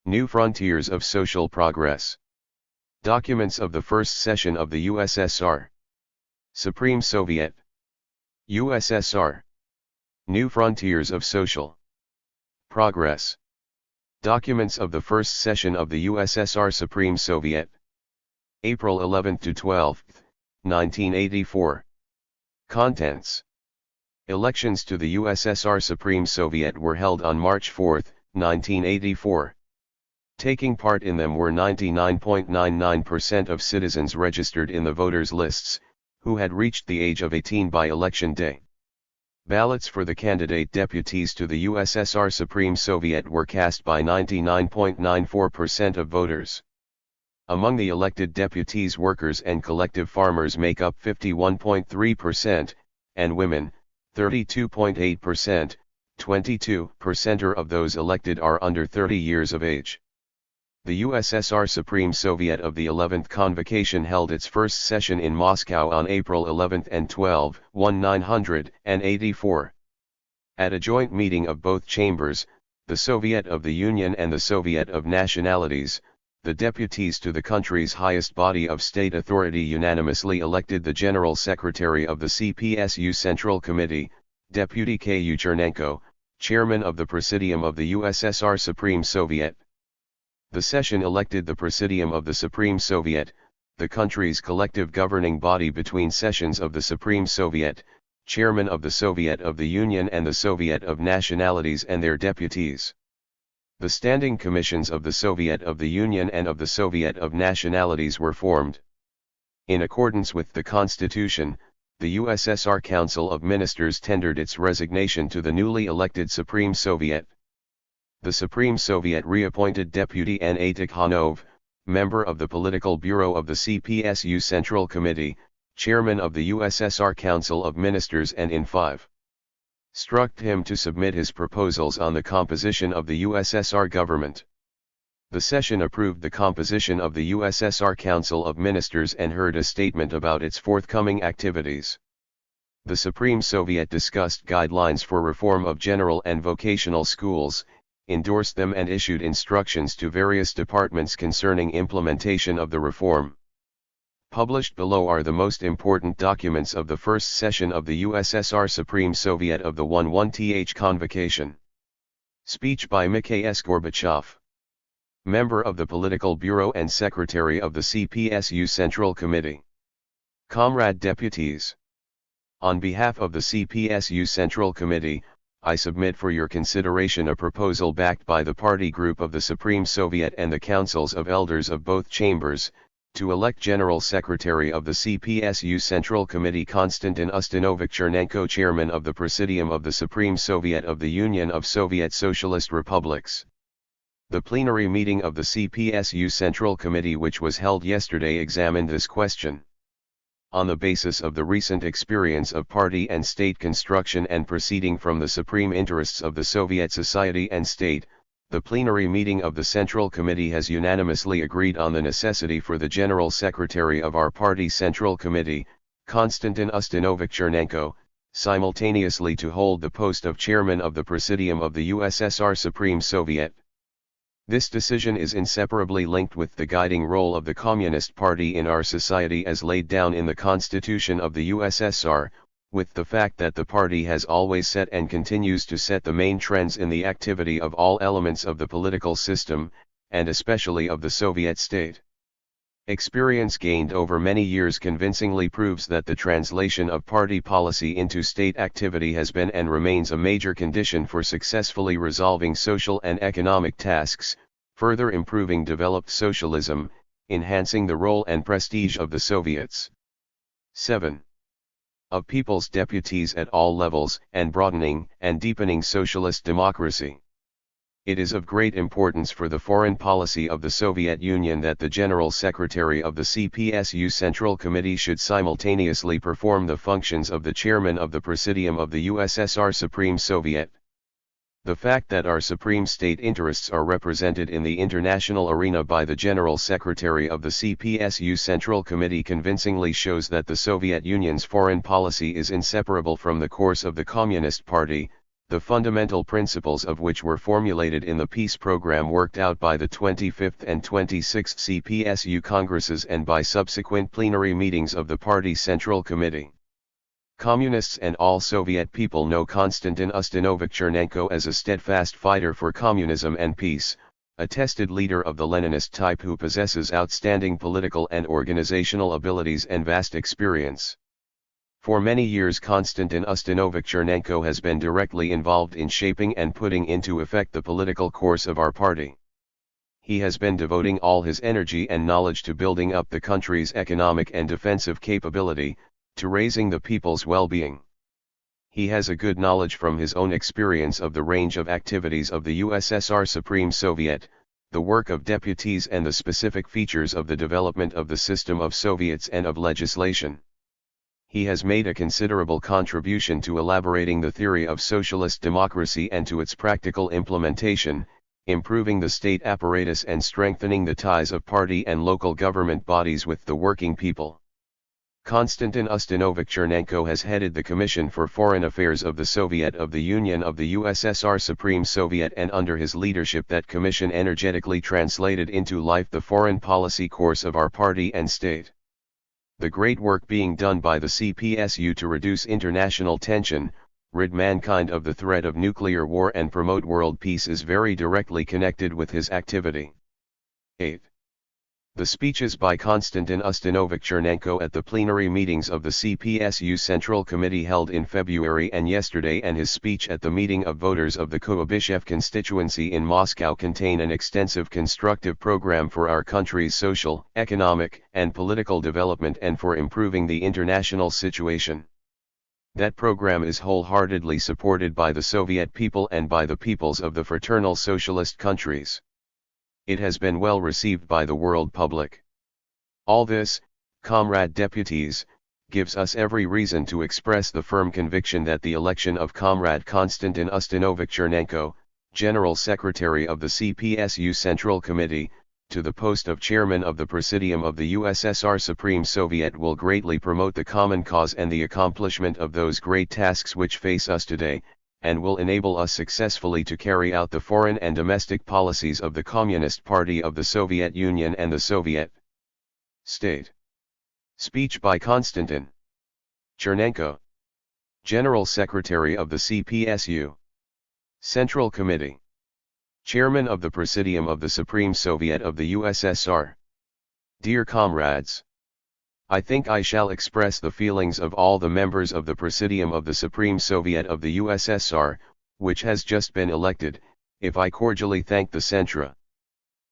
New Frontiers of Social Progress. Documents of the First Session of the USSR. Supreme Soviet. USSR. New Frontiers of Social Progress. Documents of the First Session of the USSR Supreme Soviet. April 11 to 12, 1984. Contents. Elections to the USSR Supreme Soviet were held on March 4, 1984. Taking part in them were 99.99% of citizens registered in the voters' lists, who had reached the age of 18 by election day. Ballots for the candidate deputies to the USSR Supreme Soviet were cast by 99.94% of voters. Among the elected deputies, workers and collective farmers make up 51.3%, and women, 32.8%, 22% of those elected are under 30 years of age. The USSR Supreme Soviet of the 11th Convocation held its first session in Moscow on April 11 and 12, 1984. At a joint meeting of both chambers, the Soviet of the Union and the Soviet of Nationalities, the deputies to the country's highest body of state authority unanimously elected the General Secretary of the CPSU Central Committee, Deputy K.U. Chernenko, Chairman of the Presidium of the USSR Supreme Soviet. The session elected the Presidium of the Supreme Soviet, the country's collective governing body between sessions of the Supreme Soviet, Chairman of the Soviet of the Union and the Soviet of Nationalities and their deputies. The standing commissions of the Soviet of the Union and of the Soviet of Nationalities were formed. In accordance with the Constitution, the USSR Council of Ministers tendered its resignation to the newly elected Supreme Soviet. The Supreme Soviet reappointed Deputy N.A. Tikhanov, member of the Political Bureau of the CPSU Central Committee, Chairman of the USSR Council of Ministers, and in 5. Instructed him to submit his proposals on the composition of the USSR government. The session approved the composition of the USSR Council of Ministers and heard a statement about its forthcoming activities. The Supreme Soviet discussed guidelines for reform of general and vocational schools, endorsed them and issued instructions to various departments concerning implementation of the reform. Published below are the most important documents of the first session of the USSR Supreme Soviet of the 11th Convocation. Speech by Mikhail Gorbachev, member of the Political Bureau and Secretary of the CPSU Central Committee. Comrade deputies. On behalf of the CPSU Central Committee, I submit for your consideration a proposal backed by the party group of the Supreme Soviet and the councils of elders of both chambers, to elect General Secretary of the CPSU Central Committee Konstantin Ustinovich Chernenko, Chairman of the Presidium of the Supreme Soviet of the Union of Soviet Socialist Republics. The plenary meeting of the CPSU Central Committee, which was held yesterday, examined this question. On the basis of the recent experience of party and state construction and proceeding from the supreme interests of the Soviet society and state, the plenary meeting of the Central Committee has unanimously agreed on the necessity for the General Secretary of our party Central Committee, Konstantin Ustinovich Chernenko, simultaneously to hold the post of Chairman of the Presidium of the USSR Supreme Soviet. This decision is inseparably linked with the guiding role of the Communist Party in our society as laid down in the Constitution of the USSR, with the fact that the party has always set and continues to set the main trends in the activity of all elements of the political system, and especially of the Soviet state. Experience gained over many years convincingly proves that the translation of party policy into state activity has been and remains a major condition for successfully resolving social and economic tasks, further improving developed socialism, enhancing the role and prestige of the Soviets. 7. Of people's deputies at all levels, and broadening and deepening socialist democracy. It is of great importance for the foreign policy of the Soviet Union that the General Secretary of the CPSU Central Committee should simultaneously perform the functions of the Chairman of the Presidium of the USSR Supreme Soviet. The fact that our supreme state interests are represented in the international arena by the General Secretary of the CPSU Central Committee convincingly shows that the Soviet Union's foreign policy is inseparable from the course of the Communist Party, the fundamental principles of which were formulated in the peace program worked out by the 25th and 26th CPSU Congresses and by subsequent plenary meetings of the party Central Committee. Communists and all Soviet people know Konstantin Ustinovich Chernenko as a steadfast fighter for communism and peace, a tested leader of the Leninist type who possesses outstanding political and organizational abilities and vast experience. For many years Konstantin Ustinovich Chernenko has been directly involved in shaping and putting into effect the political course of our party. He has been devoting all his energy and knowledge to building up the country's economic and defensive capability, to raising the people's well-being. He has a good knowledge from his own experience of the range of activities of the USSR Supreme Soviet, the work of deputies and the specific features of the development of the system of Soviets and of legislation. He has made a considerable contribution to elaborating the theory of socialist democracy and to its practical implementation, improving the state apparatus and strengthening the ties of party and local government bodies with the working people. Konstantin Ustinovich Chernenko has headed the Commission for Foreign Affairs of the Soviet of the Union of the USSR Supreme Soviet, and under his leadership that commission energetically translated into life the foreign policy course of our party and state. The great work being done by the CPSU to reduce international tension, rid mankind of the threat of nuclear war and promote world peace is very directly connected with his activity. 8. The speeches by Konstantin Ustinovich Chernenko at the plenary meetings of the CPSU Central Committee held in February and yesterday and his speech at the meeting of voters of the Kuibyshev constituency in Moscow contain an extensive constructive program for our country's social, economic, and political development and for improving the international situation. That program is wholeheartedly supported by the Soviet people and by the peoples of the fraternal socialist countries. It has been well received by the world public. All this, comrade deputies, gives us every reason to express the firm conviction that the election of Comrade Konstantin Ustinovich Chernenko, General Secretary of the CPSU Central Committee, to the post of Chairman of the Presidium of the USSR Supreme Soviet will greatly promote the common cause and the accomplishment of those great tasks which face us today, and will enable us successfully to carry out the foreign and domestic policies of the Communist Party of the Soviet Union and the Soviet State. Speech by Konstantin Chernenko, General Secretary of the CPSU Central Committee, Chairman of the Presidium of the Supreme Soviet of the USSR. Dear comrades, I think I shall express the feelings of all the members of the Presidium of the Supreme Soviet of the USSR, which has just been elected, if I cordially thank the Central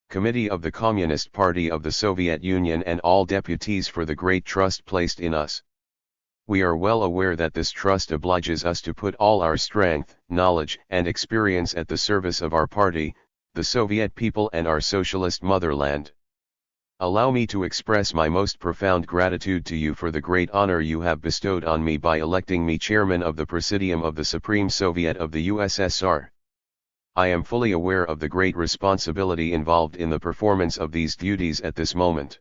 Committee of the Communist Party of the Soviet Union and all deputies for the great trust placed in us. We are well aware that this trust obliges us to put all our strength, knowledge, and experience at the service of our party, the Soviet people and our socialist motherland. Allow me to express my most profound gratitude to you for the great honor you have bestowed on me by electing me Chairman of the Presidium of the Supreme Soviet of the USSR. I am fully aware of the great responsibility involved in the performance of these duties at this moment.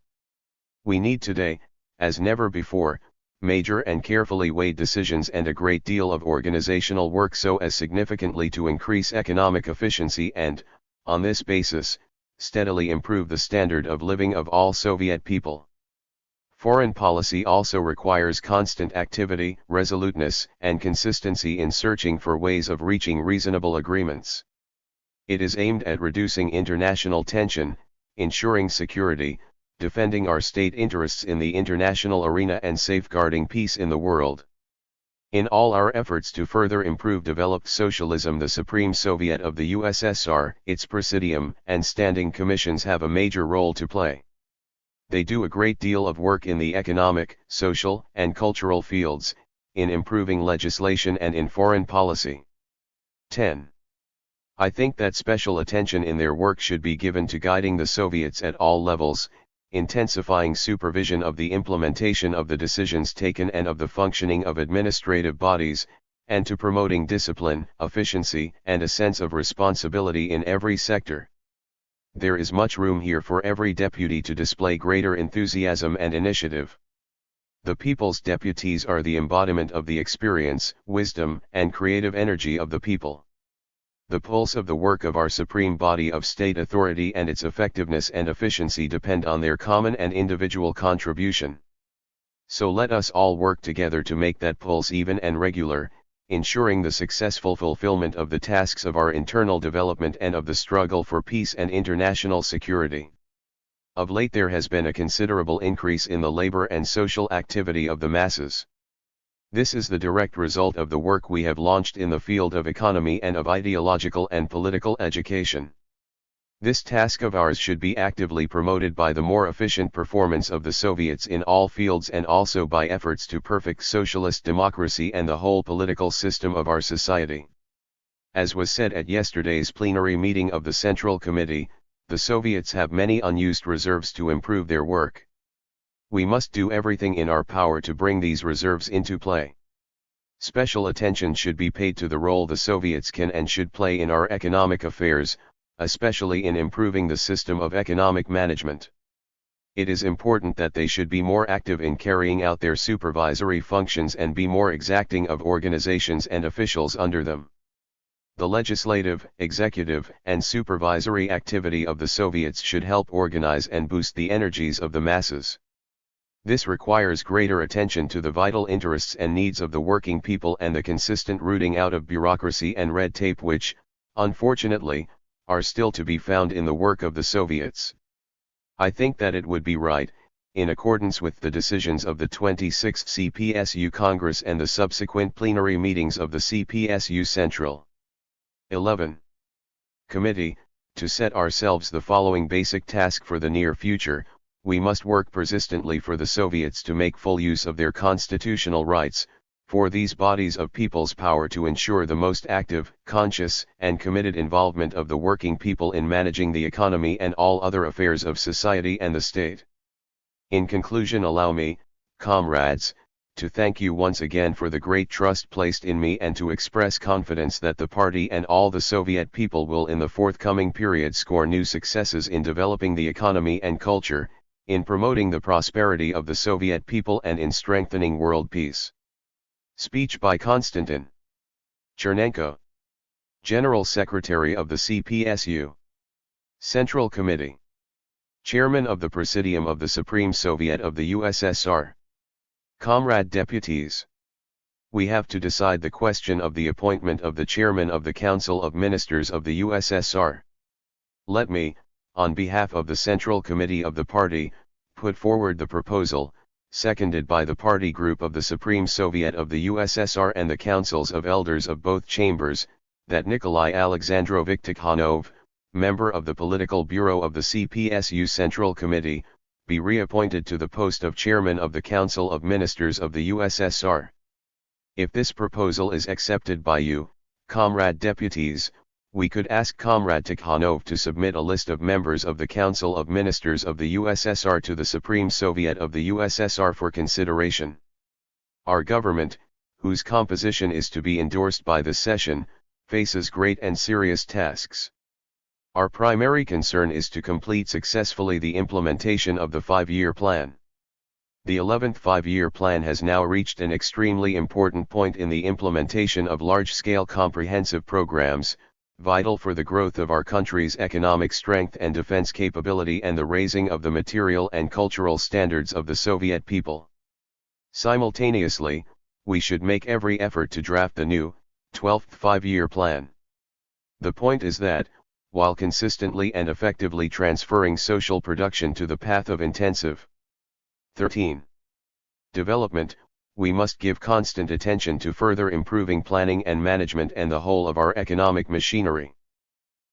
We need today, as never before, major and carefully weighed decisions and a great deal of organizational work so as significantly to increase economic efficiency and, on this basis, steadily improve the standard of living of all Soviet people. Foreign policy also requires constant activity, resoluteness, and consistency in searching for ways of reaching reasonable agreements. It is aimed at reducing international tension, ensuring security, defending our state interests in the international arena and safeguarding peace in the world. In all our efforts to further improve developed socialism, the Supreme Soviet of the USSR, its Presidium, and standing commissions have a major role to play. They do a great deal of work in the economic, social, and cultural fields, in improving legislation and in foreign policy. 10. I think that special attention in their work should be given to guiding the Soviets at all levels, intensifying supervision of the implementation of the decisions taken and of the functioning of administrative bodies, and to promoting discipline, efficiency, and a sense of responsibility in every sector. There is much room here for every deputy to display greater enthusiasm and initiative. The people's deputies are the embodiment of the experience, wisdom, and creative energy of the people. The pulse of the work of our supreme body of state authority and its effectiveness and efficiency depend on their common and individual contribution. So let us all work together to make that pulse even and regular, ensuring the successful fulfillment of the tasks of our internal development and of the struggle for peace and international security. Of late there has been a considerable increase in the labor and social activity of the masses. This is the direct result of the work we have launched in the field of economy and of ideological and political education. This task of ours should be actively promoted by the more efficient performance of the Soviets in all fields and also by efforts to perfect socialist democracy and the whole political system of our society. As was said at yesterday's plenary meeting of the Central Committee, the Soviets have many unused reserves to improve their work. We must do everything in our power to bring these reserves into play. Special attention should be paid to the role the Soviets can and should play in our economic affairs, especially in improving the system of economic management. It is important that they should be more active in carrying out their supervisory functions and be more exacting of organizations and officials under them. The legislative, executive, and supervisory activity of the Soviets should help organize and boost the energies of the masses. This requires greater attention to the vital interests and needs of the working people and the consistent rooting out of bureaucracy and red tape which, unfortunately, are still to be found in the work of the Soviets. I think that it would be right, in accordance with the decisions of the 26th CPSU Congress and the subsequent plenary meetings of the CPSU Central 11 Committee, to set ourselves the following basic task for the near future. We must work persistently for the Soviets to make full use of their constitutional rights, for these bodies of people's power to ensure the most active, conscious, and committed involvement of the working people in managing the economy and all other affairs of society and the state. In conclusion, allow me, comrades, to thank you once again for the great trust placed in me and to express confidence that the party and all the Soviet people will in the forthcoming period score new successes in developing the economy and culture, in promoting the prosperity of the Soviet people and in strengthening world peace. Speech by Konstantin Chernenko, General Secretary of the CPSU. Central Committee. Chairman of the Presidium of the Supreme Soviet of the USSR. Comrade Deputies. We have to decide the question of the appointment of the Chairman of the Council of Ministers of the USSR. Let me, on behalf of the Central Committee of the Party, put forward the proposal, seconded by the Party Group of the Supreme Soviet of the USSR and the Councils of Elders of both chambers, that Nikolai Alexandrovich Tikhonov, member of the Political Bureau of the CPSU Central Committee, be reappointed to the post of Chairman of the Council of Ministers of the USSR. If this proposal is accepted by you, comrade deputies, we could ask Comrade Tikhonov to submit a list of members of the Council of Ministers of the USSR to the Supreme Soviet of the USSR for consideration. Our government, whose composition is to be endorsed by this session, faces great and serious tasks. Our primary concern is to complete successfully the implementation of the 5-year plan. The 11th 5-year plan has now reached an extremely important point in the implementation of large-scale comprehensive programs, vital for the growth of our country's economic strength and defense capability and the raising of the material and cultural standards of the Soviet people. Simultaneously, we should make every effort to draft the new, 12th 5-year plan. The point is that, while consistently and effectively transferring social production to the path of intensive 13. Development, we must give constant attention to further improving planning and management and the whole of our economic machinery.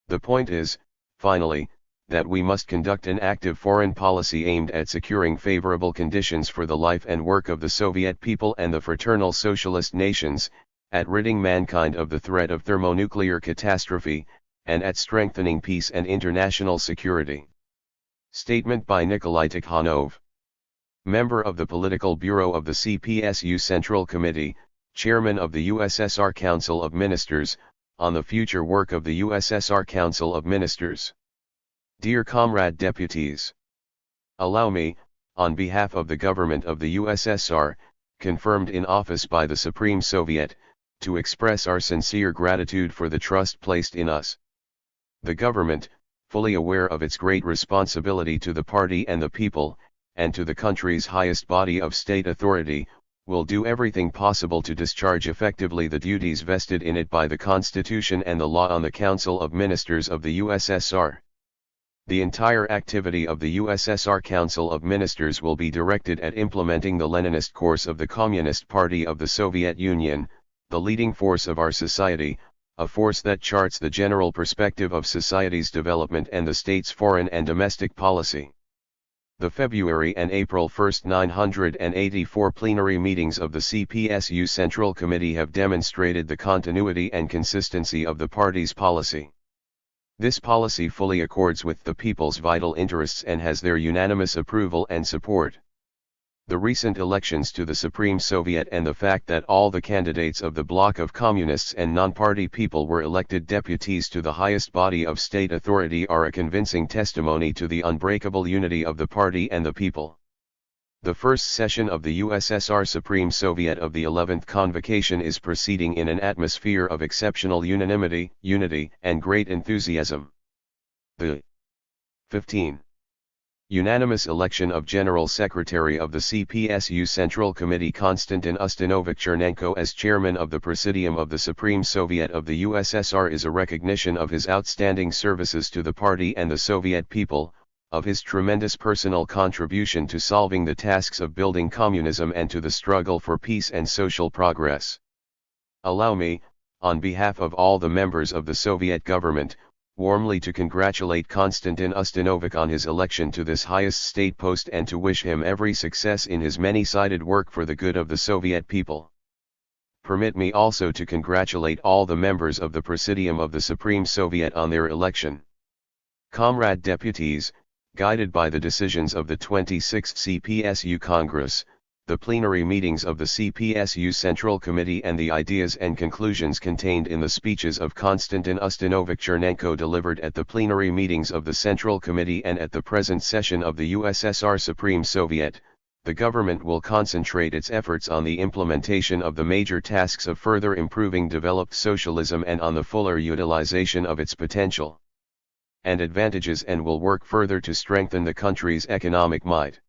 The point is, finally, that we must conduct an active foreign policy aimed at securing favorable conditions for the life and work of the Soviet people and the fraternal socialist nations, at ridding mankind of the threat of thermonuclear catastrophe, and at strengthening peace and international security. Statement by Nikolai Tikhonov, member of the Political Bureau of the CPSU Central Committee, Chairman of the USSR Council of Ministers, on the future work of the USSR Council of Ministers. Dear Comrade Deputies, allow me, on behalf of the government of the USSR, confirmed in office by the Supreme Soviet, to express our sincere gratitude for the trust placed in us. The government, fully aware of its great responsibility to the party and the people, and to the country's highest body of state authority, will do everything possible to discharge effectively the duties vested in it by the Constitution and the law on the Council of Ministers of the USSR. The entire activity of the USSR Council of Ministers will be directed at implementing the Leninist course of the Communist Party of the Soviet Union, the leading force of our society, a force that charts the general perspective of society's development and the state's foreign and domestic policy. The February and April 1, 984 plenary meetings of the CPSU Central Committee have demonstrated the continuity and consistency of the party's policy. This policy fully accords with the people's vital interests and has their unanimous approval and support. The recent elections to the Supreme Soviet and the fact that all the candidates of the bloc of communists and non-party people were elected deputies to the highest body of state authority are a convincing testimony to the unbreakable unity of the party and the people. The first session of the USSR Supreme Soviet of the 11th Convocation is proceeding in an atmosphere of exceptional unity, and great enthusiasm. The 15. Unanimous election of General Secretary of the CPSU Central Committee Konstantin Ustinovich Chernenko as Chairman of the Presidium of the Supreme Soviet of the USSR is a recognition of his outstanding services to the party and the Soviet people, of his tremendous personal contribution to solving the tasks of building communism and to the struggle for peace and social progress. Allow me, on behalf of all the members of the Soviet government, warmly to congratulate Konstantin Ustinovich on his election to this highest state post and to wish him every success in his many-sided work for the good of the Soviet people. Permit me also to congratulate all the members of the Presidium of the Supreme Soviet on their election. Comrade deputies, guided by the decisions of the 26th CPSU Congress, the plenary meetings of the CPSU Central Committee and the ideas and conclusions contained in the speeches of Konstantin Ustinovich Chernenko delivered at the plenary meetings of the Central Committee and at the present session of the USSR Supreme Soviet, the government will concentrate its efforts on the implementation of the major tasks of further improving developed socialism and on the fuller utilization of its potential and advantages, and will work further to strengthen the country's economic might.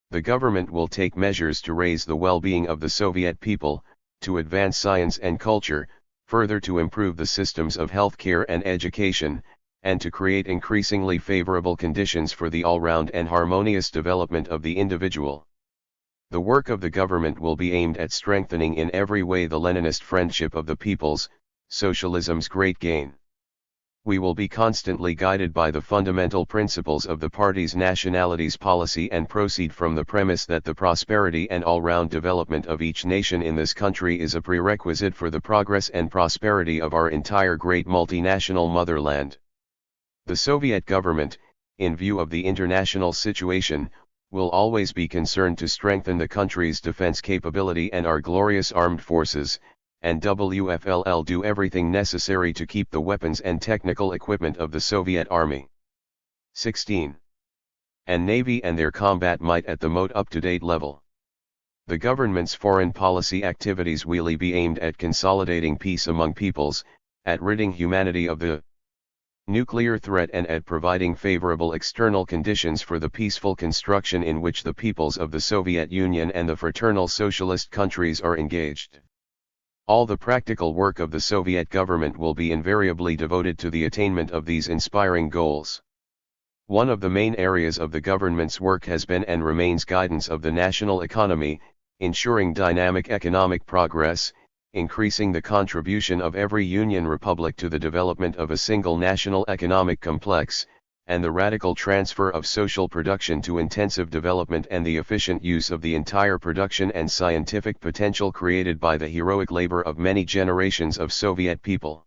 The government will take measures to raise the well-being of the Soviet people, to advance science and culture, further to improve the systems of healthcare and education, and to create increasingly favorable conditions for the all-round and harmonious development of the individual. The work of the government will be aimed at strengthening in every way the Leninist friendship of the peoples, socialism's great gain. We will be constantly guided by the fundamental principles of the party's nationalities policy and proceed from the premise that the prosperity and all-round development of each nation in this country is a prerequisite for the progress and prosperity of our entire great multinational motherland. The Soviet government, in view of the international situation, will always be concerned to strengthen the country's defense capability and our glorious armed forces, and WFLL do everything necessary to keep the weapons and technical equipment of the Soviet Army. 16. And Navy and their combat might at the most up-to-date level. The government's foreign policy activities will be aimed at consolidating peace among peoples, at ridding humanity of the nuclear threat and at providing favorable external conditions for the peaceful construction in which the peoples of the Soviet Union and the fraternal socialist countries are engaged. All the practical work of the Soviet government will be invariably devoted to the attainment of these inspiring goals. One of the main areas of the government's work has been and remains guidance of the national economy, ensuring dynamic economic progress, increasing the contribution of every Union Republic to the development of a single national economic complex, and the radical transfer of social production to intensive development and the efficient use of the entire production and scientific potential created by the heroic labor of many generations of Soviet people.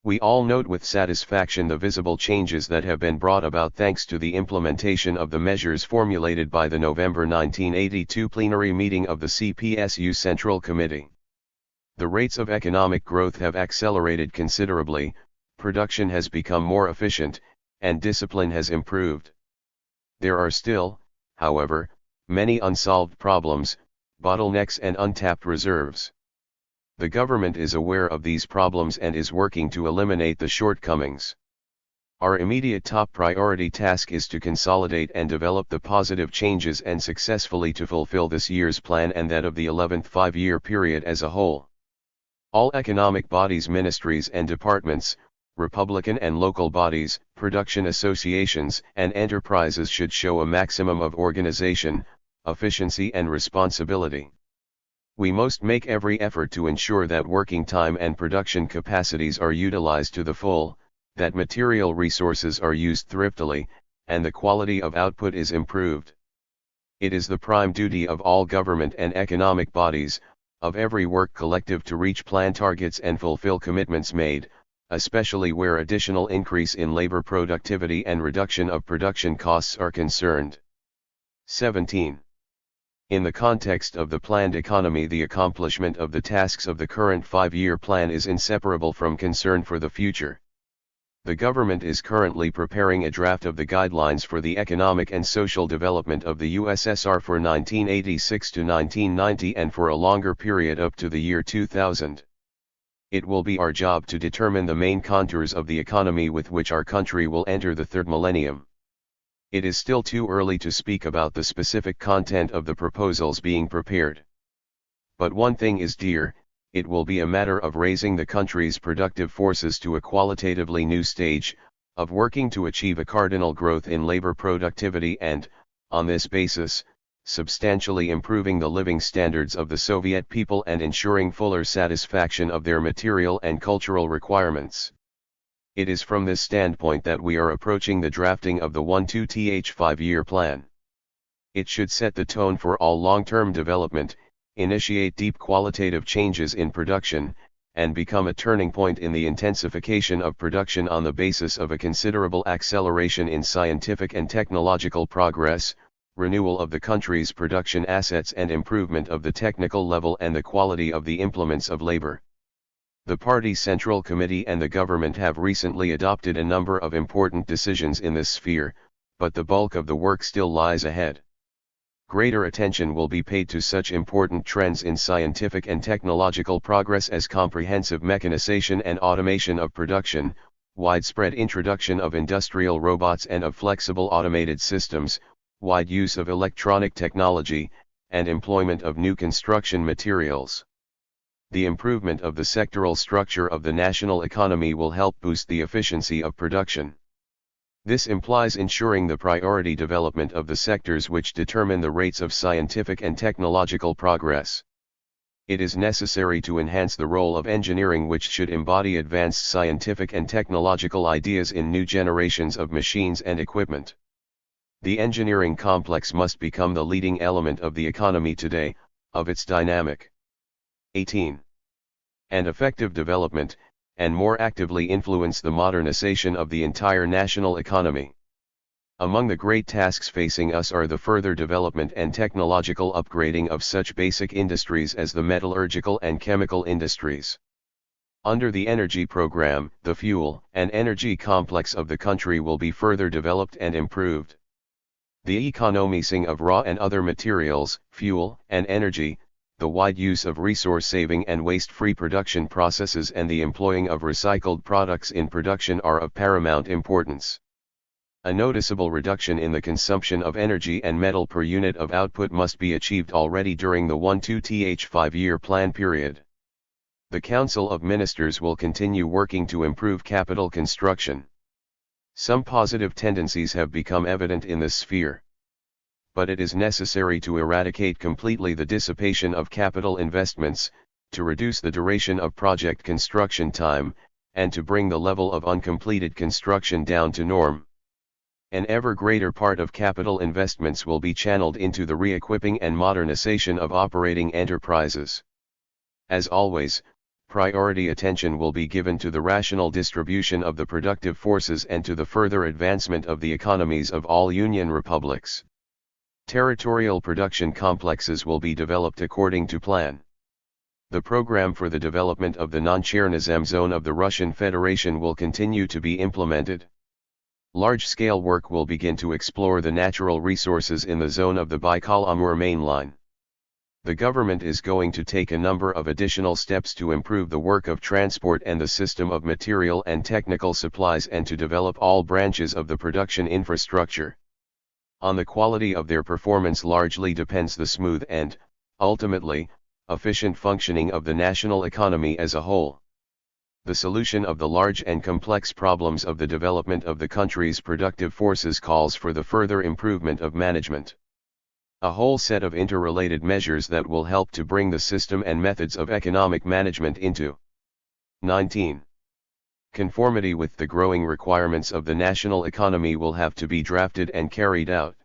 We all note with satisfaction the visible changes that have been brought about thanks to the implementation of the measures formulated by the November 1982 plenary meeting of the CPSU Central Committee. The rates of economic growth have accelerated considerably, production has become more efficient, and discipline has improved. There are still, however, many unsolved problems, bottlenecks and untapped reserves. The government is aware of these problems and is working to eliminate the shortcomings. Our immediate top priority task is to consolidate and develop the positive changes and successfully to fulfill this year's plan and that of the 11th five-year period as a whole. All economic bodies, ministries and departments, Republican and local bodies, production associations and enterprises should show a maximum of organization, efficiency and responsibility. We must make every effort to ensure that working time and production capacities are utilized to the full, that material resources are used thriftily, and the quality of output is improved. It is the prime duty of all government and economic bodies, of every work collective to reach plan targets and fulfill commitments made, especially where additional increase in labor productivity and reduction of production costs are concerned. 17. In the context of the planned economy, the accomplishment of the tasks of the current five-year plan is inseparable from concern for the future. The government is currently preparing a draft of the guidelines for the economic and social development of the USSR for 1986 to 1990 and for a longer period up to the year 2000. It will be our job to determine the main contours of the economy with which our country will enter the third millennium. It is still too early to speak about the specific content of the proposals being prepared. But one thing is dear, it will be a matter of raising the country's productive forces to a qualitatively new stage, of working to achieve a cardinal growth in labor productivity and, on this basis, substantially improving the living standards of the Soviet people and ensuring fuller satisfaction of their material and cultural requirements. It is from this standpoint that we are approaching the drafting of the 1-2th five-year plan. It should set the tone for all long-term development, initiate deep qualitative changes in production, and become a turning point in the intensification of production on the basis of a considerable acceleration in scientific and technological progress, renewal of the country's production assets and improvement of the technical level and the quality of the implements of labor. The Party Central Committee and the government have recently adopted a number of important decisions in this sphere, but the bulk of the work still lies ahead. Greater attention will be paid to such important trends in scientific and technological progress as comprehensive mechanization and automation of production, widespread introduction of industrial robots and of flexible automated systems, wide use of electronic technology, and employment of new construction materials. The improvement of the sectoral structure of the national economy will help boost the efficiency of production. This implies ensuring the priority development of the sectors which determine the rates of scientific and technological progress. It is necessary to enhance the role of engineering, which should embody advanced scientific and technological ideas in new generations of machines and equipment. The engineering complex must become the leading element of the economy today, of its dynamic. 18. And effective development, and more actively influence the modernization of the entire national economy. Among the great tasks facing us are the further development and technological upgrading of such basic industries as the metallurgical and chemical industries. Under the energy program, the fuel and energy complex of the country will be further developed and improved. The economizing of raw and other materials, fuel and energy, the wide use of resource-saving and waste-free production processes and the employing of recycled products in production are of paramount importance. A noticeable reduction in the consumption of energy and metal per unit of output must be achieved already during the 1-2th five-year plan period. The Council of Ministers will continue working to improve capital construction. Some positive tendencies have become evident in this sphere. But it is necessary to eradicate completely the dissipation of capital investments, to reduce the duration of project construction time, and to bring the level of uncompleted construction down to norm. An ever greater part of capital investments will be channeled into the re-equipping and modernization of operating enterprises. As always, priority attention will be given to the rational distribution of the productive forces and to the further advancement of the economies of all Union republics. Territorial production complexes will be developed according to plan. The program for the development of the non-Chernozem zone of the Russian Federation will continue to be implemented. Large-scale work will begin to explore the natural resources in the zone of the Baikal-Amur main line. The government is going to take a number of additional steps to improve the work of transport and the system of material and technical supplies and to develop all branches of the production infrastructure. On the quality of their performance largely depends the smooth and, ultimately, efficient functioning of the national economy as a whole. The solution of the large and complex problems of the development of the country's productive forces calls for the further improvement of management. A whole set of interrelated measures that will help to bring the system and methods of economic management into 19. Conformity with the growing requirements of the national economy will have to be drafted and carried out.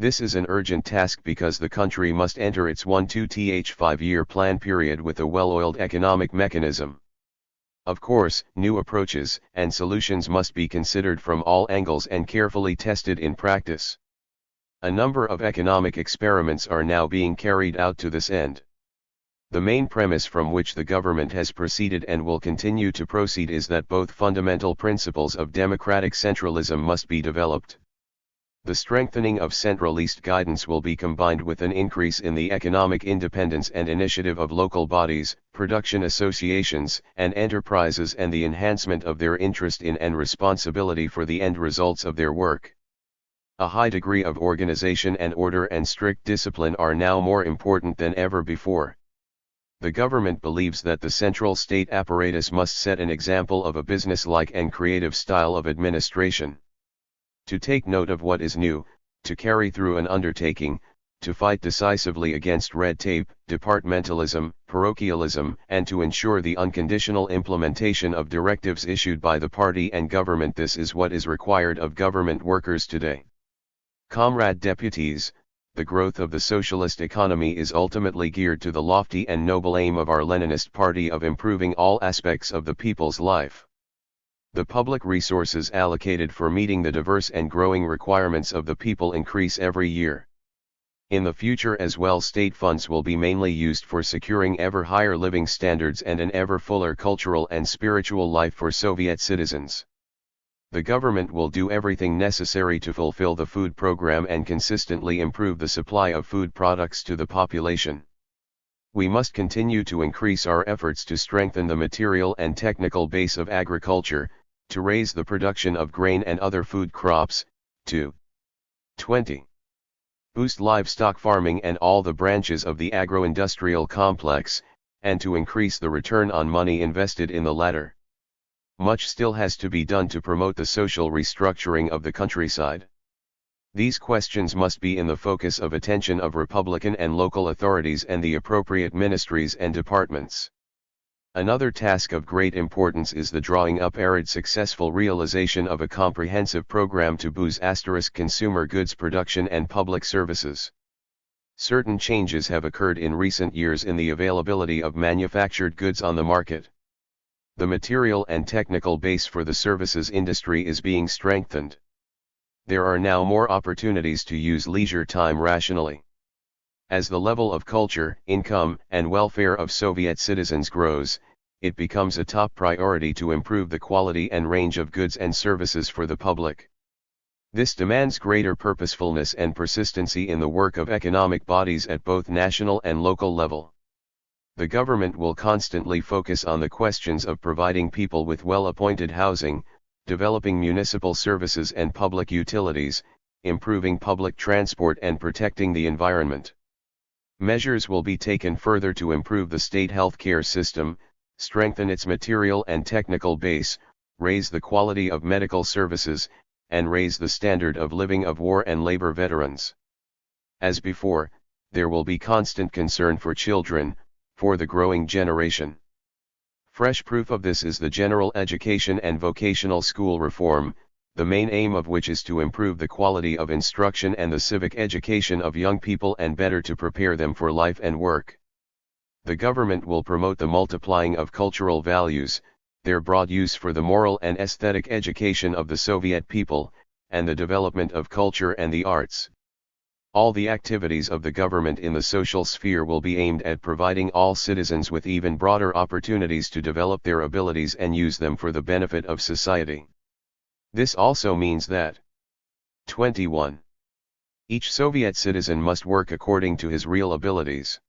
This is an urgent task because the country must enter its 1-2th 5-year plan period with a well-oiled economic mechanism. Of course, new approaches and solutions must be considered from all angles and carefully tested in practice. A number of economic experiments are now being carried out to this end. The main premise from which the government has proceeded and will continue to proceed is that both fundamental principles of democratic centralism must be developed. The strengthening of centralist guidance will be combined with an increase in the economic independence and initiative of local bodies, production associations, and enterprises and the enhancement of their interest in and responsibility for the end results of their work. A high degree of organization and order and strict discipline are now more important than ever before. The government believes that the central state apparatus must set an example of a business-like and creative style of administration. To take note of what is new, to carry through an undertaking, to fight decisively against red tape, departmentalism, parochialism, and to ensure the unconditional implementation of directives issued by the party and government, this is what is required of government workers today. Comrade deputies, the growth of the socialist economy is ultimately geared to the lofty and noble aim of our Leninist party of improving all aspects of the people's life. The public resources allocated for meeting the diverse and growing requirements of the people increase every year. In the future as well, state funds will be mainly used for securing ever higher living standards and an ever fuller cultural and spiritual life for Soviet citizens. The government will do everything necessary to fulfill the food program and consistently improve the supply of food products to the population. We must continue to increase our efforts to strengthen the material and technical base of agriculture, to raise the production of grain and other food crops, to 20. Boost livestock farming and all the branches of the agro-industrial complex, and to increase the return on money invested in the latter. Much still has to be done to promote the social restructuring of the countryside. These questions must be in the focus of attention of Republican and local authorities and the appropriate ministries and departments. Another task of great importance is the drawing up and successful realization of a comprehensive program to boost consumer goods production and public services. Certain changes have occurred in recent years in the availability of manufactured goods on the market. The material and technical base for the services industry is being strengthened. There are now more opportunities to use leisure time rationally. As the level of culture, income, and welfare of Soviet citizens grows, it becomes a top priority to improve the quality and range of goods and services for the public. This demands greater purposefulness and persistency in the work of economic bodies at both national and local level. The government will constantly focus on the questions of providing people with well-appointed housing, developing municipal services and public utilities, improving public transport and protecting the environment. Measures will be taken further to improve the state healthcare system, strengthen its material and technical base, raise the quality of medical services, and raise the standard of living of war and labor veterans. As before, there will be constant concern for children, for the growing generation. Fresh proof of this is the general education and vocational school reform, the main aim of which is to improve the quality of instruction and the civic education of young people and better to prepare them for life and work. The government will promote the multiplying of cultural values, their broad use for the moral and aesthetic education of the Soviet people, and the development of culture and the arts. All the activities of the government in the social sphere will be aimed at providing all citizens with even broader opportunities to develop their abilities and use them for the benefit of society. This also means that 21. Each Soviet citizen must work according to his real abilities.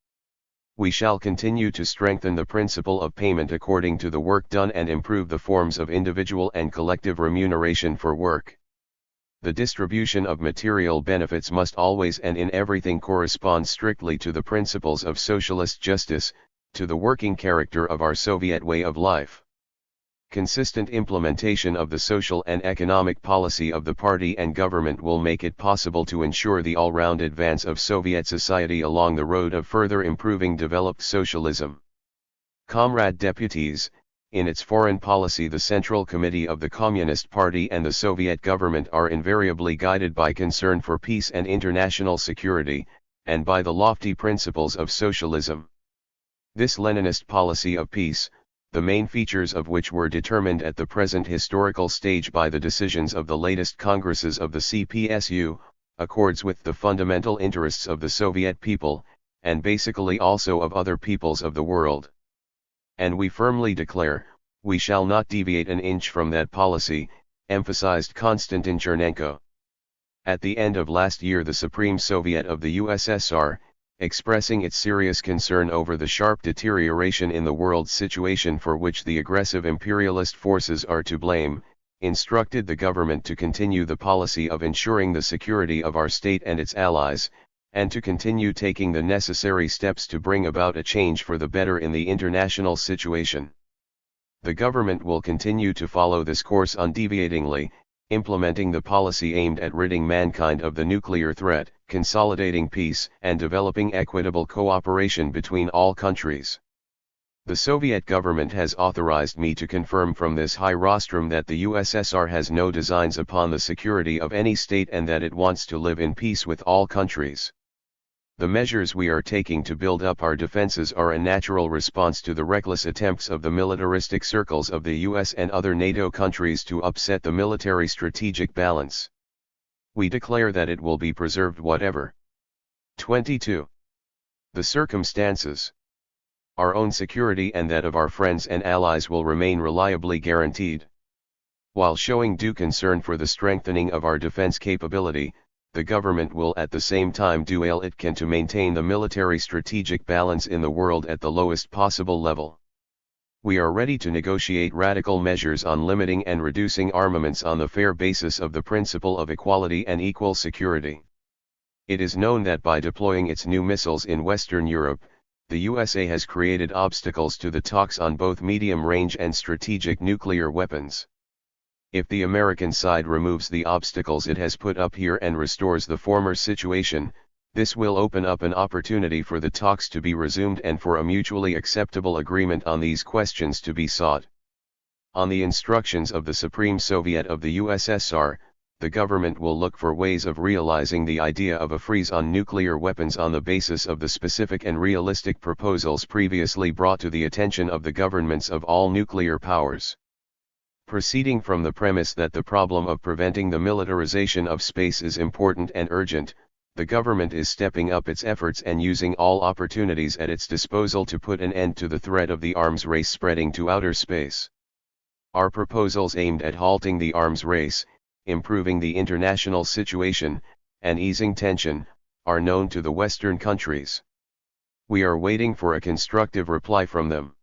We shall continue to strengthen the principle of payment according to the work done and improve the forms of individual and collective remuneration for work. The distribution of material benefits must always and in everything correspond strictly to the principles of socialist justice, to the working character of our Soviet way of life. Consistent implementation of the social and economic policy of the party and government will make it possible to ensure the all-round advance of Soviet society along the road of further improving developed socialism. Comrade deputies, in its foreign policy the Central Committee of the Communist Party and the Soviet government are invariably guided by concern for peace and international security, and by the lofty principles of socialism. This Leninist policy of peace, the main features of which were determined at the present historical stage by the decisions of the latest congresses of the CPSU, accords with the fundamental interests of the Soviet people, and basically also of other peoples of the world. And we firmly declare, we shall not deviate an inch from that policy, emphasized Konstantin Chernenko. At the end of last year the Supreme Soviet of the USSR, expressing its serious concern over the sharp deterioration in the world's situation for which the aggressive imperialist forces are to blame, instructed the government to continue the policy of ensuring the security of our state and its allies, and to continue taking the necessary steps to bring about a change for the better in the international situation. The government will continue to follow this course undeviatingly, implementing the policy aimed at ridding mankind of the nuclear threat, consolidating peace, and developing equitable cooperation between all countries. The Soviet government has authorized me to confirm from this high rostrum that the USSR has no designs upon the security of any state and that it wants to live in peace with all countries. The measures we are taking to build up our defenses are a natural response to the reckless attempts of the militaristic circles of the US and other NATO countries to upset the military strategic balance. We declare that it will be preserved whatever 22. The circumstances. Our own security and that of our friends and allies will remain reliably guaranteed. While showing due concern for the strengthening of our defense capability, the government will at the same time do all it can to maintain the military strategic balance in the world at the lowest possible level. We are ready to negotiate radical measures on limiting and reducing armaments on the fair basis of the principle of equality and equal security. It is known that by deploying its new missiles in Western Europe, the USA has created obstacles to the talks on both medium-range and strategic nuclear weapons. If the American side removes the obstacles it has put up here and restores the former situation, this will open up an opportunity for the talks to be resumed and for a mutually acceptable agreement on these questions to be sought. On the instructions of the Supreme Soviet of the USSR, the government will look for ways of realizing the idea of a freeze on nuclear weapons on the basis of the specific and realistic proposals previously brought to the attention of the governments of all nuclear powers. Proceeding from the premise that the problem of preventing the militarization of space is important and urgent, the government is stepping up its efforts and using all opportunities at its disposal to put an end to the threat of the arms race spreading to outer space. Our proposals aimed at halting the arms race, improving the international situation, and easing tension, are known to the Western countries. We are waiting for a constructive reply from them.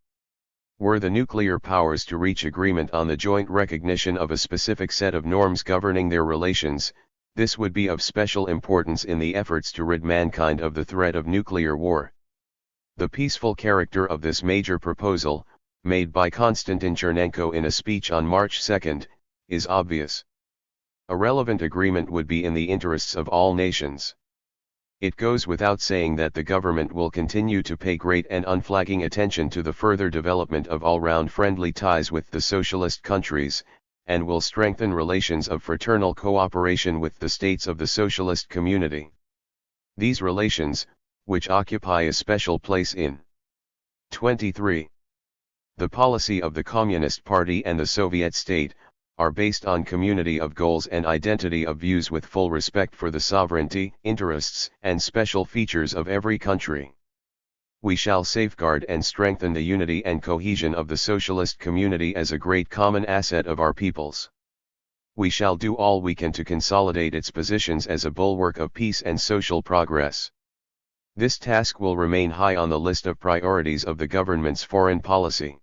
Were the nuclear powers to reach agreement on the joint recognition of a specific set of norms governing their relations, this would be of special importance in the efforts to rid mankind of the threat of nuclear war. The peaceful character of this major proposal, made by Konstantin Chernenko in a speech on March 2, is obvious. A relevant agreement would be in the interests of all nations. It goes without saying that the government will continue to pay great and unflagging attention to the further development of all-round friendly ties with the socialist countries, and will strengthen relations of fraternal cooperation with the states of the socialist community. These relations, which occupy a special place in 23. The policy of the Communist Party and the Soviet state, are based on community of goals and identity of views with full respect for the sovereignty, interests, and special features of every country. We shall safeguard and strengthen the unity and cohesion of the socialist community as a great common asset of our peoples. We shall do all we can to consolidate its positions as a bulwark of peace and social progress. This task will remain high on the list of priorities of the government's foreign policy.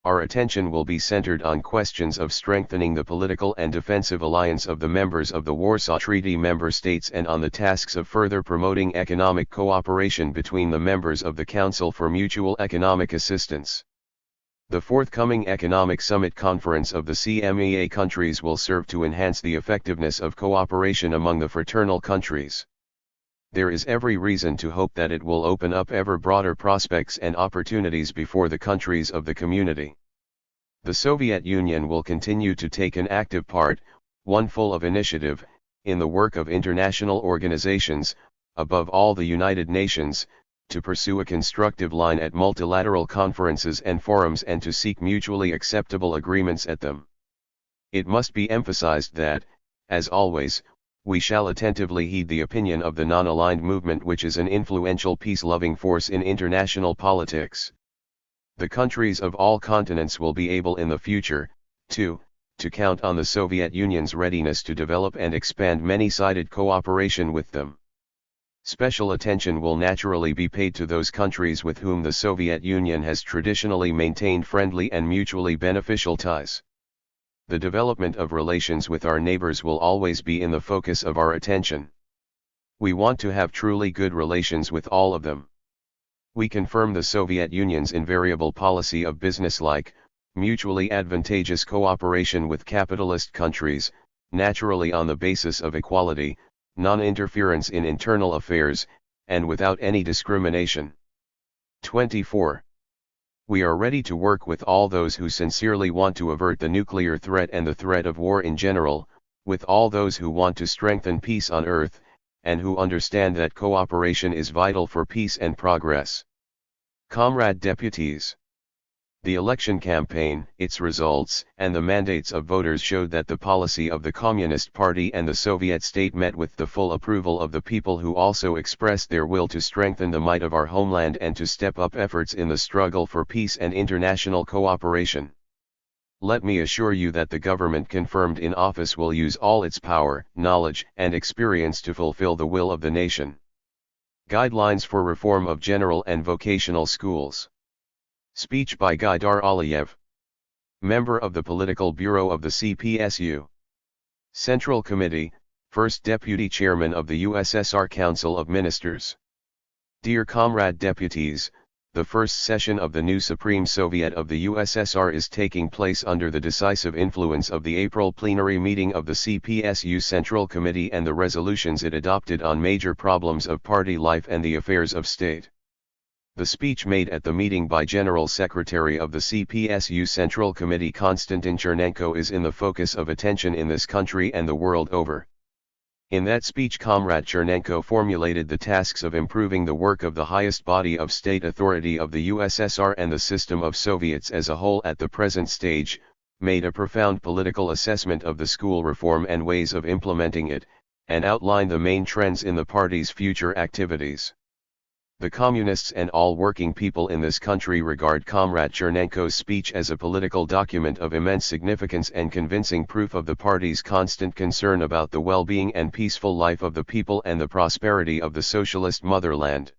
Our attention will be centered on questions of strengthening the political and defensive alliance of the members of the Warsaw Treaty member states and on the tasks of further promoting economic cooperation between the members of the Council for Mutual Economic Assistance. The forthcoming Economic Summit Conference of the CMEA countries will serve to enhance the effectiveness of cooperation among the fraternal countries. There is every reason to hope that it will open up ever broader prospects and opportunities before the countries of the community. The Soviet Union will continue to take an active part, one full of initiative, in the work of international organizations, above all the United Nations, to pursue a constructive line at multilateral conferences and forums and to seek mutually acceptable agreements at them. It must be emphasized that, as always, we shall attentively heed the opinion of the non-aligned movement, which is an influential peace-loving force in international politics. The countries of all continents will be able in the future, to count on the Soviet Union's readiness to develop and expand many-sided cooperation with them. Special attention will naturally be paid to those countries with whom the Soviet Union has traditionally maintained friendly and mutually beneficial ties. The development of relations with our neighbors will always be in the focus of our attention. We want to have truly good relations with all of them. We confirm the Soviet Union's invariable policy of businesslike, mutually advantageous cooperation with capitalist countries, naturally on the basis of equality, non-interference in internal affairs, and without any discrimination. 24. We are ready to work with all those who sincerely want to avert the nuclear threat and the threat of war in general, with all those who want to strengthen peace on earth, and who understand that cooperation is vital for peace and progress. Comrade Deputies. The election campaign, its results, and the mandates of voters showed that the policy of the Communist Party and the Soviet state met with the full approval of the people, who also expressed their will to strengthen the might of our homeland and to step up efforts in the struggle for peace and international cooperation. Let me assure you that the government confirmed in office will use all its power, knowledge, and experience to fulfill the will of the nation. Guidelines for reform of general and vocational schools. Speech by Gaidar Aliyev, member of the Political Bureau of the CPSU. Central Committee, First Deputy Chairman of the USSR Council of Ministers. Dear Comrade Deputies, the first session of the new Supreme Soviet of the USSR is taking place under the decisive influence of the April plenary meeting of the CPSU Central Committee and the resolutions it adopted on major problems of party life and the affairs of state. The speech made at the meeting by General Secretary of the CPSU Central Committee Konstantin Chernenko is in the focus of attention in this country and the world over. In that speech, Comrade Chernenko formulated the tasks of improving the work of the highest body of state authority of the USSR and the system of Soviets as a whole at the present stage, made a profound political assessment of the school reform and ways of implementing it, and outlined the main trends in the party's future activities. The communists and all working people in this country regard Comrade Chernenko's speech as a political document of immense significance and convincing proof of the party's constant concern about the well-being and peaceful life of the people and the prosperity of the socialist motherland.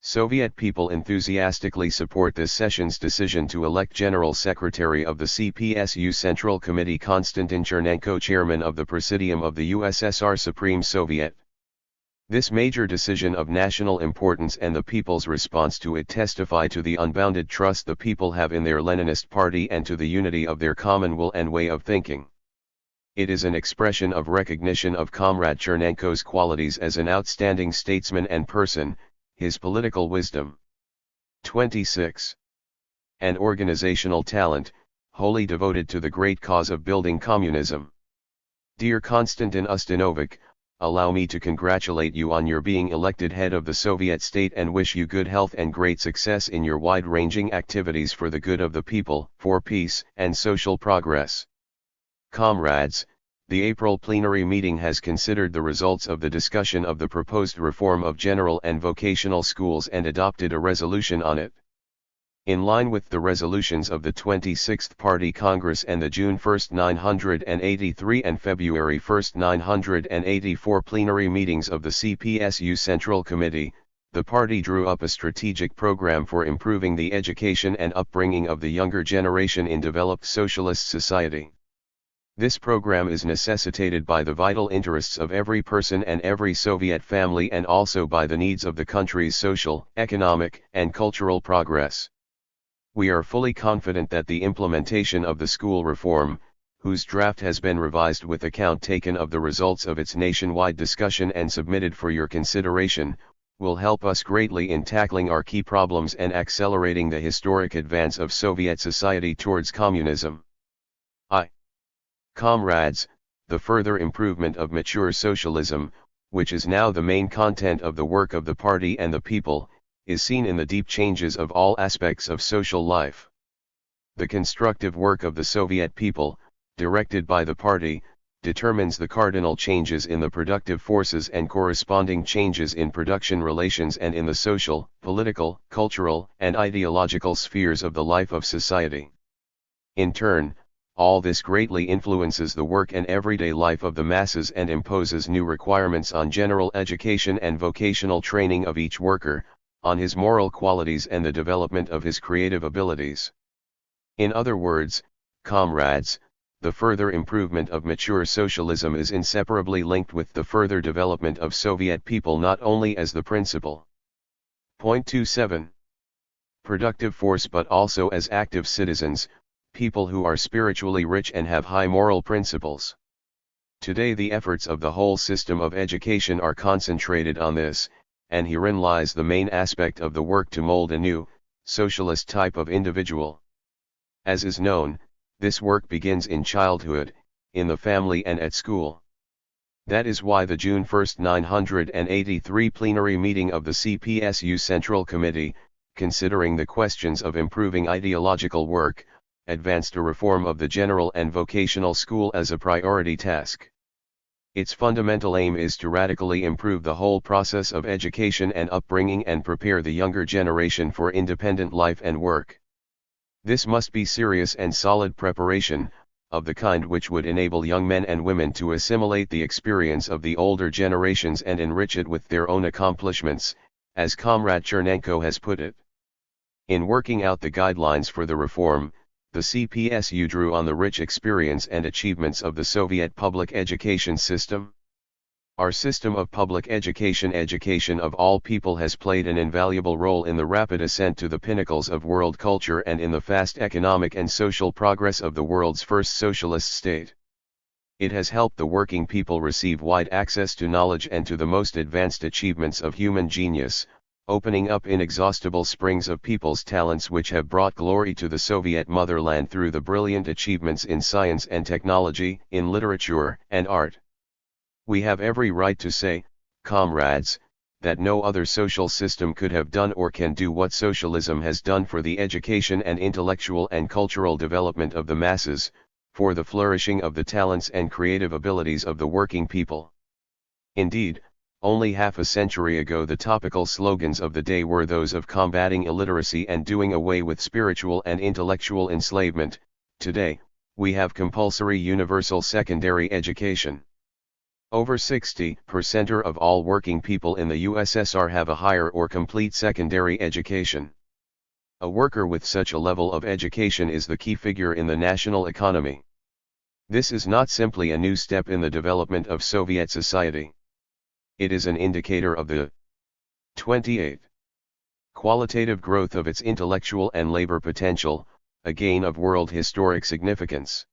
Soviet people enthusiastically support this session's decision to elect General Secretary of the CPSU Central Committee Konstantin Chernenko chairman of the Presidium of the USSR Supreme Soviet. This major decision of national importance and the people's response to it testify to the unbounded trust the people have in their Leninist party and to the unity of their common will and way of thinking. It is an expression of recognition of Comrade Chernenko's qualities as an outstanding statesman and person, his political wisdom. 26. An organizational talent, wholly devoted to the great cause of building communism. Dear Konstantin Ustanovich, allow me to congratulate you on your being elected head of the Soviet state and wish you good health and great success in your wide-ranging activities for the good of the people, for peace and social progress. Comrades, the April plenary meeting has considered the results of the discussion of the proposed reform of general and vocational schools and adopted a resolution on it. In line with the resolutions of the 26th Party Congress and the June 1, 983 and February 1, 984 plenary meetings of the CPSU Central Committee, the party drew up a strategic program for improving the education and upbringing of the younger generation in developed socialist society. This program is necessitated by the vital interests of every person and every Soviet family, and also by the needs of the country's social, economic, and cultural progress. We are fully confident that the implementation of the school reform, whose draft has been revised with account taken of the results of its nationwide discussion and submitted for your consideration, will help us greatly in tackling our key problems and accelerating the historic advance of Soviet society towards communism. Comrades, the further improvement of mature socialism, which is now the main content of the work of the party and the people, is seen in the deep changes of all aspects of social life. The constructive work of the Soviet people, directed by the party, determines the cardinal changes in the productive forces and corresponding changes in production relations and in the social, political, cultural, and ideological spheres of the life of society. In turn, all this greatly influences the work and everyday life of the masses and imposes new requirements on general education and vocational training of each worker, on his moral qualities and the development of his creative abilities. In other words, comrades, the further improvement of mature socialism is inseparably linked with the further development of Soviet people, not only as the principal point 27 productive force but also as active citizens, people who are spiritually rich and have high moral principles. Today the efforts of the whole system of education are concentrated on this, and herein lies the main aspect of the work to mold a new, socialist type of individual. As is known, this work begins in childhood, in the family and at school. That is why the June 1, 983 plenary meeting of the CPSU Central Committee, considering the questions of improving ideological work, advanced a reform of the general and vocational school as a priority task. Its fundamental aim is to radically improve the whole process of education and upbringing and prepare the younger generation for independent life and work. This must be serious and solid preparation, of the kind which would enable young men and women to assimilate the experience of the older generations and enrich it with their own accomplishments, as Comrade Chernenko has put it. In working out the guidelines for the reform, the CPSU drew on the rich experience and achievements of the Soviet public education system. Our system of public education of all people has played an invaluable role in the rapid ascent to the pinnacles of world culture and in the fast economic and social progress of the world's first socialist state. It has helped the working people receive wide access to knowledge and to the most advanced achievements of human genius, opening up inexhaustible springs of people's talents which have brought glory to the Soviet motherland through the brilliant achievements in science and technology, in literature and art. We have every right to say, comrades, that no other social system could have done or can do what socialism has done for the education and intellectual and cultural development of the masses, for the flourishing of the talents and creative abilities of the working people. Indeed, only half a century ago the topical slogans of the day were those of combating illiteracy and doing away with spiritual and intellectual enslavement. Today, we have compulsory universal secondary education. Over 60% of all working people in the USSR have a higher or complete secondary education. A worker with such a level of education is the key figure in the national economy. This is not simply a new step in the development of Soviet society. It is an indicator of the 28th qualitative growth of its intellectual and labor potential, a gain of world historic significance.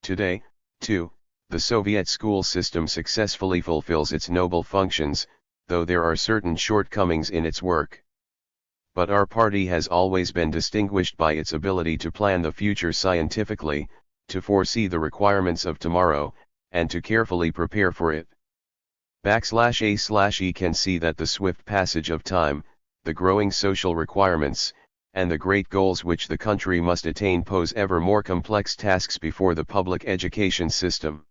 Today, too, the Soviet school system successfully fulfills its noble functions, though there are certain shortcomings in its work. But our party has always been distinguished by its ability to plan the future scientifically, to foresee the requirements of tomorrow, and to carefully prepare for it. /A/E can see that the swift passage of time, the growing social requirements, and the great goals which the country must attain pose ever more complex tasks before the public education system.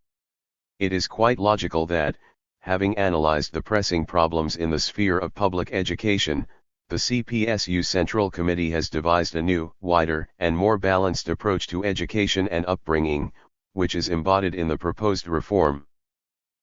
It is quite logical that, having analyzed the pressing problems in the sphere of public education, The CPSU Central Committee has devised a new, wider, and more balanced approach to education and upbringing, which is embodied in the proposed reform.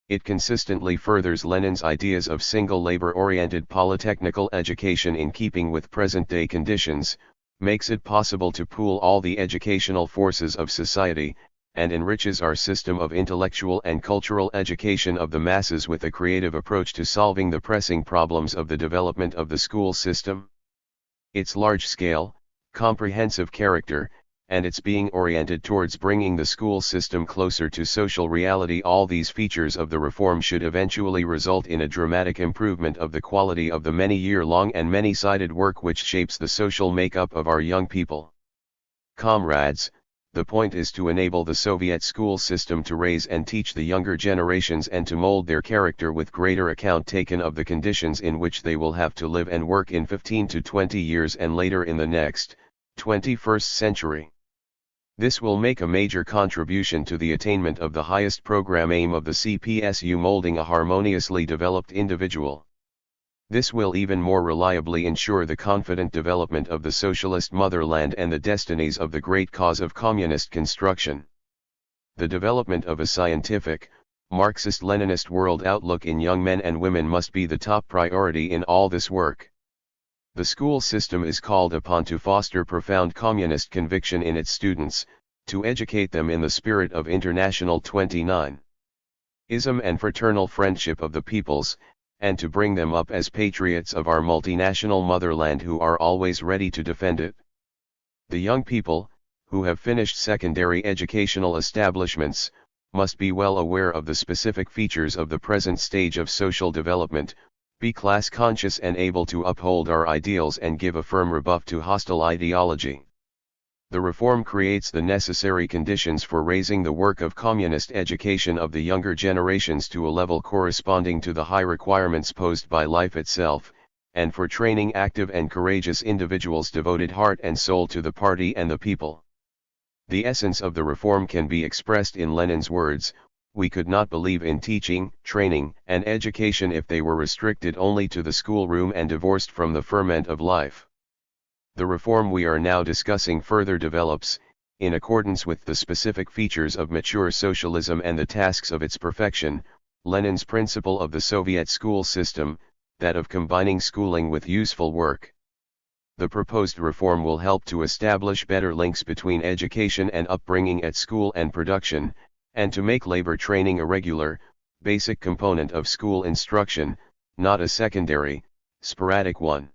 It consistently furthers Lenin's ideas of single labor-oriented polytechnical education in keeping with present-day conditions, makes it possible to pool all the educational forces of society, and enriches our system of intellectual and cultural education of the masses with a creative approach to solving the pressing problems of the development of the school system. Its large-scale, comprehensive character, and its being oriented towards bringing the school system closer to social reality, all these features of the reform should eventually result in a dramatic improvement of the quality of the many-year-long and many-sided work which shapes the social makeup of our young people. Comrades, the point is to enable the Soviet school system to raise and teach the younger generations and to mold their character with greater account taken of the conditions in which they will have to live and work in 15 to 20 years and later in the next, 21st century. This will make a major contribution to the attainment of the highest program aim of the CPSU, molding a harmoniously developed individual. This will even more reliably ensure the confident development of the socialist motherland and the destinies of the great cause of communist construction. The development of a scientific, Marxist-Leninist world outlook in young men and women must be the top priority in all this work. The school system is called upon to foster profound communist conviction in its students, to educate them in the spirit of International 29ism and fraternal friendship of the peoples, and to bring them up as patriots of our multinational motherland who are always ready to defend it. The young people, who have finished secondary educational establishments, must be well aware of the specific features of the present stage of social development, be class conscious and able to uphold our ideals and give a firm rebuff to hostile ideology. The reform creates the necessary conditions for raising the work of communist education of the younger generations to a level corresponding to the high requirements posed by life itself, and for training active and courageous individuals devoted heart and soul to the party and the people. The essence of the reform can be expressed in Lenin's words: "We could not believe in teaching, training, and education if they were restricted only to the schoolroom and divorced from the ferment of life." The reform we are now discussing further develops, in accordance with the specific features of mature socialism and the tasks of its perfection, Lenin's principle of the Soviet school system, that of combining schooling with useful work. The proposed reform will help to establish better links between education and upbringing at school and production, and to make labor training a regular, basic component of school instruction, not a secondary, sporadic one.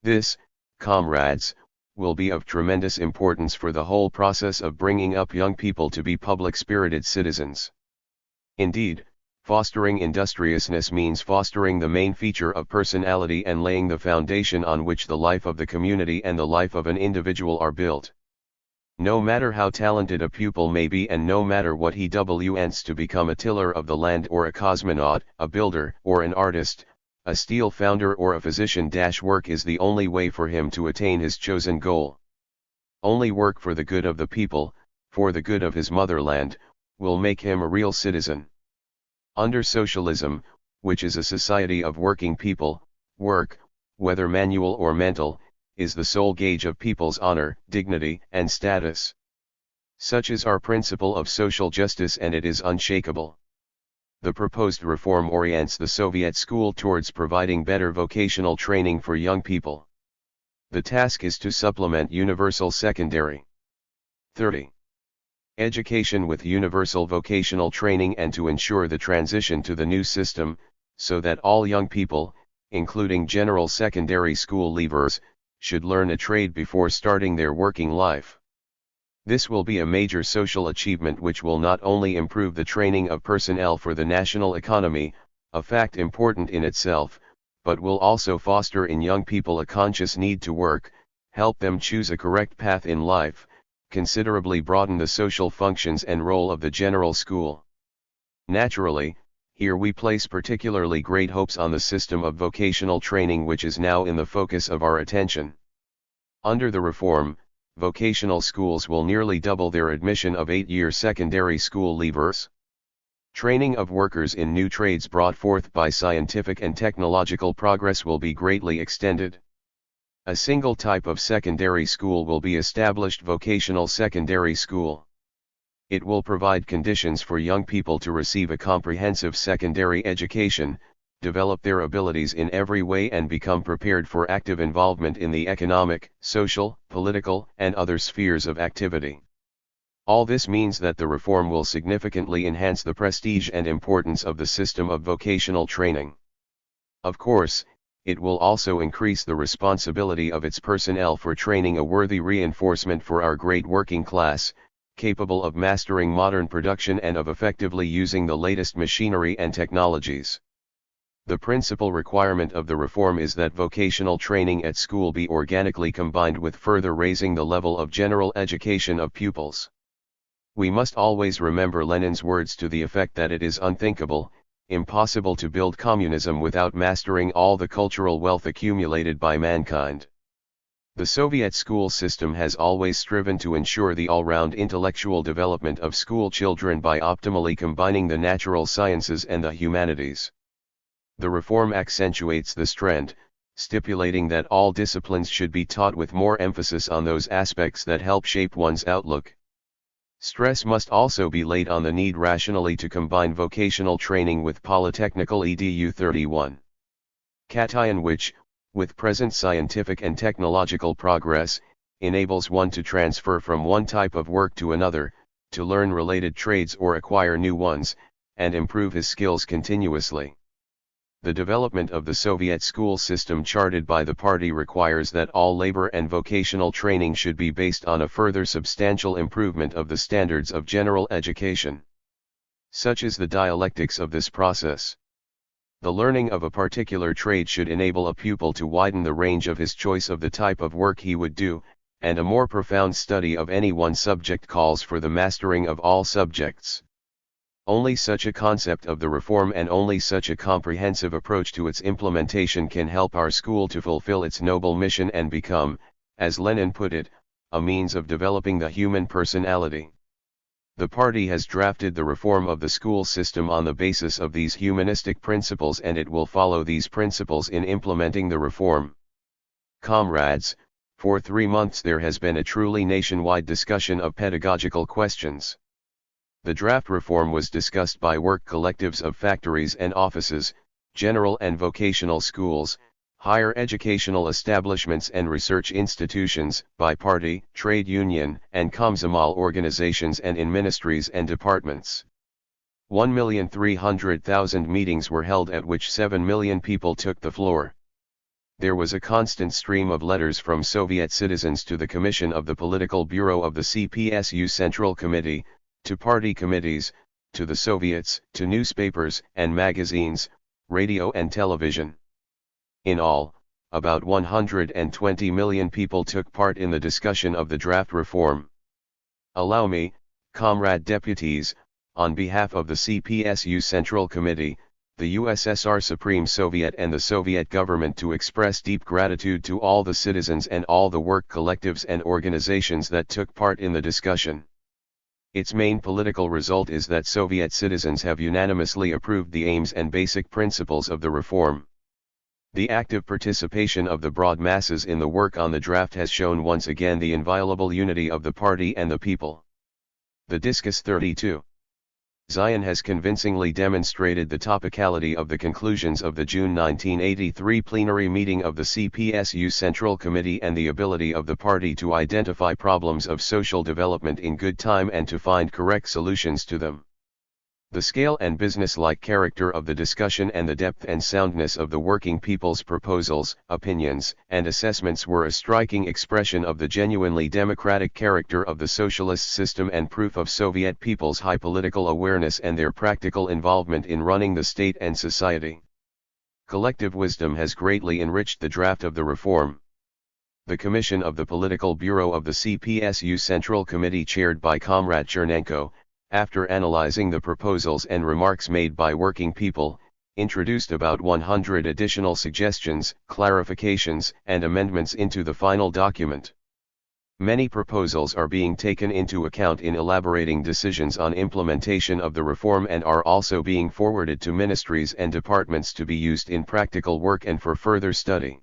This, comrades, will be of tremendous importance for the whole process of bringing up young people to be public-spirited citizens. Indeed, fostering industriousness means fostering the main feature of personality and laying the foundation on which the life of the community and the life of an individual are built. No matter how talented a pupil may be and no matter what he wants to become, a tiller of the land or a cosmonaut, a builder or an artist, a steel founder or a physician, work is the only way for him to attain his chosen goal. Only work for the good of the people, for the good of his motherland, will make him a real citizen. Under socialism, which is a society of working people, work, whether manual or mental, is the sole gauge of people's honor, dignity, and status. Such is our principle of social justice, and it is unshakable. The proposed reform orients the Soviet school towards providing better vocational training for young people. The task is to supplement universal secondary 30 education with universal vocational training and to ensure the transition to the new system, so that all young people, including general secondary school leavers, should learn a trade before starting their working life. This will be a major social achievement which will not only improve the training of personnel for the national economy, a fact important in itself, but will also foster in young people a conscious need to work, help them choose a correct path in life, considerably broaden the social functions and role of the general school. Naturally, here we place particularly great hopes on the system of vocational training which is now in the focus of our attention. Under the reform, vocational schools will nearly double their admission of 8-year secondary school leavers. Training of workers in new trades brought forth by scientific and technological progress will be greatly extended. A single type of secondary school will be established: vocational secondary school. It will provide conditions for young people to receive a comprehensive secondary education, develop their abilities in every way and become prepared for active involvement in the economic, social, political, and other spheres of activity. All this means that the reform will significantly enhance the prestige and importance of the system of vocational training. Of course, it will also increase the responsibility of its personnel for training a worthy reinforcement for our great working class, capable of mastering modern production and of effectively using the latest machinery and technologies. The principal requirement of the reform is that vocational training at school be organically combined with further raising the level of general education of pupils. We must always remember Lenin's words to the effect that it is unthinkable, impossible to build communism without mastering all the cultural wealth accumulated by mankind. The Soviet school system has always striven to ensure the all-round intellectual development of school children by optimally combining the natural sciences and the humanities. The reform accentuates this trend, stipulating that all disciplines should be taught with more emphasis on those aspects that help shape one's outlook. Stress must also be laid on the need rationally to combine vocational training with polytechnical edu 31. Cation which, with present scientific and technological progress, enables one to transfer from one type of work to another, to learn related trades or acquire new ones, and improve his skills continuously. The development of the Soviet school system charted by the party requires that all labor and vocational training should be based on a further substantial improvement of the standards of general education. Such is the dialectics of this process. The learning of a particular trade should enable a pupil to widen the range of his choice of the type of work he would do, and a more profound study of any one subject calls for the mastering of all subjects. Only such a concept of the reform and only such a comprehensive approach to its implementation can help our school to fulfill its noble mission and become, as Lenin put it, a means of developing the human personality. The party has drafted the reform of the school system on the basis of these humanistic principles, and it will follow these principles in implementing the reform. Comrades, for 3 months there has been a truly nationwide discussion of pedagogical questions. The draft reform was discussed by work collectives of factories and offices, general and vocational schools, higher educational establishments and research institutions, by party, trade union, and Komsomol organizations, and in ministries and departments. 1,300,000 meetings were held at which 7 million people took the floor. There was a constant stream of letters from Soviet citizens to the Commission of the Political Bureau of the CPSU Central Committee, to party committees, to the Soviets, to newspapers and magazines, radio and television. In all, about 120 million people took part in the discussion of the draft reform. Allow me, comrade deputies, on behalf of the CPSU Central Committee, the USSR Supreme Soviet and the Soviet government, to express deep gratitude to all the citizens and all the work collectives and organizations that took part in the discussion. Its main political result is that Soviet citizens have unanimously approved the aims and basic principles of the reform. The active participation of the broad masses in the work on the draft has shown once again the inviolable unity of the party and the people. The Discus 32. Zion has convincingly demonstrated the topicality of the conclusions of the June 1983 plenary meeting of the CPSU Central Committee and the ability of the party to identify problems of social development in good time and to find correct solutions to them. The scale and business-like character of the discussion and the depth and soundness of the working people's proposals, opinions, and assessments were a striking expression of the genuinely democratic character of the socialist system and proof of Soviet people's high political awareness and their practical involvement in running the state and society. Collective wisdom has greatly enriched the draft of the reform. The Commission of the Political Bureau of the CPSU Central Committee, chaired by Comrade Chernenko, after analyzing the proposals and remarks made by working people, introduced about 100 additional suggestions, clarifications, and amendments into the final document. Many proposals are being taken into account in elaborating decisions on implementation of the reform and are also being forwarded to ministries and departments to be used in practical work and for further study.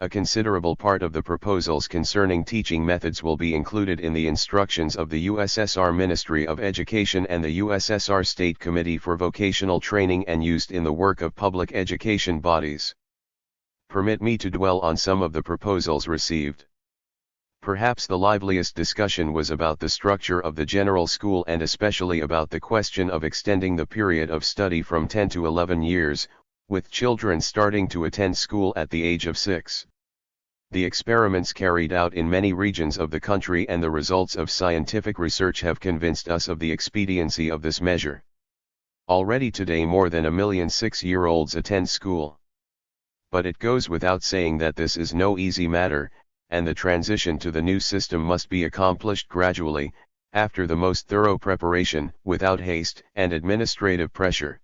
A considerable part of the proposals concerning teaching methods will be included in the instructions of the USSR Ministry of Education and the USSR State Committee for Vocational Training and used in the work of public education bodies. Permit me to dwell on some of the proposals received. Perhaps the liveliest discussion was about the structure of the general school and especially about the question of extending the period of study from 10 to 11 years, with children starting to attend school at the age of 6. The experiments carried out in many regions of the country and the results of scientific research have convinced us of the expediency of this measure. Already today more than 1 million 6-year-olds attend school. But it goes without saying that this is no easy matter, and the transition to the new system must be accomplished gradually, after the most thorough preparation, without haste and administrative pressure.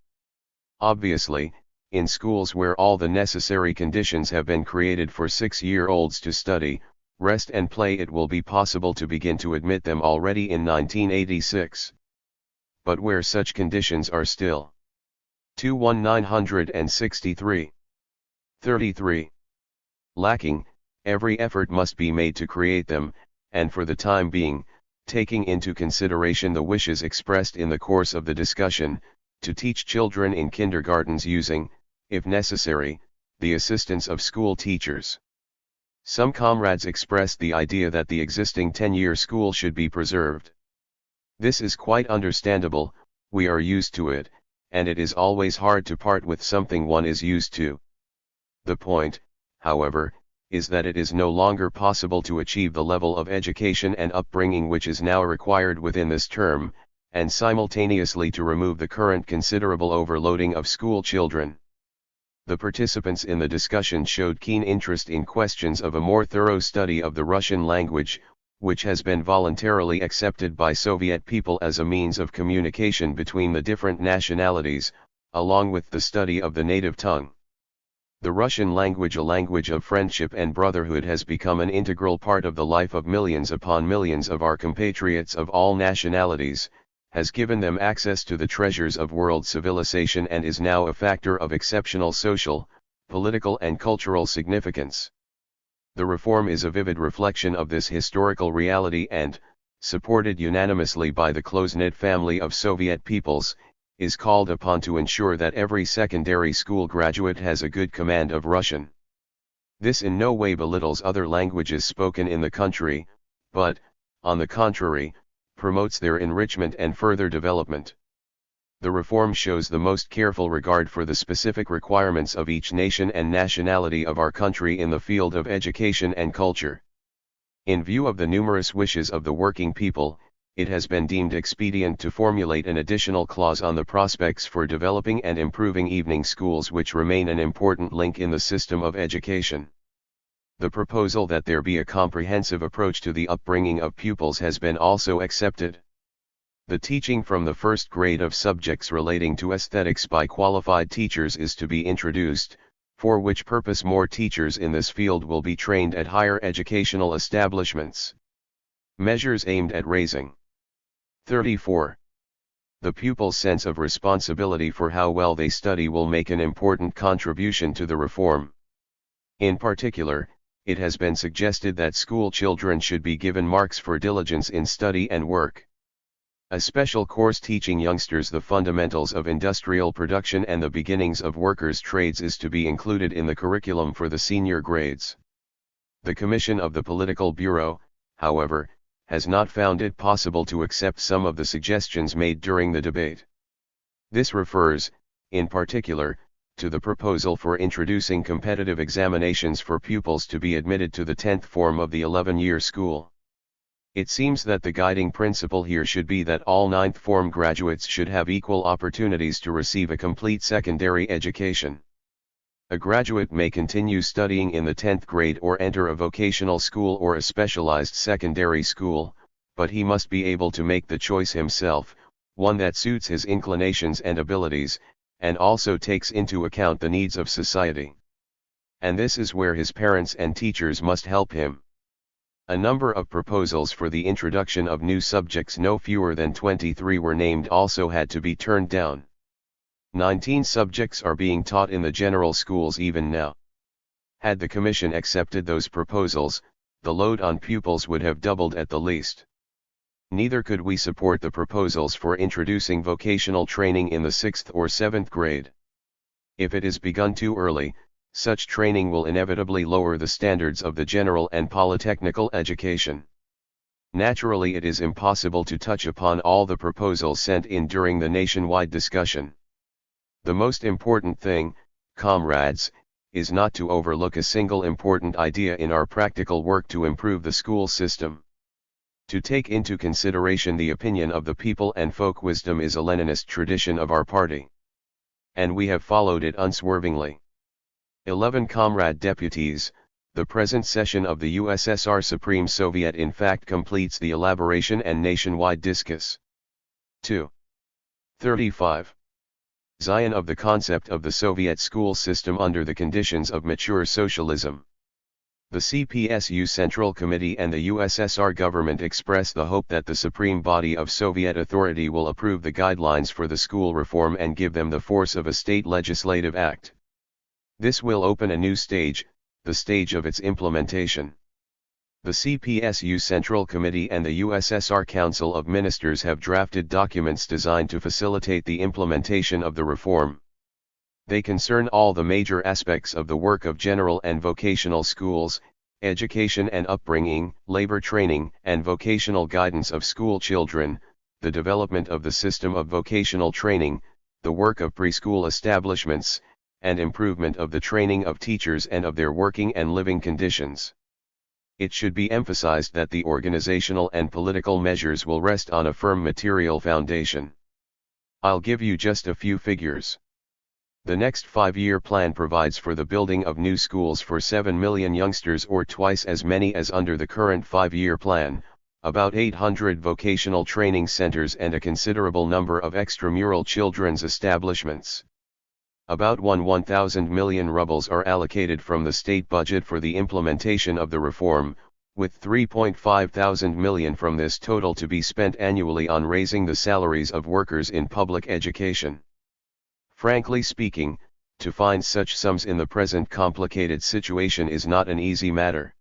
Obviously, in schools where all the necessary conditions have been created for 6-year-olds to study, rest and play, it will be possible to begin to admit them already in 1986. But where such conditions are still 21963. 33. Lacking, every effort must be made to create them, and for the time being, taking into consideration the wishes expressed in the course of the discussion, to teach children in kindergartens using, if necessary, the assistance of school teachers. Some comrades expressed the idea that the existing 10-year school should be preserved. This is quite understandable, we are used to it, and it is always hard to part with something one is used to. The point, however, is that it is no longer possible to achieve the level of education and upbringing which is now required within this term, and simultaneously to remove the current considerable overloading of school children. The participants in the discussion showed keen interest in questions of a more thorough study of the Russian language, which has been voluntarily accepted by Soviet people as a means of communication between the different nationalities, along with the study of the native tongue. The Russian language, a language of friendship and brotherhood, has become an integral part of the life of millions upon millions of our compatriots of all nationalities, has given them access to the treasures of world civilization and is now a factor of exceptional social, political and cultural significance. The reform is a vivid reflection of this historical reality and, supported unanimously by the close-knit family of Soviet peoples, is called upon to ensure that every secondary school graduate has a good command of Russian. This in no way belittles other languages spoken in the country, but, on the contrary, promotes their enrichment and further development. The reform shows the most careful regard for the specific requirements of each nation and nationality of our country in the field of education and culture. In view of the numerous wishes of the working people, it has been deemed expedient to formulate an additional clause on the prospects for developing and improving evening schools, which remain an important link in the system of education. The proposal that there be a comprehensive approach to the upbringing of pupils has been also accepted. The teaching from the first grade of subjects relating to aesthetics by qualified teachers is to be introduced, for which purpose more teachers in this field will be trained at higher educational establishments. Measures aimed at raising 34. The pupil's sense of responsibility for how well they study will make an important contribution to the reform. In particular, it has been suggested that school children should be given marks for diligence in study and work. A special course teaching youngsters the fundamentals of industrial production and the beginnings of workers' trades is to be included in the curriculum for the senior grades. The Commission of the Political Bureau, however, has not found it possible to accept some of the suggestions made during the debate. This refers, in particular, to the proposal for introducing competitive examinations for pupils to be admitted to the 10th form of the 11-year school. It seems that the guiding principle here should be that all 9th form graduates should have equal opportunities to receive a complete secondary education. A graduate may continue studying in the 10th grade or enter a vocational school or a specialized secondary school, but he must be able to make the choice himself, one that suits his inclinations and abilities, and also takes into account the needs of society. And this is where his parents and teachers must help him. A number of proposals for the introduction of new subjects, no fewer than 23 were named, also had to be turned down. 19 subjects are being taught in the general schools even now. Had the Commission accepted those proposals, the load on pupils would have doubled at the least. Neither could we support the proposals for introducing vocational training in the 6th or 7th grade. If it is begun too early, such training will inevitably lower the standards of the general and polytechnical education. Naturally, it is impossible to touch upon all the proposals sent in during the nationwide discussion. The most important thing, comrades, is not to overlook a single important idea in our practical work to improve the school system. To take into consideration the opinion of the people and folk wisdom is a Leninist tradition of our party. And we have followed it unswervingly. 11 Comrade Deputies, the present session of the USSR Supreme Soviet in fact completes the elaboration and nationwide discuss. 2. 35. Zion of the concept of the Soviet school system under the conditions of mature socialism. The CPSU Central Committee and the USSR government express the hope that the supreme body of Soviet authority will approve the guidelines for the school reform and give them the force of a state legislative act. This will open a new stage, the stage of its implementation. The CPSU Central Committee and the USSR Council of Ministers have drafted documents designed to facilitate the implementation of the reform. They concern all the major aspects of the work of general and vocational schools, education and upbringing, labor training and vocational guidance of school children, the development of the system of vocational training, the work of preschool establishments, and improvement of the training of teachers and of their working and living conditions. It should be emphasized that the organizational and political measures will rest on a firm material foundation. I'll give you just a few figures. The next 5-year plan provides for the building of new schools for 7 million youngsters, or twice as many as under the current 5-year plan, about 800 vocational training centers and a considerable number of extramural children's establishments. About 1,000 million rubles are allocated from the state budget for the implementation of the reform, with 3.5 thousand million from this total to be spent annually on raising the salaries of workers in public education. Frankly speaking, to find such sums in the present complicated situation is not an easy matter.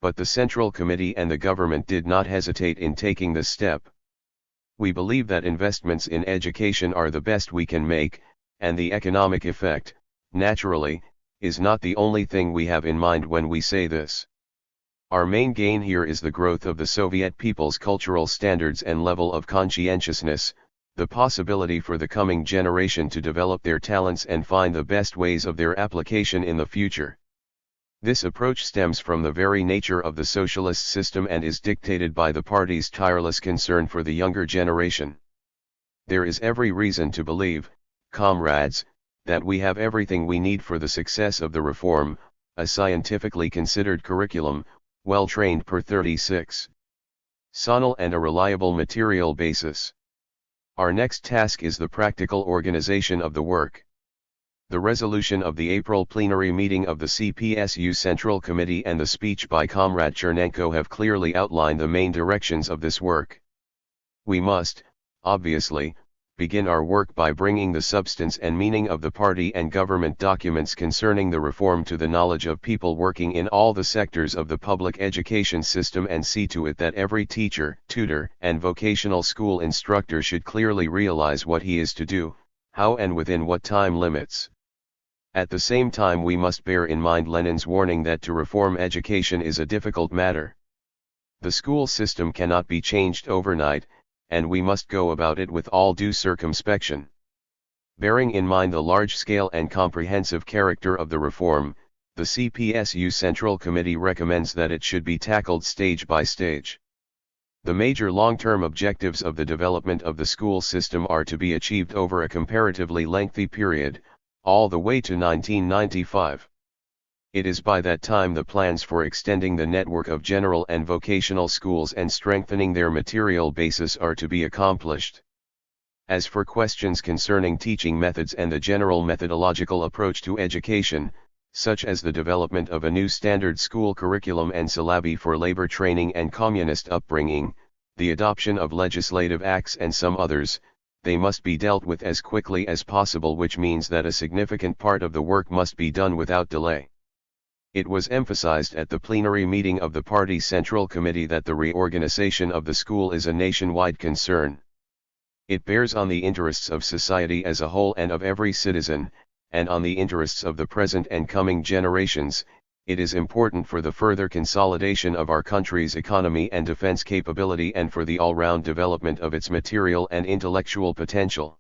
But the Central Committee and the government did not hesitate in taking this step. We believe that investments in education are the best we can make, and the economic effect, naturally, is not the only thing we have in mind when we say this. Our main gain here is the growth of the Soviet people's cultural standards and level of conscientiousness, the possibility for the coming generation to develop their talents and find the best ways of their application in the future. This approach stems from the very nature of the socialist system and is dictated by the party's tireless concern for the younger generation. There is every reason to believe, comrades, that we have everything we need for the success of the reform: a scientifically considered curriculum, well-trained per 36 sonal and a reliable material basis. Our next task is the practical organization of the work. The resolution of the April plenary meeting of the CPSU Central Committee and the speech by Comrade Chernenko have clearly outlined the main directions of this work. We must, obviously, begin our work by bringing the substance and meaning of the party and government documents concerning the reform to the knowledge of people working in all the sectors of the public education system, and see to it that every teacher, tutor, and vocational school instructor should clearly realize what he is to do, how and within what time limits. At the same time, we must bear in mind Lenin's warning that to reform education is a difficult matter. The school system cannot be changed overnight, and we must go about it with all due circumspection. Bearing in mind the large-scale and comprehensive character of the reform, the CPSU Central Committee recommends that it should be tackled stage by stage. The major long-term objectives of the development of the school system are to be achieved over a comparatively lengthy period, all the way to 1995. It is by that time the plans for extending the network of general and vocational schools and strengthening their material basis are to be accomplished. As for questions concerning teaching methods and the general methodological approach to education, such as the development of a new standard school curriculum and syllabi for labor training and communist upbringing, the adoption of legislative acts and some others, they must be dealt with as quickly as possible, which means that a significant part of the work must be done without delay. It was emphasized at the plenary meeting of the party Central Committee that the reorganization of the school is a nationwide concern. It bears on the interests of society as a whole and of every citizen, and on the interests of the present and coming generations. It is important for the further consolidation of our country's economy and defense capability and for the all-round development of its material and intellectual potential.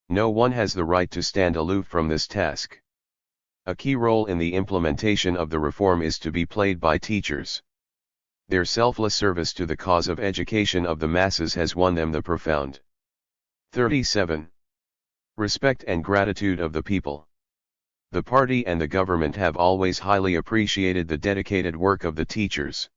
No one has the right to stand aloof from this task. A key role in the implementation of the reform is to be played by teachers. Their selfless service to the cause of education of the masses has won them the profound 37. Respect and gratitude of the people. The party and the government have always highly appreciated the dedicated work of the teachers.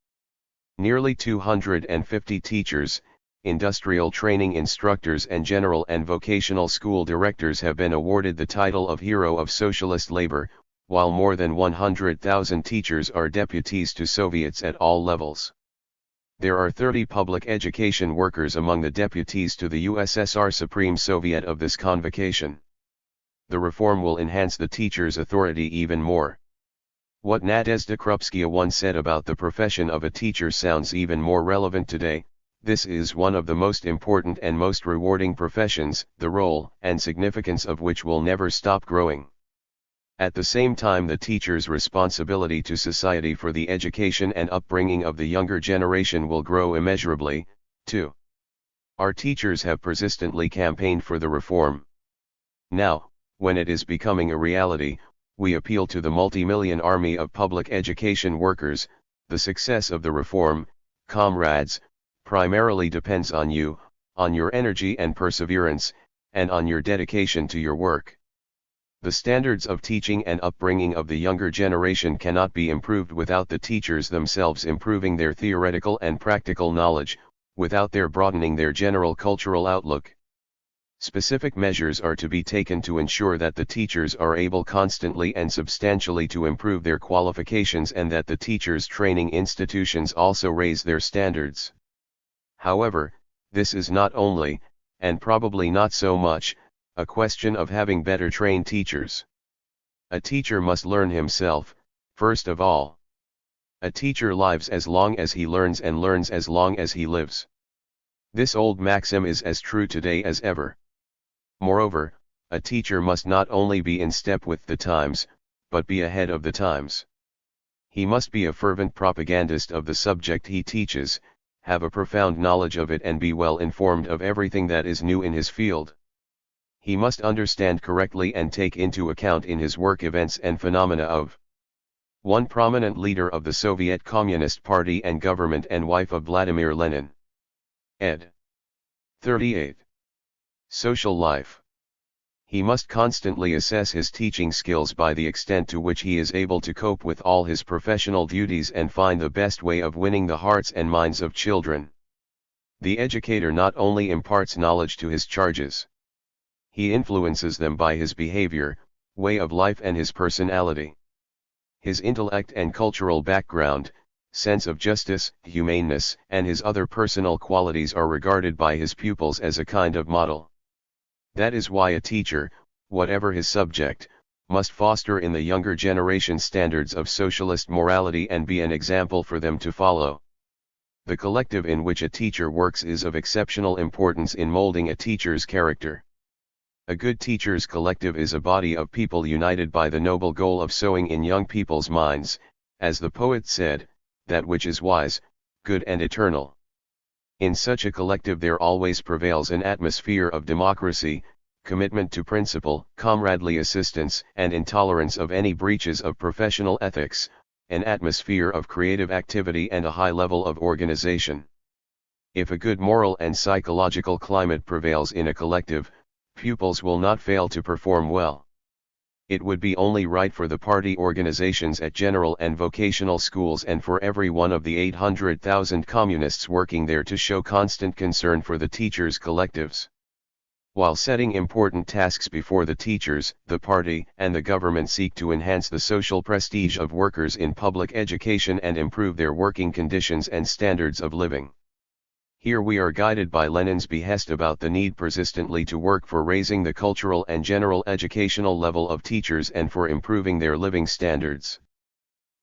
Nearly 250 teachers, industrial training instructors and general and vocational school directors have been awarded the title of Hero of Socialist Labor, while more than 100,000 teachers are deputies to Soviets at all levels. There are 30 public education workers among the deputies to the USSR Supreme Soviet of this convocation. The reform will enhance the teacher's authority even more. What Nadezhda Krupskaya once said about the profession of a teacher sounds even more relevant today: this is one of the most important and most rewarding professions, the role and significance of which will never stop growing. At the same time, the teacher's responsibility to society for the education and upbringing of the younger generation will grow immeasurably, too. Our teachers have persistently campaigned for the reform. Now, when it is becoming a reality, we appeal to the multi-million army of public education workers. The success of the reform, comrades, primarily depends on you, on your energy and perseverance, and on your dedication to your work. The standards of teaching and upbringing of the younger generation cannot be improved without the teachers themselves improving their theoretical and practical knowledge, without their broadening their general cultural outlook. Specific measures are to be taken to ensure that the teachers are able constantly and substantially to improve their qualifications and that the teachers' training institutions also raise their standards. However, this is not only, and probably not so much, a question of having better trained teachers. A teacher must learn himself, first of all. A teacher lives as long as he learns and learns as long as he lives. This old maxim is as true today as ever. Moreover, a teacher must not only be in step with the times, but be ahead of the times. He must be a fervent propagandist of the subject he teaches, have a profound knowledge of it and be well informed of everything that is new in his field. He must understand correctly and take into account in his work events and phenomena of one prominent leader of the Soviet Communist Party and government and wife of Vladimir Lenin. Ed. 38. Social life. He must constantly assess his teaching skills by the extent to which he is able to cope with all his professional duties and find the best way of winning the hearts and minds of children. The educator not only imparts knowledge to his charges. He influences them by his behavior, way of life and his personality. His intellect and cultural background, sense of justice, humaneness, and his other personal qualities are regarded by his pupils as a kind of model. That is why a teacher, whatever his subject, must foster in the younger generation standards of socialist morality and be an example for them to follow. The collective in which a teacher works is of exceptional importance in molding a teacher's character. A good teacher's collective is a body of people united by the noble goal of sowing in young people's minds, as the poet said, that which is wise, good and eternal. In such a collective there always prevails an atmosphere of democracy, commitment to principle, comradely assistance, and intolerance of any breaches of professional ethics, an atmosphere of creative activity and a high level of organization. If a good moral and psychological climate prevails in a collective, pupils will not fail to perform well. It would be only right for the party organizations at general and vocational schools and for every one of the 800,000 communists working there to show constant concern for the teachers' collectives. While setting important tasks before the teachers, the party and the government seek to enhance the social prestige of workers in public education and improve their working conditions and standards of living. Here we are guided by Lenin's behest about the need persistently to work for raising the cultural and general educational level of teachers and for improving their living standards.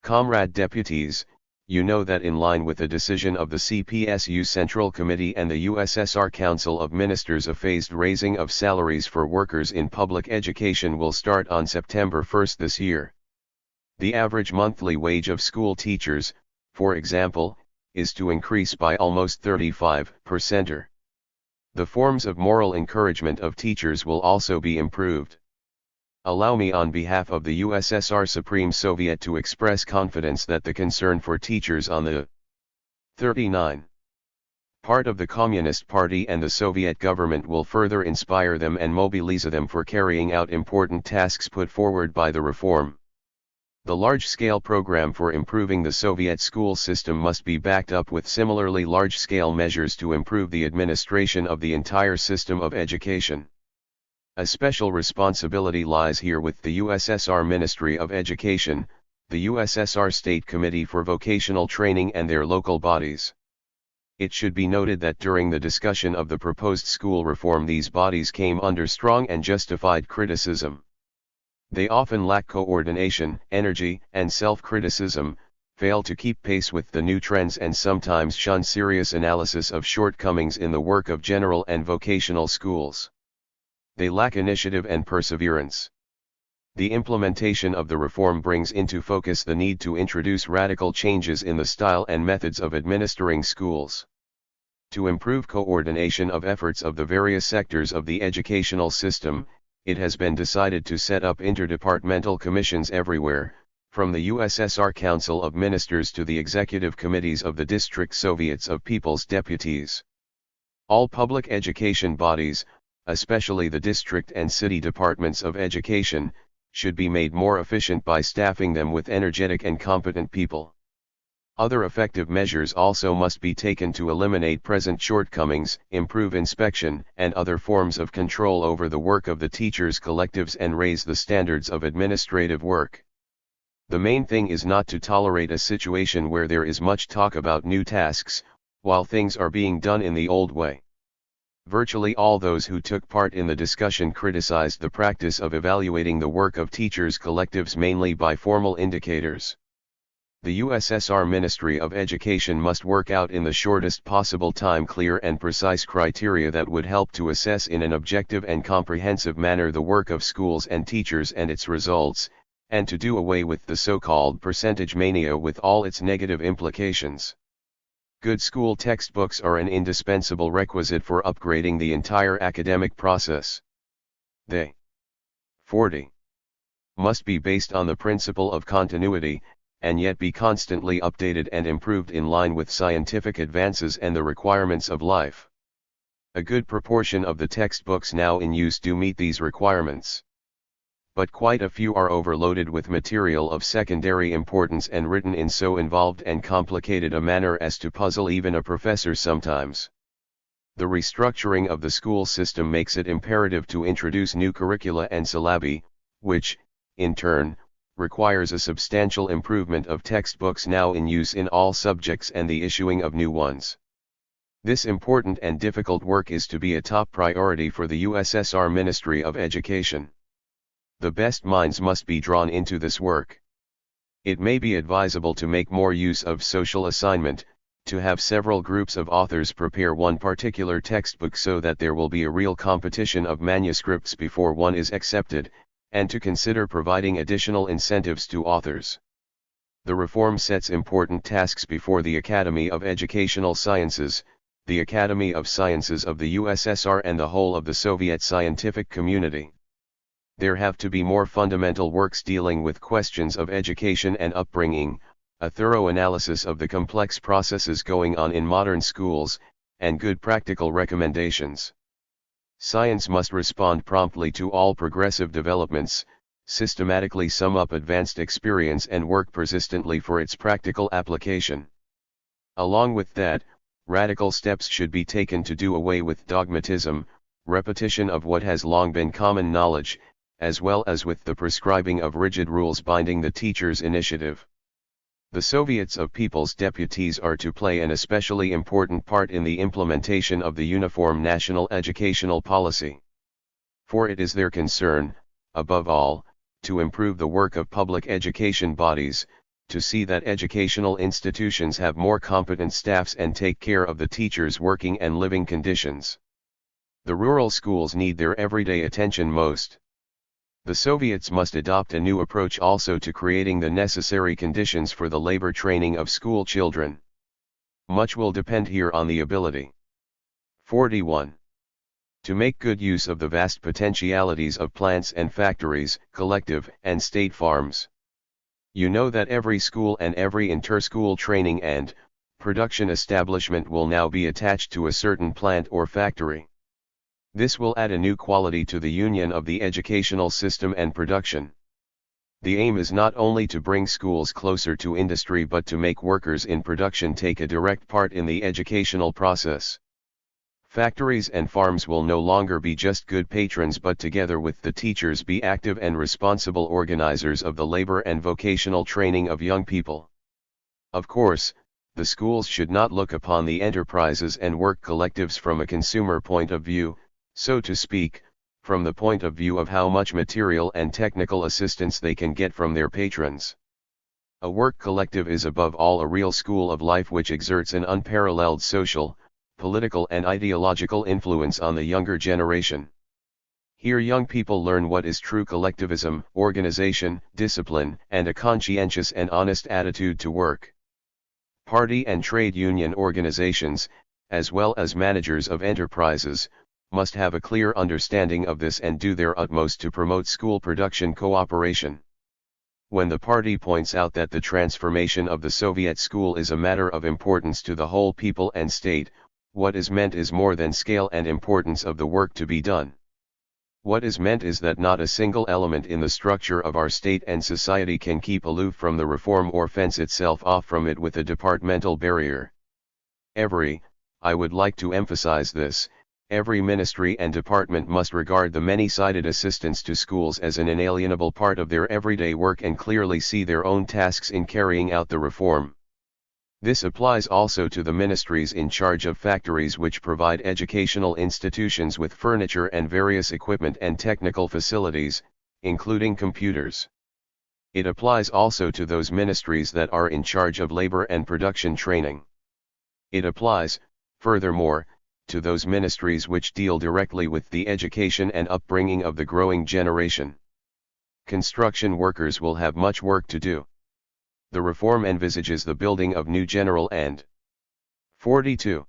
Comrade deputies, you know that in line with the decision of the CPSU Central Committee and the USSR Council of Ministers, a phased raising of salaries for workers in public education will start on September 1 this year. The average monthly wage of school teachers, for example, is to increase by almost 35%. The forms of moral encouragement of teachers will also be improved. Allow me on behalf of the USSR Supreme Soviet to express confidence that the concern for teachers on the 39 part of the Communist Party and the Soviet government will further inspire them and mobilize them for carrying out important tasks put forward by the reform. The large-scale program for improving the Soviet school system must be backed up with similarly large-scale measures to improve the administration of the entire system of education. A special responsibility lies here with the USSR Ministry of Education, the USSR State Committee for Vocational Training and their local bodies. It should be noted that during the discussion of the proposed school reform, these bodies came under strong and justified criticism. They often lack coordination, energy, and self-criticism, fail to keep pace with the new trends, and sometimes shun serious analysis of shortcomings in the work of general and vocational schools. They lack initiative and perseverance. The implementation of the reform brings into focus the need to introduce radical changes in the style and methods of administering schools. To improve coordination of efforts of the various sectors of the educational system, it has been decided to set up interdepartmental commissions everywhere, from the USSR Council of Ministers to the executive committees of the district Soviets of People's Deputies. All public education bodies, especially the district and city departments of education, should be made more efficient by staffing them with energetic and competent people. Other effective measures also must be taken to eliminate present shortcomings, improve inspection and other forms of control over the work of the teachers' collectives, and raise the standards of administrative work. The main thing is not to tolerate a situation where there is much talk about new tasks, while things are being done in the old way. Virtually all those who took part in the discussion criticized the practice of evaluating the work of teachers' collectives mainly by formal indicators. The USSR Ministry of Education must work out in the shortest possible time clear and precise criteria that would help to assess in an objective and comprehensive manner the work of schools and teachers and its results, and to do away with the so-called percentage mania with all its negative implications. Good school textbooks are an indispensable requisite for upgrading the entire academic process. They 40 must be based on the principle of continuity, and yet be constantly updated and improved in line with scientific advances and the requirements of life. A good proportion of the textbooks now in use do meet these requirements. But quite a few are overloaded with material of secondary importance and written in so involved and complicated a manner as to puzzle even a professor sometimes. The restructuring of the school system makes it imperative to introduce new curricula and syllabi, which, in turn, requires a substantial improvement of textbooks now in use in all subjects and the issuing of new ones. This important and difficult work is to be a top priority for the USSR Ministry of Education. The best minds must be drawn into this work. It may be advisable to make more use of social assignment, to have several groups of authors prepare one particular textbook so that there will be a real competition of manuscripts before one is accepted, and to consider providing additional incentives to authors. The reform sets important tasks before the Academy of Educational Sciences, the Academy of Sciences of the USSR and the whole of the Soviet scientific community. There have to be more fundamental works dealing with questions of education and upbringing, a thorough analysis of the complex processes going on in modern schools, and good practical recommendations. Science must respond promptly to all progressive developments, systematically sum up advanced experience and work persistently for its practical application. Along with that, radical steps should be taken to do away with dogmatism, repetition of what has long been common knowledge, as well as with the prescribing of rigid rules binding the teacher's initiative. The Soviets of People's Deputies are to play an especially important part in the implementation of the uniform national educational policy. For it is their concern, above all, to improve the work of public education bodies, to see that educational institutions have more competent staffs and take care of the teachers' working and living conditions. The rural schools need their everyday attention most. The Soviets must adopt a new approach also to creating the necessary conditions for the labor training of school children. Much will depend here on the ability. 41. To make good use of the vast potentialities of plants and factories, collective and state farms. You know that every school and every inter-school training and production establishment will now be attached to a certain plant or factory. This will add a new quality to the union of the educational system and production. The aim is not only to bring schools closer to industry but to make workers in production take a direct part in the educational process. Factories and farms will no longer be just good patrons but together with the teachers be active and responsible organizers of the labor and vocational training of young people. Of course, the schools should not look upon the enterprises and work collectives from a consumer point of view, so to speak, from the point of view of how much material and technical assistance they can get from their patrons. A work collective is above all a real school of life which exerts an unparalleled social, political and ideological influence on the younger generation. Here young people learn what is true collectivism, organization, discipline, and a conscientious and honest attitude to work. Party and trade union organizations, as well as managers of enterprises, must have a clear understanding of this and do their utmost to promote school production cooperation. When the party points out that the transformation of the Soviet school is a matter of importance to the whole people and state, what is meant is more than scale and importance of the work to be done. What is meant is that not a single element in the structure of our state and society can keep aloof from the reform or fence itself off from it with a departmental barrier. I would like to emphasize this, every ministry and department must regard the many-sided assistance to schools as an inalienable part of their everyday work and clearly see their own tasks in carrying out the reform. This applies also to the ministries in charge of factories which provide educational institutions with furniture and various equipment and technical facilities, including computers. It applies also to those ministries that are in charge of labor and production training. It applies, furthermore, to those ministries which deal directly with the education and upbringing of the growing generation. Construction workers will have much work to do. The reform envisages the building of new general and 42.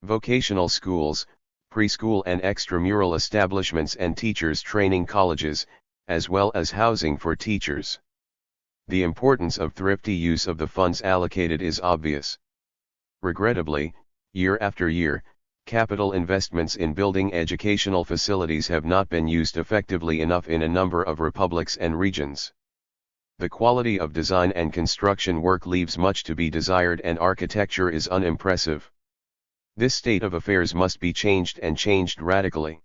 Vocational schools, preschool and extramural establishments and teachers' training colleges, as well as housing for teachers. The importance of thrifty use of the funds allocated is obvious. Regrettably, year after year, capital investments in building educational facilities have not been used effectively enough in a number of republics and regions. The quality of design and construction work leaves much to be desired and architecture is unimpressive. This state of affairs must be changed and changed radically.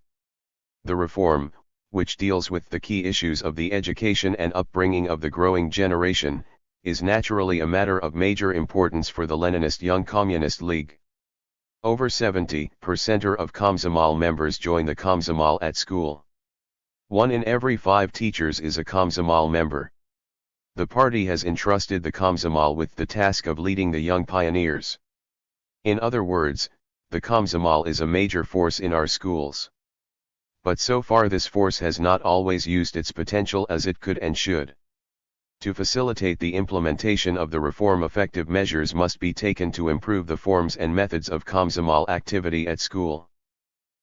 The reform, which deals with the key issues of the education and upbringing of the growing generation, is naturally a matter of major importance for the Leninist Young Communist League. Over 70% of Komsomol members join the Komsomol at school. 1 in every 5 teachers is a Komsomol member. The party has entrusted the Komsomol with the task of leading the young pioneers. In other words, the Komsomol is a major force in our schools. But so far this force has not always used its potential as it could and should. To facilitate the implementation of the reform, effective measures must be taken to improve the forms and methods of Komsomol activity at school.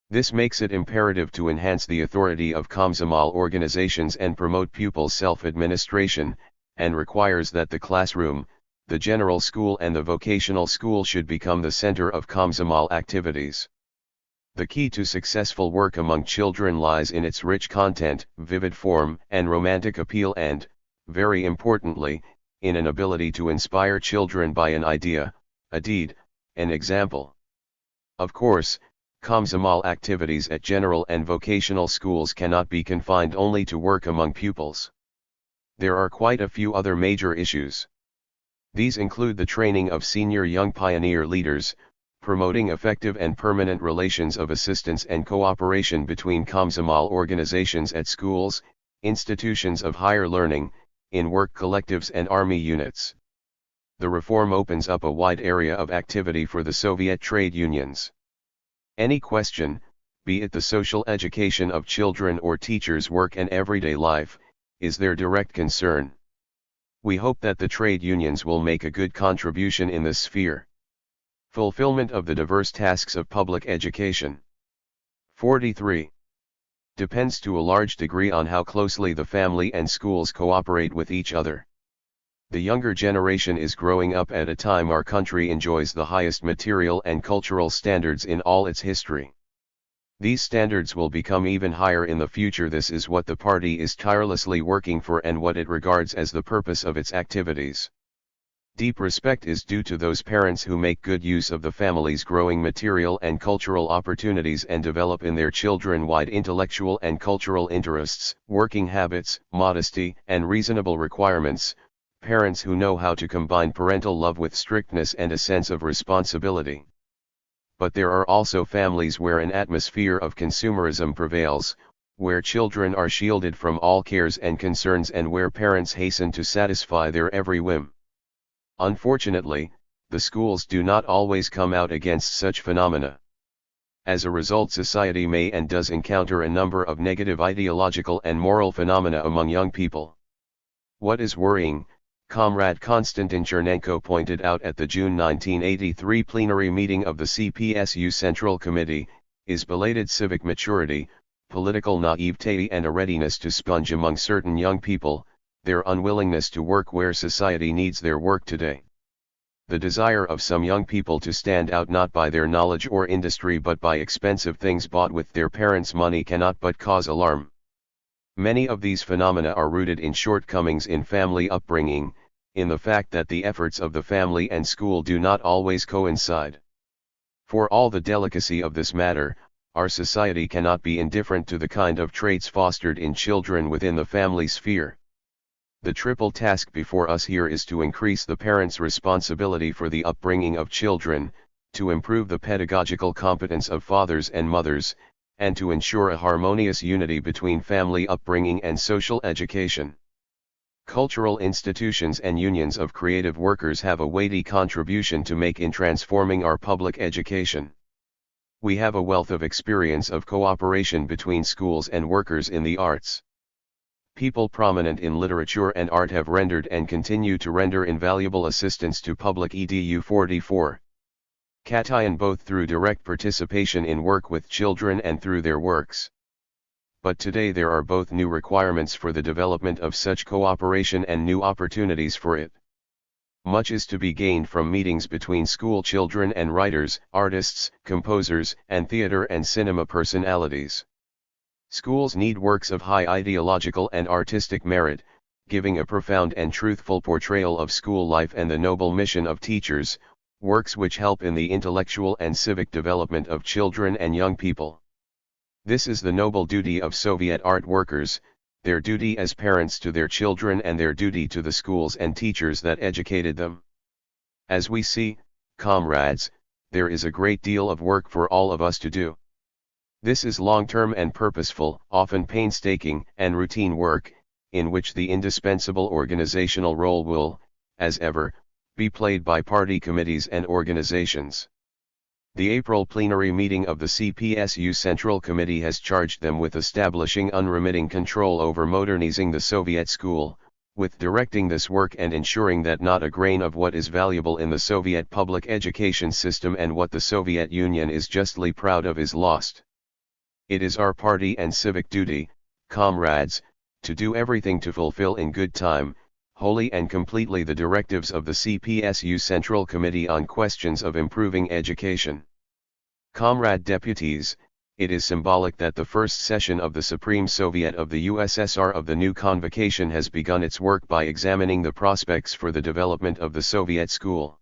This makes it imperative to enhance the authority of Komsomol organizations and promote pupil self-administration, and requires that the classroom, the general school and the vocational school should become the center of Komsomol activities. The key to successful work among children lies in its rich content, vivid form, and romantic appeal and, very importantly, in an ability to inspire children by an idea, a deed, an example. Of course, Komsomol activities at general and vocational schools cannot be confined only to work among pupils. There are quite a few other major issues. These include the training of senior young pioneer leaders, promoting effective and permanent relations of assistance and cooperation between Komsomol organizations at schools, institutions of higher learning, in work collectives and army units. The reform opens up a wide area of activity for the Soviet trade unions. Any question, be it the social education of children or teachers' work and everyday life, is their direct concern. We hope that the trade unions will make a good contribution in this sphere. Fulfillment of the diverse tasks of public education. 43. Depends to a large degree on how closely the family and schools cooperate with each other. The younger generation is growing up at a time our country enjoys the highest material and cultural standards in all its history. These standards will become even higher in the future. This is what the party is tirelessly working for and what it regards as the purpose of its activities. Deep respect is due to those parents who make good use of the family's growing material and cultural opportunities and develop in their children wide intellectual and cultural interests, working habits, modesty, and reasonable requirements, parents who know how to combine parental love with strictness and a sense of responsibility. But there are also families where an atmosphere of consumerism prevails, where children are shielded from all cares and concerns and where parents hasten to satisfy their every whim. Unfortunately, the schools do not always come out against such phenomena. As a result, society may and does encounter a number of negative ideological and moral phenomena among young people. What is worrying, Comrade Konstantin Chernenko pointed out at the June 1983 plenary meeting of the CPSU Central Committee, is belated civic maturity, political naivete and a readiness to sponge among certain young people, their unwillingness to work where society needs their work today. The desire of some young people to stand out not by their knowledge or industry but by expensive things bought with their parents' money cannot but cause alarm. Many of these phenomena are rooted in shortcomings in family upbringing, in the fact that the efforts of the family and school do not always coincide. For all the delicacy of this matter, our society cannot be indifferent to the kind of traits fostered in children within the family sphere. The triple task before us here is to increase the parents' responsibility for the upbringing of children, to improve the pedagogical competence of fathers and mothers, and to ensure a harmonious unity between family upbringing and social education. Cultural institutions and unions of creative workers have a weighty contribution to make in transforming our public education. We have a wealth of experience of cooperation between schools and workers in the arts. People prominent in literature and art have rendered and continue to render invaluable assistance to public edu 44. Cation both through direct participation in work with children and through their works. But today there are both new requirements for the development of such cooperation and new opportunities for it. Much is to be gained from meetings between school children and writers, artists, composers, and theater and cinema personalities. Schools need works of high ideological and artistic merit, giving a profound and truthful portrayal of school life and the noble mission of teachers, works which help in the intellectual and civic development of children and young people. This is the noble duty of Soviet art workers, their duty as parents to their children and their duty to the schools and teachers that educated them. As we see, comrades, there is a great deal of work for all of us to do. This is long-term and purposeful, often painstaking and routine work, in which the indispensable organizational role will, as ever, be played by party committees and organizations. The April plenary meeting of the CPSU Central Committee has charged them with establishing unremitting control over modernizing the Soviet school, with directing this work and ensuring that not a grain of what is valuable in the Soviet public education system and what the Soviet Union is justly proud of is lost. It is our party and civic duty, comrades, to do everything to fulfill in good time, wholly and completely the directives of the CPSU Central Committee on questions of improving education. Comrade deputies, it is symbolic that the first session of the Supreme Soviet of the USSR of the new convocation has begun its work by examining the prospects for the development of the Soviet school.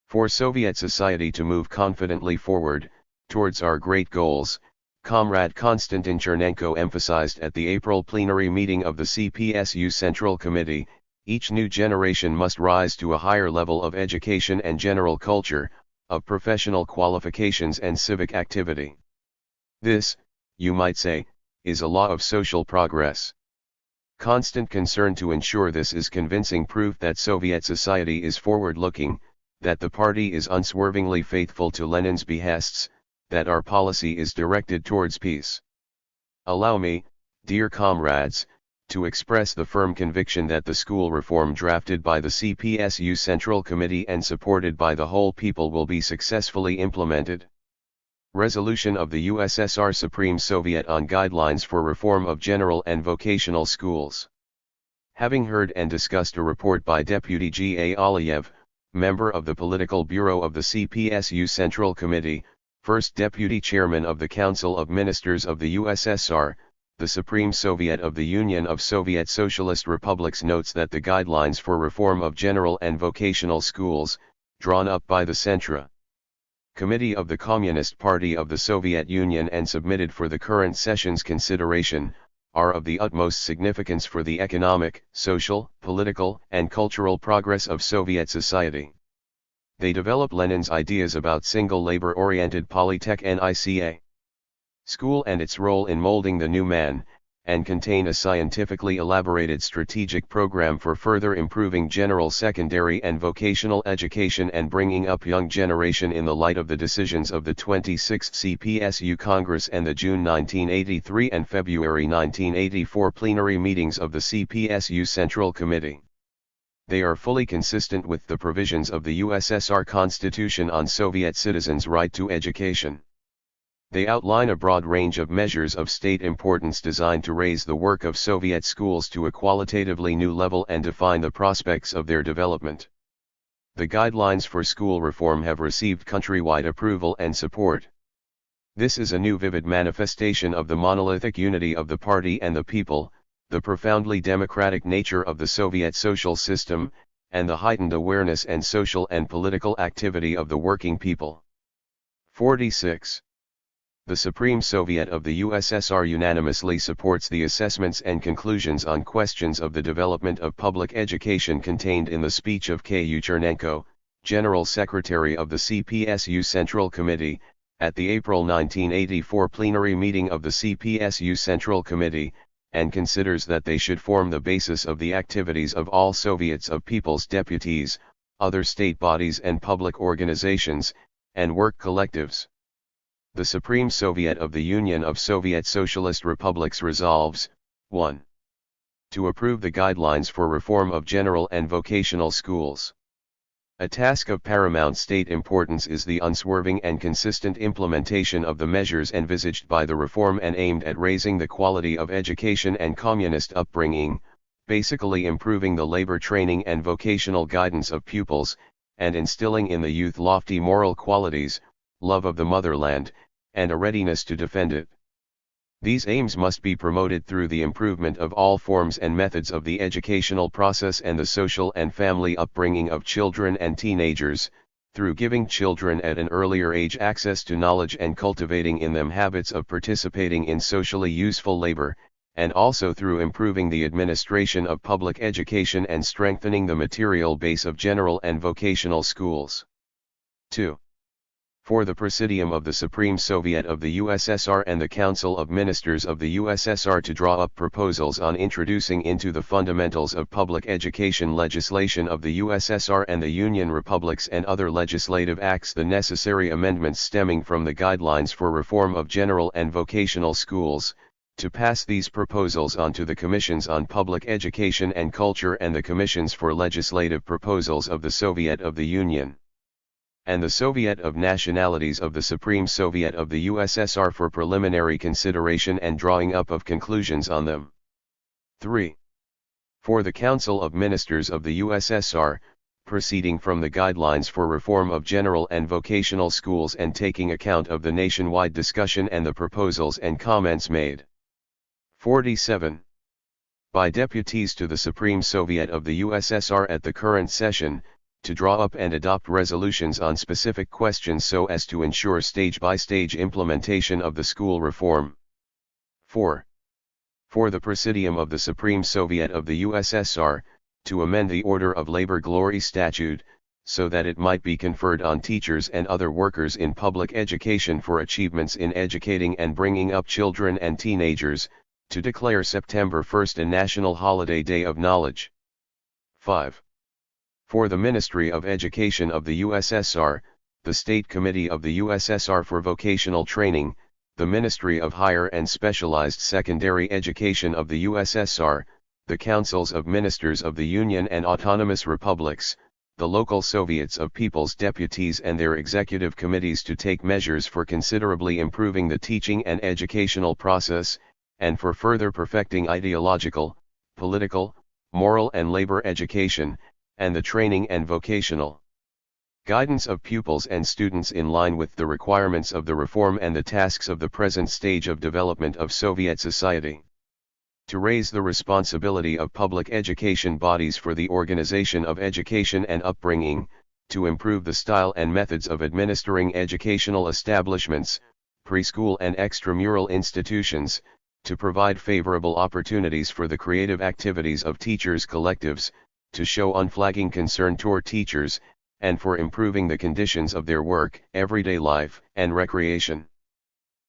For Soviet society to move confidently forward, towards our great goals, Comrade Konstantin Chernenko emphasized at the April plenary meeting of the CPSU Central Committee, each new generation must rise to a higher level of education and general culture, of professional qualifications and civic activity. This, you might say, is a law of social progress. Constant concern to ensure this is convincing proof that Soviet society is forward-looking, that the party is unswervingly faithful to Lenin's behests, that our policy is directed towards peace. Allow me, dear comrades, to express the firm conviction that the school reform drafted by the CPSU Central Committee and supported by the whole people will be successfully implemented. Resolution of the USSR Supreme Soviet on Guidelines for Reform of General and Vocational Schools. Having heard and discussed a report by Deputy G. A. Aliyev, member of the Political Bureau of the CPSU Central Committee, First Deputy Chairman of the Council of Ministers of the USSR, the Supreme Soviet of the Union of Soviet Socialist Republics notes that the guidelines for reform of general and vocational schools, drawn up by the Centra Committee of the Communist Party of the Soviet Union and submitted for the current session's consideration, are of the utmost significance for the economic, social, political, and cultural progress of Soviet society. They develop Lenin's ideas about single labor-oriented Polytech and ICA school and its role in molding the new man, and contain a scientifically elaborated strategic program for further improving general secondary and vocational education and bringing up young generation in the light of the decisions of the 26th CPSU Congress and the June 1983 and February 1984 plenary meetings of the CPSU Central Committee. They are fully consistent with the provisions of the USSR Constitution on Soviet citizens' right to education. They outline a broad range of measures of state importance designed to raise the work of Soviet schools to a qualitatively new level and define the prospects of their development. The guidelines for school reform have received countrywide approval and support. This is a new vivid manifestation of the monolithic unity of the party and the people, the profoundly democratic nature of the Soviet social system, and the heightened awareness and social and political activity of the working people. 46. The Supreme Soviet of the USSR unanimously supports the assessments and conclusions on questions of the development of public education contained in the speech of K.U. Chernenko, General Secretary of the CPSU Central Committee, at the April 1984 plenary meeting of the CPSU Central Committee, and considers that they should form the basis of the activities of all Soviets of People's Deputies, other state bodies and public organizations, and work collectives. The Supreme Soviet of the Union of Soviet Socialist Republics resolves, 1. To approve the guidelines for reform of general and vocational schools. A task of paramount state importance is the unswerving and consistent implementation of the measures envisaged by the reform and aimed at raising the quality of education and communist upbringing, basically improving the labor training and vocational guidance of pupils, and instilling in the youth lofty moral qualities, love of the motherland, and a readiness to defend it. These aims must be promoted through the improvement of all forms and methods of the educational process and the social and family upbringing of children and teenagers, through giving children at an earlier age access to knowledge and cultivating in them habits of participating in socially useful labor, and also through improving the administration of public education and strengthening the material base of general and vocational schools. 2. For the Presidium of the Supreme Soviet of the USSR and the Council of Ministers of the USSR to draw up proposals on introducing into the fundamentals of public education legislation of the USSR and the Union Republics and other legislative acts the necessary amendments stemming from the guidelines for reform of general and vocational schools, to pass these proposals on to the Commissions on Public Education and Culture and the Commissions for Legislative Proposals of the Soviet of the Union and the Soviet of Nationalities of the Supreme Soviet of the USSR for preliminary consideration and drawing up of conclusions on them. 3. For the Council of Ministers of the USSR, proceeding from the guidelines for reform of general and vocational schools and taking account of the nationwide discussion and the proposals and comments made. 47. By deputies to the Supreme Soviet of the USSR at the current session, to draw up and adopt resolutions on specific questions so as to ensure stage-by-stage implementation of the school reform. 4. For the Presidium of the Supreme Soviet of the USSR, to amend the Order of Labor Glory Statute, so that it might be conferred on teachers and other workers in public education for achievements in educating and bringing up children and teenagers, To declare September 1st a national holiday day of knowledge. 5. For the Ministry of Education of the USSR, the State Committee of the USSR for Vocational Training, the Ministry of Higher and Specialized Secondary Education of the USSR, the Councils of Ministers of the Union and Autonomous Republics, the local Soviets of People's Deputies and their executive committees to take measures for considerably improving the teaching and educational process, and for further perfecting ideological, political, moral and labor education, and the training and vocational guidance of pupils and students in line with the requirements of the reform and the tasks of the present stage of development of Soviet society. To raise the responsibility of public education bodies for the organization of education and upbringing, to improve the style and methods of administering educational establishments, preschool and extramural institutions, to provide favorable opportunities for the creative activities of teachers' collectives, to show unflagging concern toward teachers, and for improving the conditions of their work, everyday life, and recreation.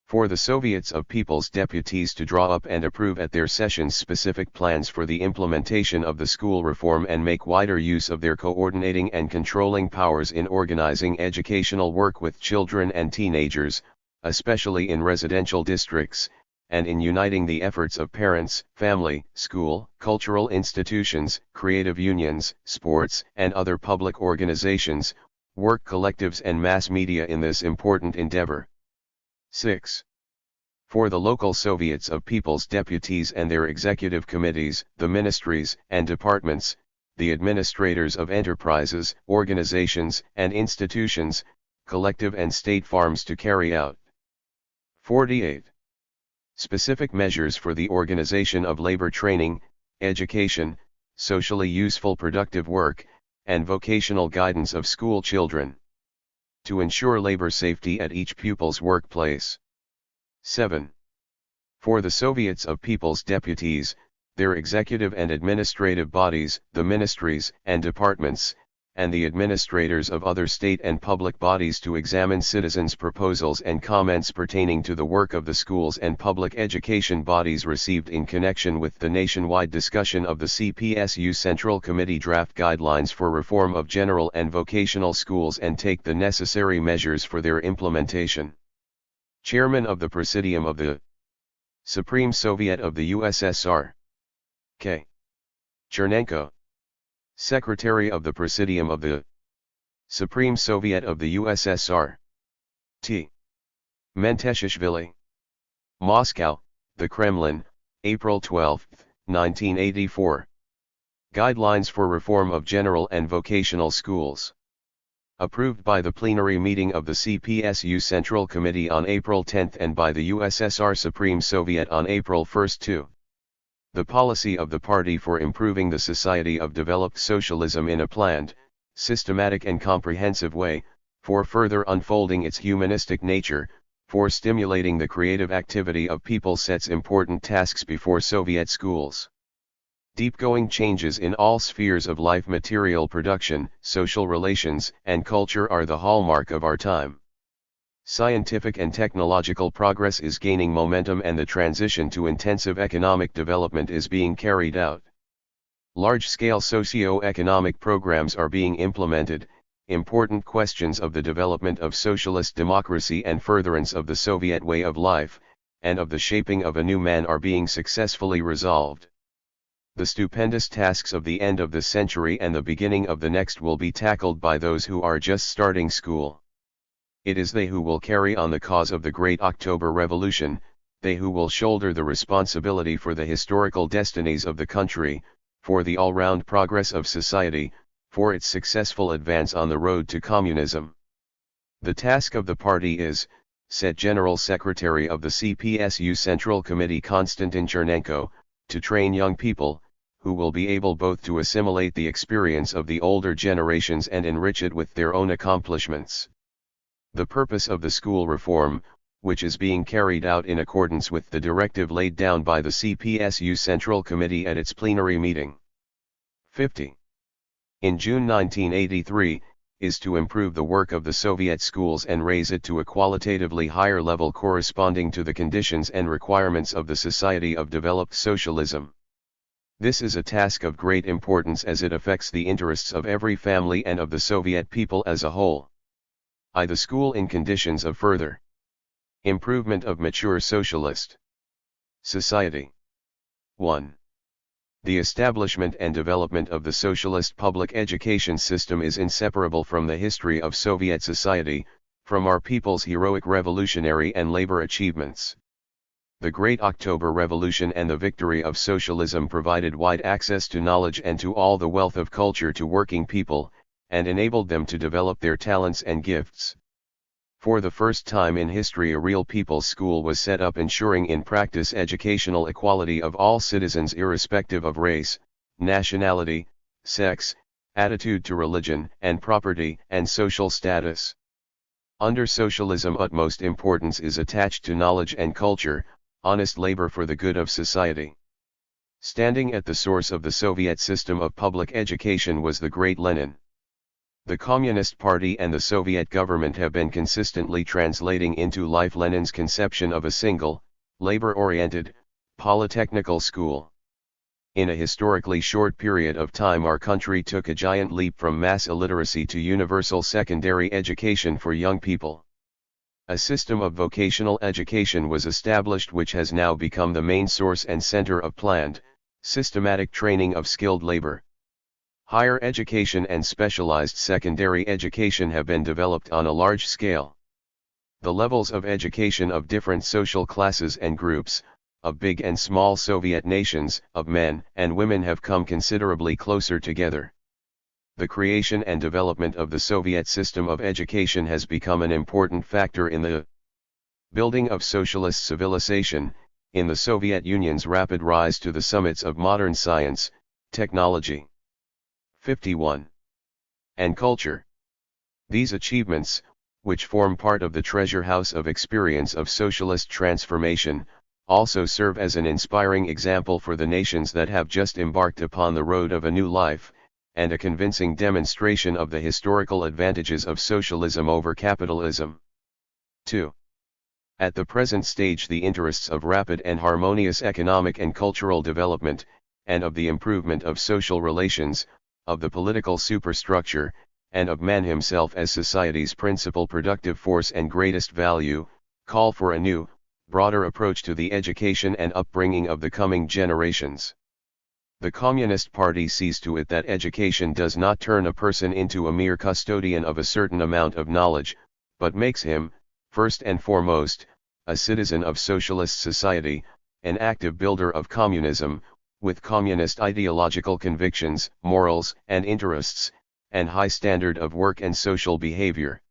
For the Soviets of People's Deputies to draw up and approve at their sessions specific plans for the implementation of the school reform and make wider use of their coordinating and controlling powers in organizing educational work with children and teenagers, especially in residential districts, and in uniting the efforts of parents, family, school, cultural institutions, creative unions, sports, and other public organizations, work collectives and mass media in this important endeavor. 6. For the local Soviets of People's Deputies and their executive committees, the ministries and departments, the administrators of enterprises, organizations, and institutions, collective and state farms to carry out 48. Specific measures for the organization of labor training, education, socially useful productive work, and vocational guidance of school children. To ensure labor safety at each pupil's workplace. 7. For the Soviets of People's Deputies, their executive and administrative bodies, the ministries and departments, and the administrators of other state and public bodies to examine citizens' proposals and comments pertaining to the work of the schools and public education bodies received in connection with the nationwide discussion of the CPSU Central Committee draft guidelines for reform of general and vocational schools and take the necessary measures for their implementation. Chairman of the Presidium of the Supreme Soviet of the USSR. K. Chernenko. Secretary of the Presidium of the Supreme Soviet of the USSR. T. Menteshishvili. Moscow, the Kremlin, April 12, 1984. Guidelines for Reform of General and Vocational Schools. Approved by the plenary meeting of the CPSU Central Committee on April 10 and by the USSR Supreme Soviet on April 1, 2. The policy of the party for improving the society of developed socialism in a planned, systematic and comprehensive way, for further unfolding its humanistic nature, for stimulating the creative activity of people sets important tasks before Soviet schools. Deep-going changes in all spheres of life, material production, social relations, and culture are the hallmark of our time. Scientific and technological progress is gaining momentum and the transition to intensive economic development is being carried out. Large-scale socio-economic programs are being implemented, important questions of the development of socialist democracy and furtherance of the Soviet way of life, and of the shaping of a new man are being successfully resolved. The stupendous tasks of the end of this century and the beginning of the next will be tackled by those who are just starting school. It is they who will carry on the cause of the Great October Revolution, they who will shoulder the responsibility for the historical destinies of the country, for the all-round progress of society, for its successful advance on the road to communism. The task of the party is, said General Secretary of the CPSU Central Committee Konstantin Chernenko, to train young people, who will be able both to assimilate the experience of the older generations and enrich it with their own accomplishments. The purpose of the school reform, which is being carried out in accordance with the directive laid down by the CPSU Central Committee at its plenary meeting. 50. In June 1983, is to improve the work of the Soviet schools and raise it to a qualitatively higher level corresponding to the conditions and requirements of the society of developed socialism. This is a task of great importance as it affects the interests of every family and of the Soviet people as a whole. The school in conditions of further improvement of mature socialist society. 1. The establishment and development of the socialist public education system is inseparable from the history of Soviet society, from our people's heroic revolutionary and labor achievements. The Great October Revolution and the victory of socialism provided wide access to knowledge and to all the wealth of culture to working people, and enabled them to develop their talents and gifts. For the first time in history, a real people's school was set up, ensuring in practice educational equality of all citizens irrespective of race, nationality, sex, attitude to religion and property, and social status. Under socialism, utmost importance is attached to knowledge and culture, honest labor for the good of society. Standing at the source of the Soviet system of public education was the great Lenin. The Communist Party and the Soviet government have been consistently translating into life Lenin's conception of a single, labor-oriented, polytechnical school. In a historically short period of time, our country took a giant leap from mass illiteracy to universal secondary education for young people. A system of vocational education was established which has now become the main source and center of planned, systematic training of skilled labor. Higher education and specialized secondary education have been developed on a large scale. The levels of education of different social classes and groups, of big and small Soviet nations, of men and women have come considerably closer together. The creation and development of the Soviet system of education has become an important factor in the building of socialist civilization, in the Soviet Union's rapid rise to the summits of modern science, technology. 51. And culture. These achievements, which form part of the treasure house of experience of socialist transformation, also serve as an inspiring example for the nations that have just embarked upon the road of a new life, and a convincing demonstration of the historical advantages of socialism over capitalism. 2. At the present stage, the interests of rapid and harmonious economic and cultural development, and of the improvement of social relations, of the political superstructure, and of man himself as society's principal productive force and greatest value, call for a new, broader approach to the education and upbringing of the coming generations. The Communist Party sees to it that education does not turn a person into a mere custodian of a certain amount of knowledge, but makes him, first and foremost, a citizen of socialist society, an active builder of communism, with communist ideological convictions, morals and interests, and high standard of work and social behavior.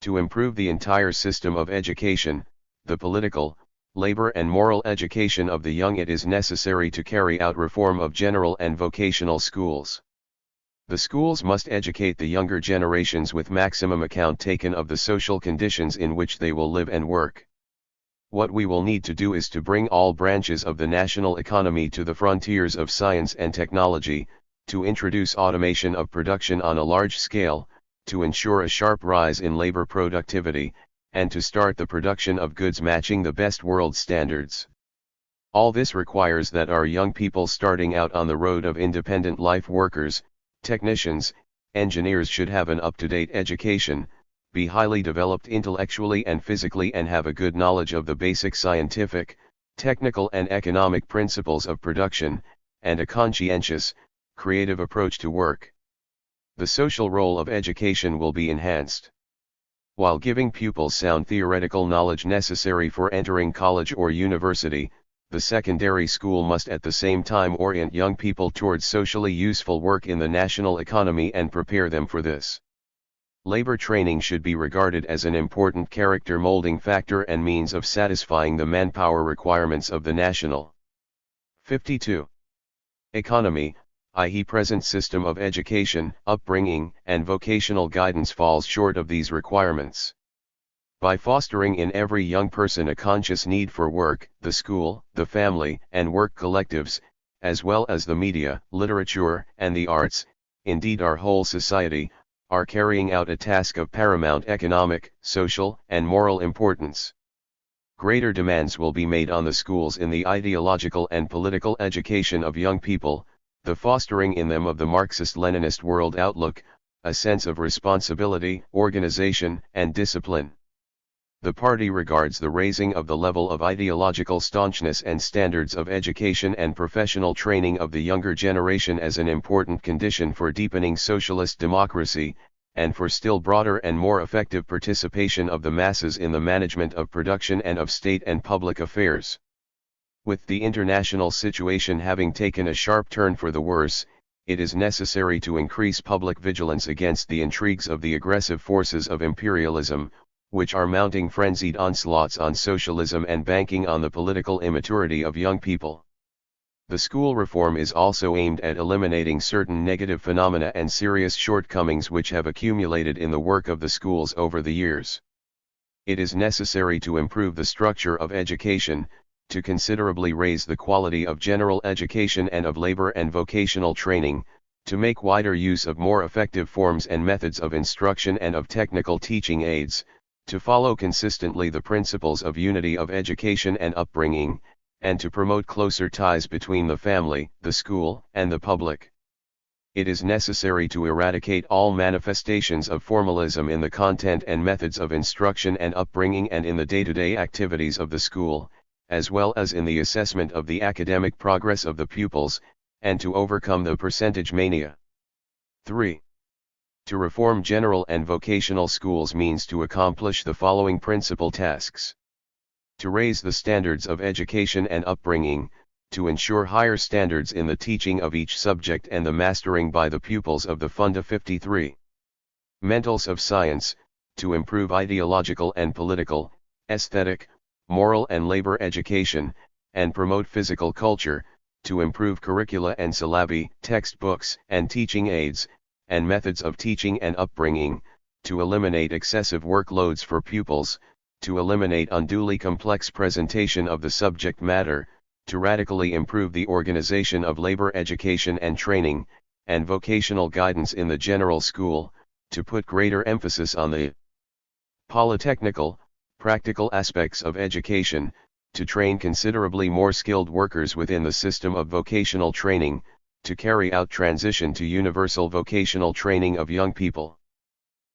To improve the entire system of education, the political, labor and moral education of the young, it is necessary to carry out reform of general and vocational schools. The schools must educate the younger generations with maximum account taken of the social conditions in which they will live and work. What we will need to do is to bring all branches of the national economy to the frontiers of science and technology, to introduce automation of production on a large scale, to ensure a sharp rise in labor productivity, and to start the production of goods matching the best world standards. All this requires that our young people starting out on the road of independent life, workers, technicians, engineers, should have an up-to-date education, be highly developed intellectually and physically, and have a good knowledge of the basic scientific, technical and economic principles of production, and a conscientious, creative approach to work. The social role of education will be enhanced. While giving pupils sound theoretical knowledge necessary for entering college or university, the secondary school must at the same time orient young people towards socially useful work in the national economy and prepare them for this. Labor training should be regarded as an important character molding factor and means of satisfying the manpower requirements of the national 52. Economy, i.e. present system of education, upbringing, and vocational guidance falls short of these requirements. By fostering in every young person a conscious need for work, the school, the family, and work collectives, as well as the media, literature, and the arts, indeed our whole society, are carrying out a task of paramount economic, social, and moral importance. Greater demands will be made on the schools in the ideological and political education of young people, the fostering in them of the Marxist-Leninist world outlook, a sense of responsibility, organization, and discipline. The party regards the raising of the level of ideological staunchness and standards of education and professional training of the younger generation as an important condition for deepening socialist democracy, and for still broader and more effective participation of the masses in the management of production and of state and public affairs. With the international situation having taken a sharp turn for the worse, it is necessary to increase public vigilance against the intrigues of the aggressive forces of imperialism, which are mounting frenzied onslaughts on socialism and banking on the political immaturity of young people. The school reform is also aimed at eliminating certain negative phenomena and serious shortcomings which have accumulated in the work of the schools over the years. It is necessary to improve the structure of education, to considerably raise the quality of general education and of labor and vocational training, to make wider use of more effective forms and methods of instruction and of technical teaching aids, to follow consistently the principles of unity of education and upbringing, and to promote closer ties between the family, the school, and the public. It is necessary to eradicate all manifestations of formalism in the content and methods of instruction and upbringing and in the day-to-day activities of the school, as well as in the assessment of the academic progress of the pupils, and to overcome the percentage mania. 3. To reform general and vocational schools means to accomplish the following principal tasks. To raise the standards of education and upbringing, to ensure higher standards in the teaching of each subject and the mastering by the pupils of the Funda 53. Mentals of science, to improve ideological and political, aesthetic, moral and labor education, and promote physical culture, to improve curricula and syllabi, textbooks and teaching aids, and methods of teaching and upbringing, to eliminate excessive workloads for pupils, to eliminate unduly complex presentation of the subject matter, to radically improve the organization of labor education and training, and vocational guidance in the general school, to put greater emphasis on the polytechnical, practical aspects of education, to train considerably more skilled workers within the system of vocational training, to carry out transition to universal vocational training of young people.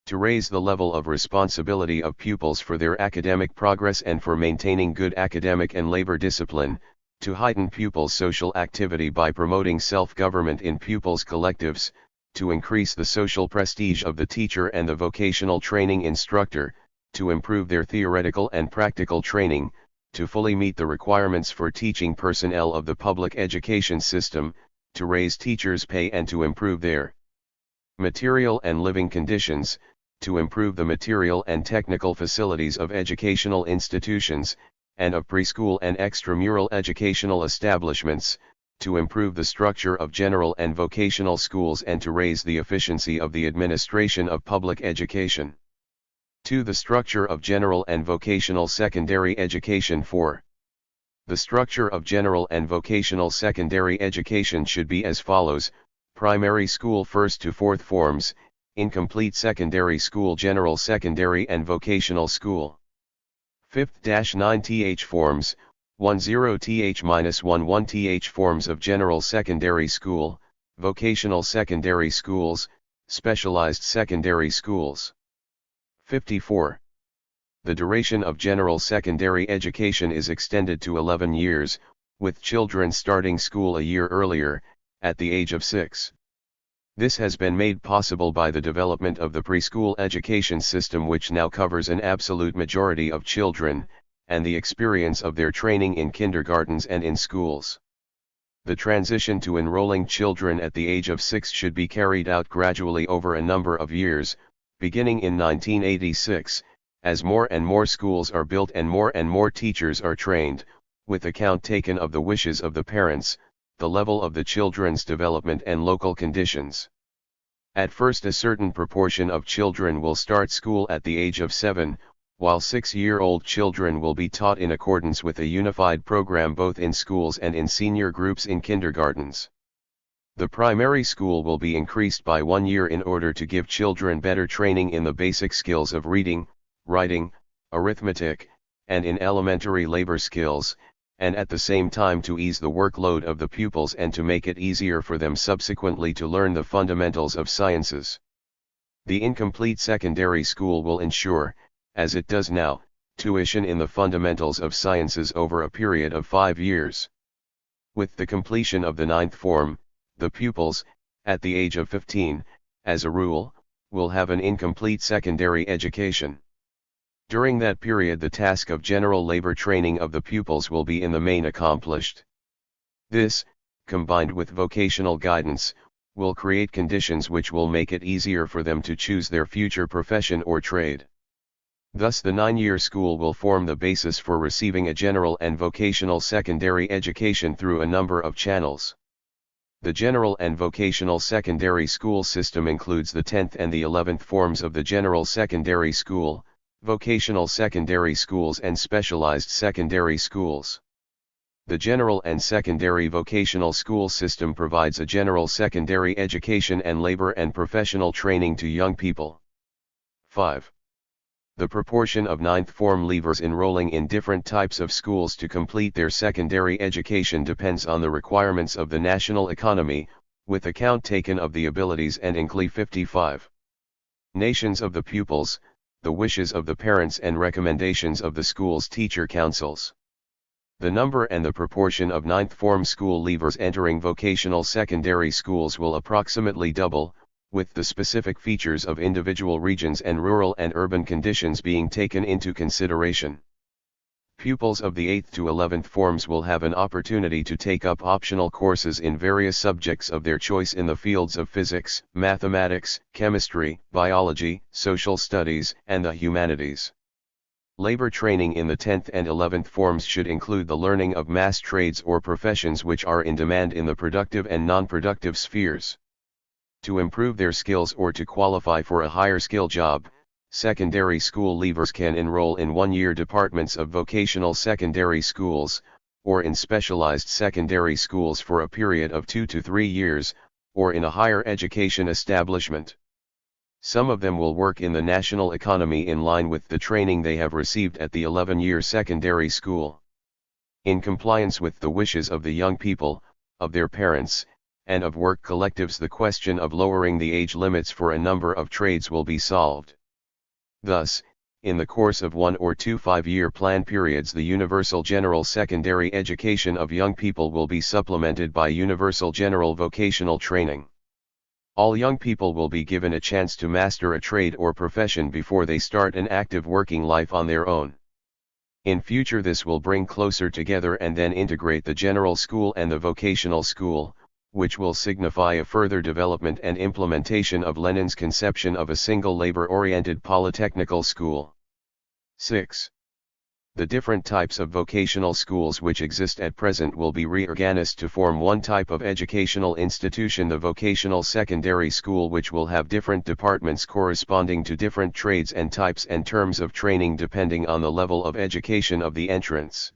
To raise the level of responsibility of pupils for their academic progress and for maintaining good academic and labor discipline, to heighten pupils' social activity by promoting self-government in pupils' collectives, to increase the social prestige of the teacher and the vocational training instructor, to improve their theoretical and practical training, to fully meet the requirements for teaching personnel of the public education system, to raise teachers' pay and to improve their material and living conditions, to improve the material and technical facilities of educational institutions, and of preschool and extramural educational establishments, to improve the structure of general and vocational schools and to raise the efficiency of the administration of public education. 2. The structure of general and vocational secondary education. 4. The structure of general and vocational secondary education should be as follows: primary school 1st to 4th forms, incomplete secondary school, general secondary and vocational school. 5th-9th forms, 10th-11th forms of general secondary school, vocational secondary schools, specialized secondary schools. 54. The duration of general secondary education is extended to 11 years, with children starting school a year earlier, at the age of 6. This has been made possible by the development of the preschool education system, which now covers an absolute majority of children, and the experience of their training in kindergartens and in schools. The transition to enrolling children at the age of 6 should be carried out gradually over a number of years, beginning in 1986, as more and more schools are built and more teachers are trained, with account taken of the wishes of the parents, the level of the children's development and local conditions. At first a certain proportion of children will start school at the age of 7, while 6-year-old children will be taught in accordance with a unified program both in schools and in senior groups in kindergartens. The primary school will be increased by 1 year in order to give children better training in the basic skills of reading, writing, arithmetic, and in elementary labor skills, and at the same time to ease the workload of the pupils and to make it easier for them subsequently to learn the fundamentals of sciences. The incomplete secondary school will ensure, as it does now, tuition in the fundamentals of sciences over a period of 5 years. With the completion of the 9th form, the pupils, at the age of 15, as a rule, will have an incomplete secondary education. During that period the task of general labor training of the pupils will be in the main accomplished. This, combined with vocational guidance, will create conditions which will make it easier for them to choose their future profession or trade. Thus the 9-year school will form the basis for receiving a general and vocational secondary education through a number of channels. The general and vocational secondary school system includes the 10th and the 11th forms of the general secondary school, vocational secondary schools and specialized secondary schools. The general and secondary vocational school system provides a general secondary education and labor and professional training to young people. 5. The proportion of 9th form leavers enrolling in different types of schools to complete their secondary education depends on the requirements of the national economy, with account taken of the abilities and include 55. Nations of the pupils, the wishes of the parents and recommendations of the school's teacher councils. The number and the proportion of 9th form school leavers entering vocational secondary schools will approximately double, with the specific features of individual regions and rural and urban conditions being taken into consideration. Pupils of the 8th to 11th forms will have an opportunity to take up optional courses in various subjects of their choice in the fields of physics, mathematics, chemistry, biology, social studies, and the humanities. Labor training in the 10th and 11th forms should include the learning of mass trades or professions which are in demand in the productive and non-productive spheres. To improve their skills or to qualify for a higher skill job, secondary school leavers can enroll in 1-year departments of vocational secondary schools, or in specialized secondary schools for a period of 2 to 3 years, or in a higher education establishment. Some of them will work in the national economy in line with the training they have received at the 11-year secondary school. In compliance with the wishes of the young people, of their parents, and of work collectives, the question of lowering the age limits for a number of trades will be solved. Thus, in the course of 1 or 2 5-year plan periods, the universal general secondary education of young people will be supplemented by universal general vocational training. All young people will be given a chance to master a trade or profession before they start an active working life on their own. In future this will bring closer together and then integrate the general school and the vocational school, which will signify a further development and implementation of Lenin's conception of a single labor-oriented polytechnical school. 6. The different types of vocational schools which exist at present will be reorganized to form one type of educational institution, the vocational secondary school, which will have different departments corresponding to different trades and types and terms of training depending on the level of education of the entrants.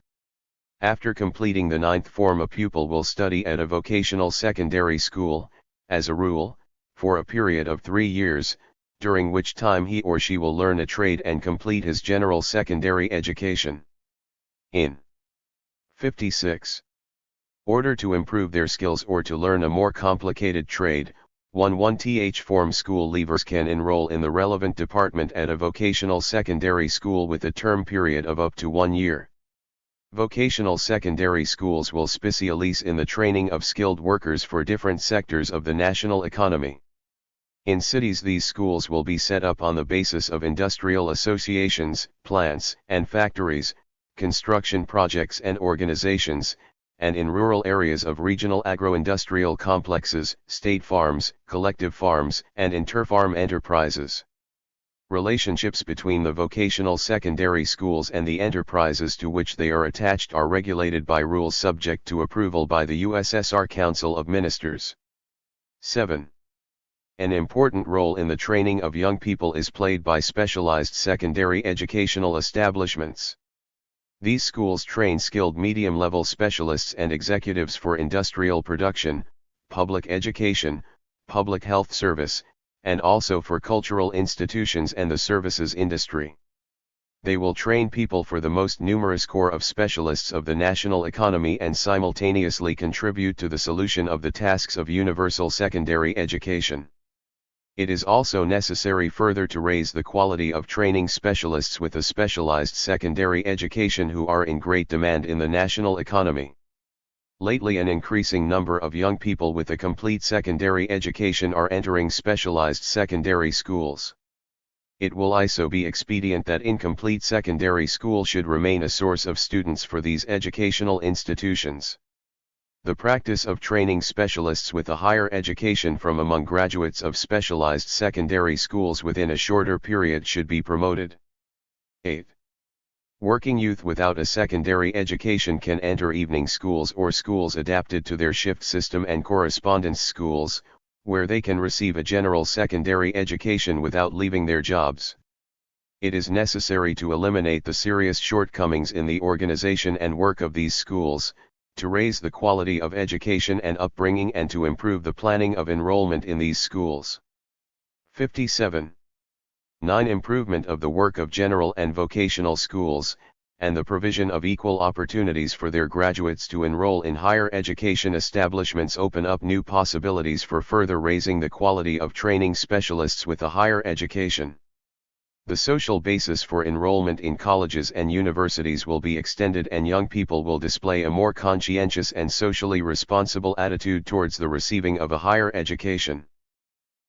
After completing the 9th form, a pupil will study at a vocational secondary school, as a rule, for a period of 3 years, during which time he or she will learn a trade and complete his general secondary education. In 56. Order to improve their skills or to learn a more complicated trade, 1th form school leavers can enroll in the relevant department at a vocational secondary school with a term period of up to 1 year. Vocational secondary schools will specialize in the training of skilled workers for different sectors of the national economy. In cities, these schools will be set up on the basis of industrial associations, plants and factories, construction projects and organizations, and in rural areas of regional agro-industrial complexes, state farms, collective farms, and inter-farm enterprises. Relationships between the vocational secondary schools and the enterprises to which they are attached are regulated by rules subject to approval by the USSR Council of Ministers. 7. An important role in the training of young people is played by specialized secondary educational establishments. These schools train skilled medium-level specialists and executives for industrial production, public education, public health service, and also for cultural institutions and the services industry. They will train people for the most numerous corps of specialists of the national economy and simultaneously contribute to the solution of the tasks of universal secondary education. It is also necessary further to raise the quality of training specialists with a specialized secondary education who are in great demand in the national economy. Lately, an increasing number of young people with a complete secondary education are entering specialized secondary schools. It will also be expedient that incomplete secondary school should remain a source of students for these educational institutions. The practice of training specialists with a higher education from among graduates of specialized secondary schools within a shorter period should be promoted. 8. Working youth without a secondary education can enter evening schools or schools adapted to their shift system and correspondence schools, where they can receive a general secondary education without leaving their jobs. It is necessary to eliminate the serious shortcomings in the organization and work of these schools, to raise the quality of education and upbringing and to improve the planning of enrollment in these schools. 57. 9. Improvement of the work of general and vocational schools, and the provision of equal opportunities for their graduates to enroll in higher education establishments open up new possibilities for further raising the quality of training specialists with a higher education. The social basis for enrollment in colleges and universities will be extended and young people will display a more conscientious and socially responsible attitude towards the receiving of a higher education.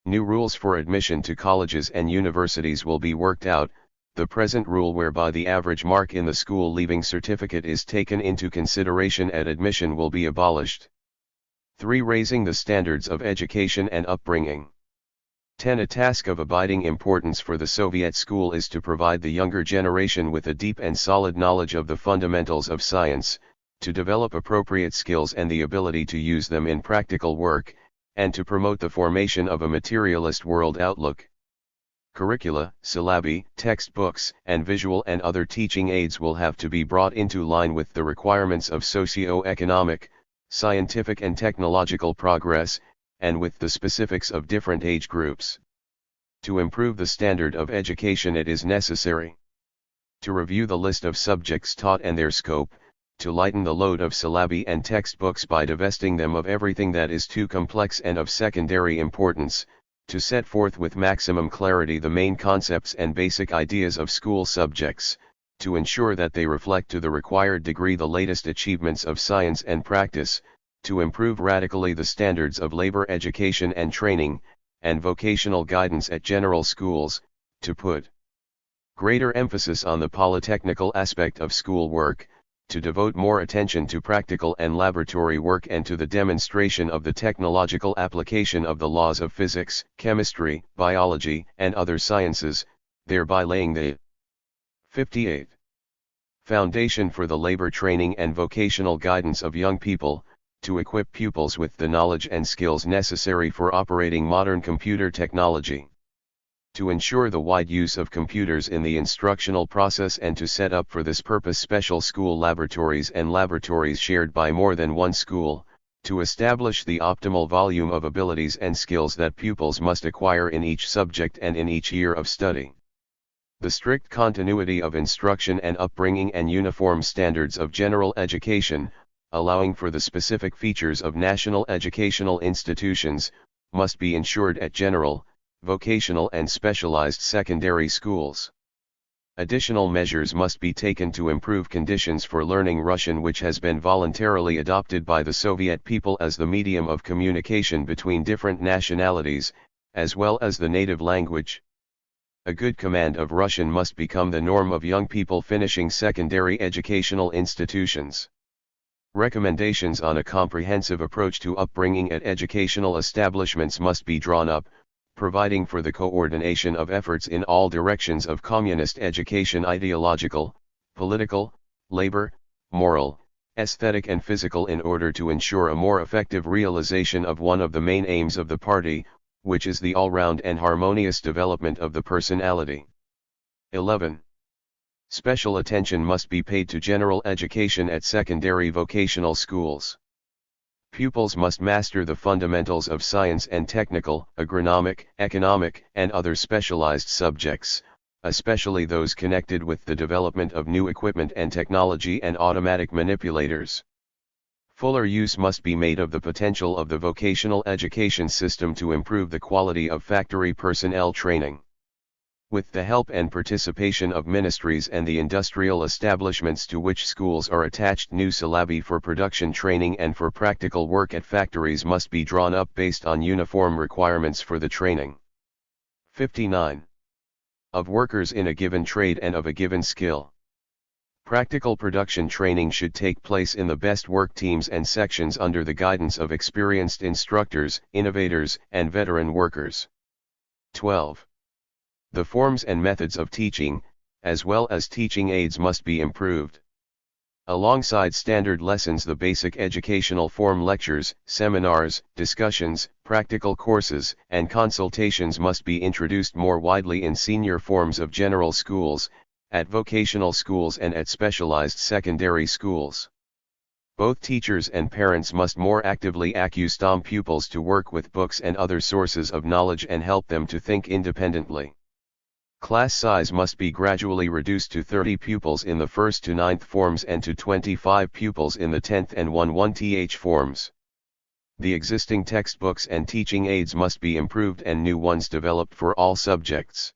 New rules for admission to colleges and universities will be worked out. The present rule whereby the average mark in the school leaving certificate is taken into consideration at admission will be abolished. 3. Raising the standards of education and upbringing. 10. A task of abiding importance for the Soviet school is to provide the younger generation with a deep and solid knowledge of the fundamentals of science, to develop appropriate skills and the ability to use them in practical work, and to promote the formation of a materialist world outlook. Curricula, syllabi, textbooks, and visual and other teaching aids will have to be brought into line with the requirements of socio-economic, scientific and technological progress, and with the specifics of different age groups. To improve the standard of education, it is necessary to review the list of subjects taught and their scope, to lighten the load of syllabi and textbooks by divesting them of everything that is too complex and of secondary importance, to set forth with maximum clarity the main concepts and basic ideas of school subjects, to ensure that they reflect to the required degree the latest achievements of science and practice, to improve radically the standards of labor education and training, and vocational guidance at general schools, to put greater emphasis on the polytechnical aspect of school work, to devote more attention to practical and laboratory work and to the demonstration of the technological application of the laws of physics, chemistry, biology, and other sciences, thereby laying the 58. Foundation for the labor training and vocational guidance of young people, to equip pupils with the knowledge and skills necessary for operating modern computer technology. To ensure the wide use of computers in the instructional process and to set up for this purpose special school laboratories and laboratories shared by more than one school, to establish the optimal volume of abilities and skills that pupils must acquire in each subject and in each year of study. The strict continuity of instruction and upbringing and uniform standards of general education, allowing for the specific features of national educational institutions, must be ensured at general, vocational and specialized secondary schools. Additional measures must be taken to improve conditions for learning Russian, which has been voluntarily adopted by the Soviet people as the medium of communication between different nationalities, as well as the native language. A good command of Russian must become the norm of young people finishing secondary educational institutions. Recommendations on a comprehensive approach to upbringing at educational establishments must be drawn up, providing for the coordination of efforts in all directions of communist education: ideological, political, labor, moral, aesthetic and physical, in order to ensure a more effective realization of one of the main aims of the party, which is the all-round and harmonious development of the personality. 11. Special attention must be paid to general education at secondary vocational schools. Pupils must master the fundamentals of science and technical, agronomic, economic, and other specialized subjects, especially those connected with the development of new equipment and technology and automatic manipulators. Fuller use must be made of the potential of the vocational education system to improve the quality of factory personnel training. With the help and participation of ministries and the industrial establishments to which schools are attached, new syllabi for production training and for practical work at factories must be drawn up based on uniform requirements for the training. 59. Of workers in a given trade and of a given skill. Practical production training should take place in the best work teams and sections under the guidance of experienced instructors, innovators, and veteran workers. 12. The forms and methods of teaching, as well as teaching aids, must be improved. Alongside standard lessons, the basic educational form lectures, seminars, discussions, practical courses, and consultations must be introduced more widely in senior forms of general schools, at vocational schools and at specialized secondary schools. Both teachers and parents must more actively accustom pupils to work with books and other sources of knowledge and help them to think independently. Class size must be gradually reduced to 30 pupils in the 1st to 9th forms and to 25 pupils in the 10th and 1-1th forms. The existing textbooks and teaching aids must be improved and new ones developed for all subjects.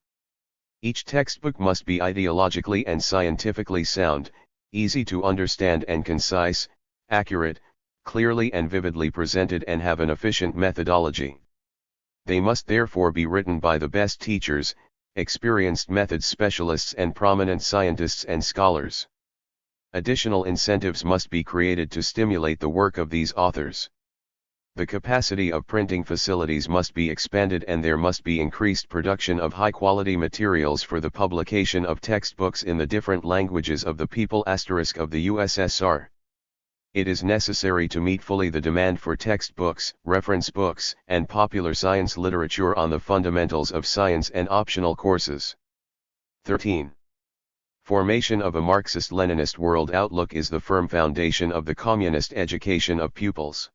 Each textbook must be ideologically and scientifically sound, easy to understand and concise, accurate, clearly and vividly presented, and have an efficient methodology. They must therefore be written by the best teachers, experienced methods specialists, and prominent scientists and scholars. Additional incentives must be created to stimulate the work of these authors. The capacity of printing facilities must be expanded, and there must be increased production of high-quality materials for the publication of textbooks in the different languages of the people * of the USSR. It is necessary to meet fully the demand for textbooks, reference books, and popular science literature on the fundamentals of science and optional courses. 13. Formation of a Marxist-Leninist world outlook is the firm foundation of the communist education of pupils.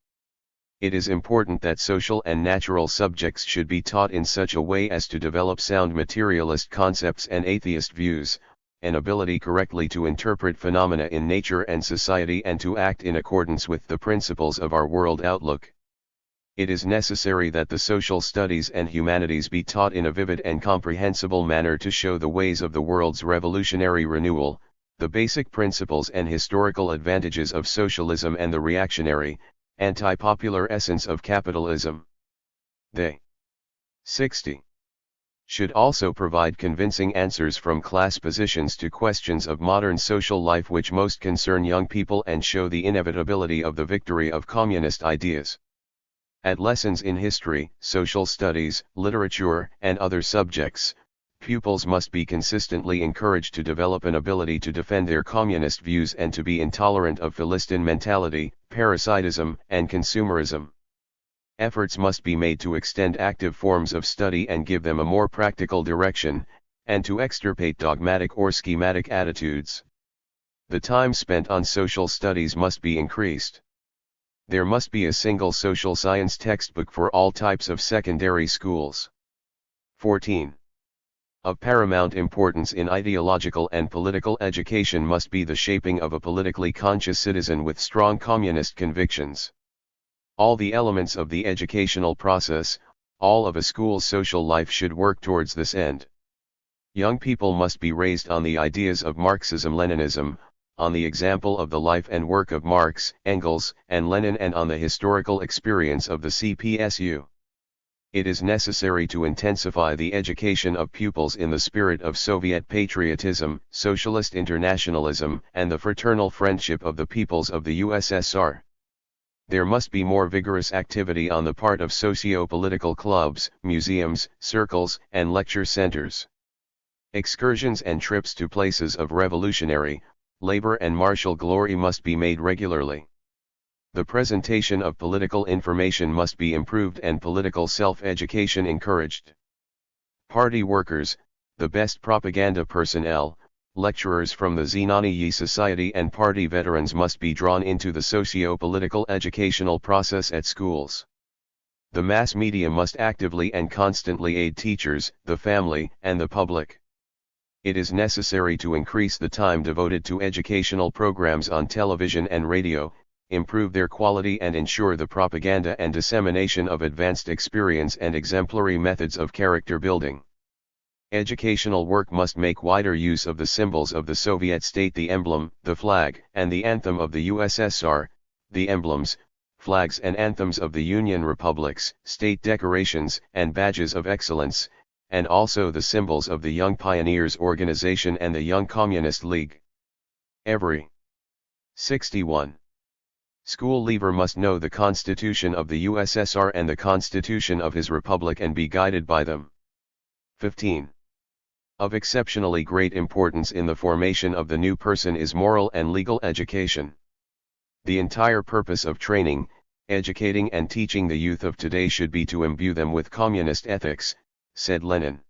It is important that social and natural subjects should be taught in such a way as to develop sound materialist concepts and atheist views, an ability correctly to interpret phenomena in nature and society and to act in accordance with the principles of our world outlook. It is necessary that the social studies and humanities be taught in a vivid and comprehensible manner to show the ways of the world's revolutionary renewal, the basic principles and historical advantages of socialism, and the reactionary, anti-popular essence of capitalism. They 60. Should also provide convincing answers from class positions to questions of modern social life which most concern young people and show the inevitability of the victory of communist ideas. At lessons in history, social studies, literature, and other subjects, pupils must be consistently encouraged to develop an ability to defend their communist views and to be intolerant of Philistine mentality, parasitism, and consumerism. Efforts must be made to extend active forms of study and give them a more practical direction, and to extirpate dogmatic or schematic attitudes. The time spent on social studies must be increased. There must be a single social science textbook for all types of secondary schools. 14. Of paramount importance in ideological and political education must be the shaping of a politically conscious citizen with strong communist convictions. All the elements of the educational process, all of a school's social life should work towards this end. Young people must be raised on the ideas of Marxism-Leninism, on the example of the life and work of Marx, Engels, and Lenin, and on the historical experience of the CPSU. It is necessary to intensify the education of pupils in the spirit of Soviet patriotism, socialist internationalism, and the fraternal friendship of the peoples of the USSR. There must be more vigorous activity on the part of socio-political clubs, museums, circles, and lecture centers. Excursions and trips to places of revolutionary, labor and martial glory must be made regularly. The presentation of political information must be improved and political self-education encouraged. Party workers, the best propaganda personnel, lecturers from the Znanie Society and party veterans must be drawn into the socio-political educational process at schools. The mass media must actively and constantly aid teachers, the family, and the public. It is necessary to increase the time devoted to educational programs on television and radio, improve their quality and ensure the propaganda and dissemination of advanced experience and exemplary methods of character building. Educational work must make wider use of the symbols of the Soviet state, the emblem, the flag, and the anthem of the USSR, the emblems, flags and anthems of the Union republics, state decorations and badges of excellence, and also the symbols of the Young Pioneers Organization and the Young Communist League. Every 61. School leaver must know the Constitution of the USSR and the Constitution of his republic and be guided by them. 15. Of exceptionally great importance in the formation of the new person is moral and legal education. The entire purpose of training, educating and teaching the youth of today should be to imbue them with communist ethics, said Lenin.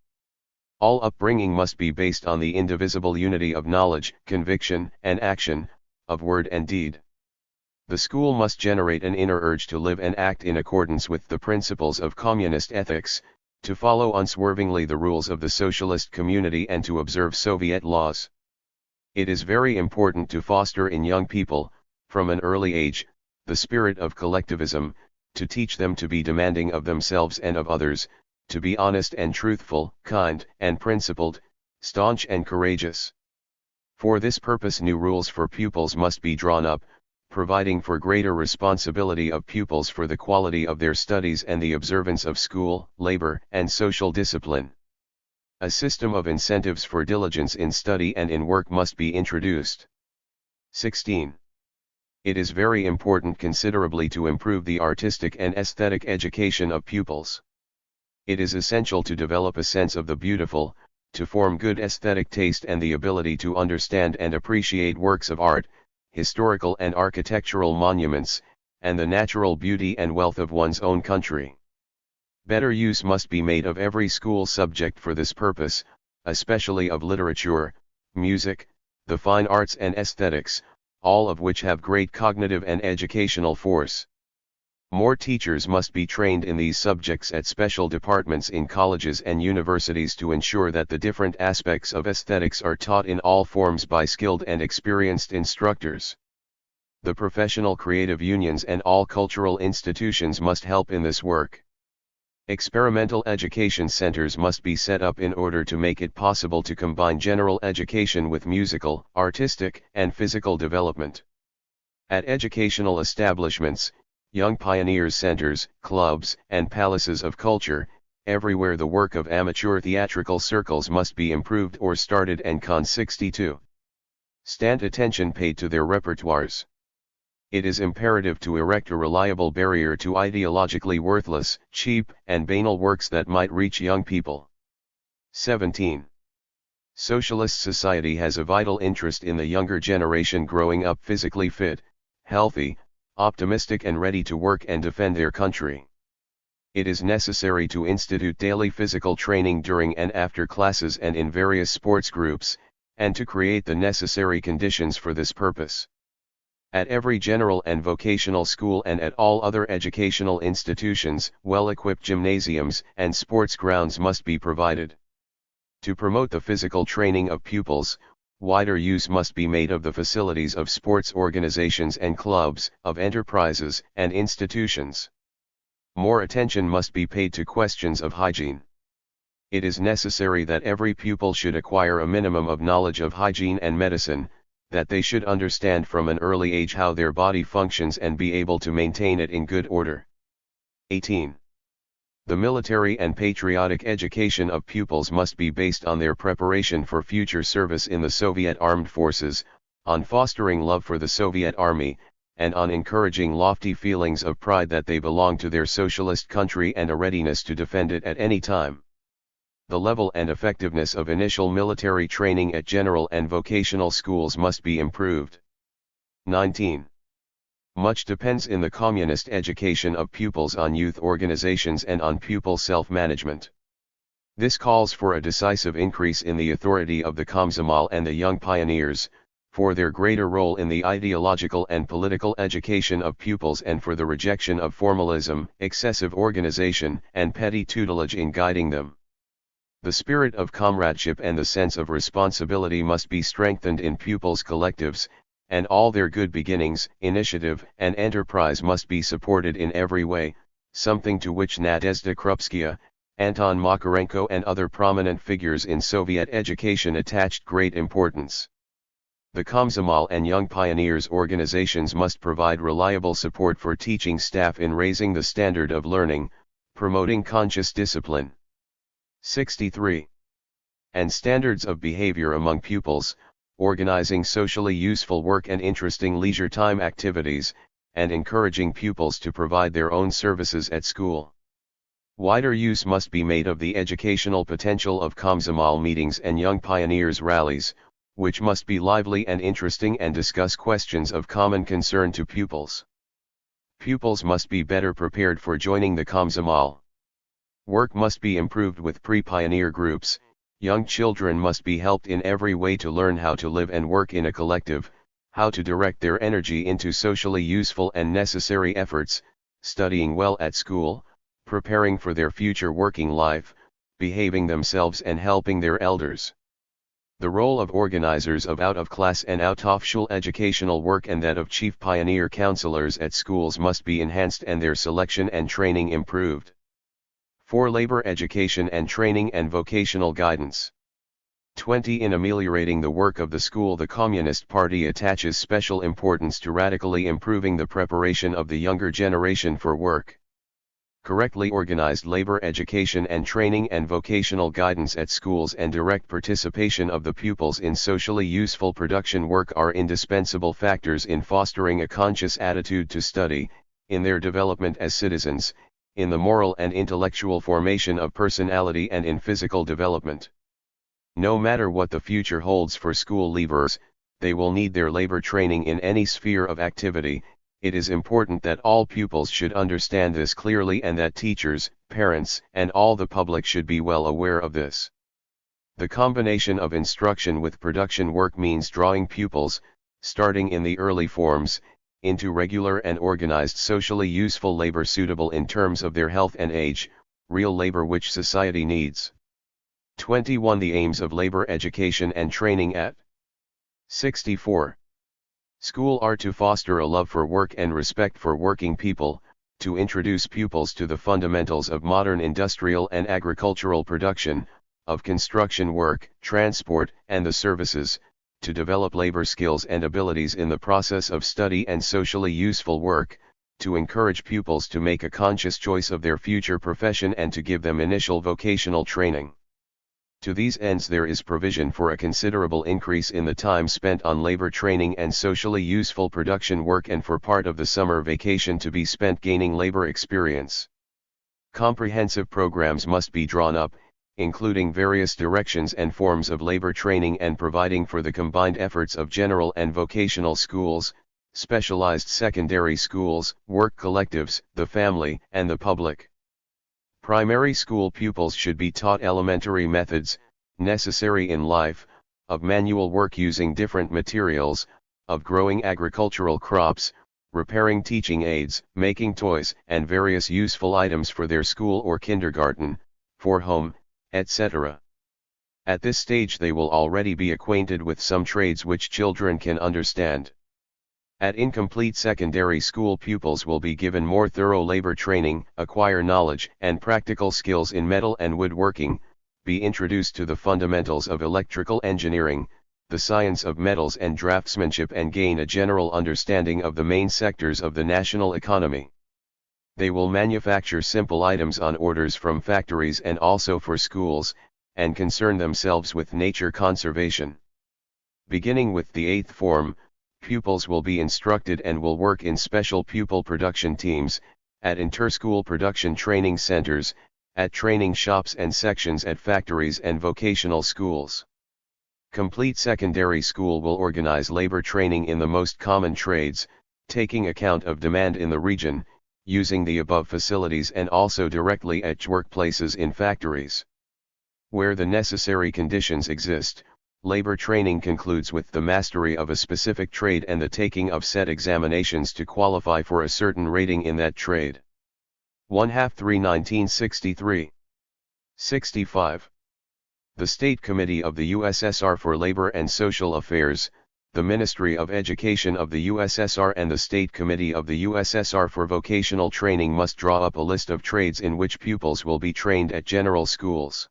All upbringing must be based on the indivisible unity of knowledge, conviction, and action, of word and deed. The school must generate an inner urge to live and act in accordance with the principles of communist ethics, to follow unswervingly the rules of the socialist community and to observe Soviet laws. It is very important to foster in young people, from an early age, the spirit of collectivism, to teach them to be demanding of themselves and of others, to be honest and truthful, kind and principled, staunch and courageous. For this purpose new rules for pupils must be drawn up, providing for greater responsibility of pupils for the quality of their studies and the observance of school, labor, and social discipline. A system of incentives for diligence in study and in work must be introduced. 16. It is very important considerably to improve the artistic and aesthetic education of pupils. It is essential to develop a sense of the beautiful, to form good aesthetic taste and the ability to understand and appreciate works of art, historical and architectural monuments, and the natural beauty and wealth of one's own country. Better use must be made of every school subject for this purpose, especially of literature, music, the fine arts and aesthetics, all of which have great cognitive and educational force. More teachers must be trained in these subjects at special departments in colleges and universities to ensure that the different aspects of aesthetics are taught in all forms by skilled and experienced instructors. The professional creative unions and all cultural institutions must help in this work. Experimental education centers must be set up in order to make it possible to combine general education with musical, artistic, and physical development. At educational establishments, Young Pioneers centers, clubs, and palaces of culture, everywhere the work of amateur theatrical circles must be improved or started and Con 62. Stand attention paid to their repertoires. It is imperative to erect a reliable barrier to ideologically worthless, cheap, and banal works that might reach young people. 17. Socialist society has a vital interest in the younger generation growing up physically fit, healthy, optimistic and ready to work and defend their country. It is necessary to institute daily physical training during and after classes and in various sports groups, and to create the necessary conditions for this purpose. At every general and vocational school and at all other educational institutions, well-equipped gymnasiums and sports grounds must be provided. To promote the physical training of pupils, wider use must be made of the facilities of sports organizations and clubs, of enterprises and institutions. More attention must be paid to questions of hygiene. It is necessary that every pupil should acquire a minimum of knowledge of hygiene and medicine, that they should understand from an early age how their body functions and be able to maintain it in good order. 18. The military and patriotic education of pupils must be based on their preparation for future service in the Soviet armed forces, on fostering love for the Soviet army, and on encouraging lofty feelings of pride that they belong to their socialist country and a readiness to defend it at any time. The level and effectiveness of initial military training at general and vocational schools must be improved. 19. Much depends in the communist education of pupils on youth organizations and on pupil self-management. This calls for a decisive increase in the authority of the Komsomol and the young pioneers, for their greater role in the ideological and political education of pupils and for the rejection of formalism, excessive organization, and petty tutelage in guiding them. The spirit of comradeship and the sense of responsibility must be strengthened in pupils' collectives, and all their good beginnings, initiative, and enterprise must be supported in every way, something to which Nadezhda Krupskaya, Anton Makarenko and other prominent figures in Soviet education attached great importance. The Komsomol and Young Pioneers organizations must provide reliable support for teaching staff in raising the standard of learning, promoting conscious discipline. 63. And standards of behavior among pupils, organizing socially useful work and interesting leisure time activities, and encouraging pupils to provide their own services at school. Wider use must be made of the educational potential of Komsomol meetings and Young Pioneers rallies, which must be lively and interesting and discuss questions of common concern to pupils. Pupils must be better prepared for joining the Komsomol. Work must be improved with pre-pioneer groups. Young children must be helped in every way to learn how to live and work in a collective, how to direct their energy into socially useful and necessary efforts, studying well at school, preparing for their future working life, behaving themselves and helping their elders. The role of organizers of out-of-class and out-of-school educational work and that of chief pioneer counselors at schools must be enhanced and their selection and training improved. For labor education and training and vocational guidance. 20. In ameliorating the work of the school, the Communist Party attaches special importance to radically improving the preparation of the younger generation for work. Correctly organized labor education and training and vocational guidance at schools and direct participation of the pupils in socially useful production work are indispensable factors in fostering a conscious attitude to study, in their development as citizens, in the moral and intellectual formation of personality and in physical development. No matter what the future holds for school leavers, they will need their labor training in any sphere of activity. It is important that all pupils should understand this clearly and that teachers, parents, and all the public should be well aware of this. The combination of instruction with production work means drawing pupils, starting in the early forms, into regular and organized socially useful labor suitable in terms of their health and age, real labor which society needs. 21. The aims of labor education and training at 64. School are to foster a love for work and respect for working people, to introduce pupils to the fundamentals of modern industrial and agricultural production, of construction work, transport, and the services, to develop labor skills and abilities in the process of study and socially useful work, to encourage pupils to make a conscious choice of their future profession and to give them initial vocational training. To these ends there is provision for a considerable increase in the time spent on labor training and socially useful production work and for part of the summer vacation to be spent gaining labor experience. Comprehensive programs must be drawn up, including various directions and forms of labor training and providing for the combined efforts of general and vocational schools, specialized secondary schools, work collectives, the family, and the public. Primary school pupils should be taught elementary methods, necessary in life, of manual work using different materials, of growing agricultural crops, repairing teaching aids, making toys, and various useful items for their school or kindergarten, for home, etc. At this stage they will already be acquainted with some trades which children can understand. At incomplete secondary school pupils will be given more thorough labor training, acquire knowledge and practical skills in metal and woodworking, be introduced to the fundamentals of electrical engineering, the science of metals and draftsmanship and gain a general understanding of the main sectors of the national economy. They will manufacture simple items on orders from factories and also for schools, and concern themselves with nature conservation. Beginning with the 8th form, pupils will be instructed and will work in special pupil production teams, at inter-school production training centers, at training shops and sections at factories and vocational schools. Complete secondary school will organize labor training in the most common trades, taking account of demand in the region, using the above facilities and also directly at workplaces in factories. Where the necessary conditions exist, labor training concludes with the mastery of a specific trade and the taking of set examinations to qualify for a certain rating in that trade. 1/3 1963. 65. The State Committee of the USSR for Labor and Social Affairs, the Ministry of Education of the USSR and the State Committee of the USSR for Vocational Training must draw up a list of trades in which pupils will be trained at general schools.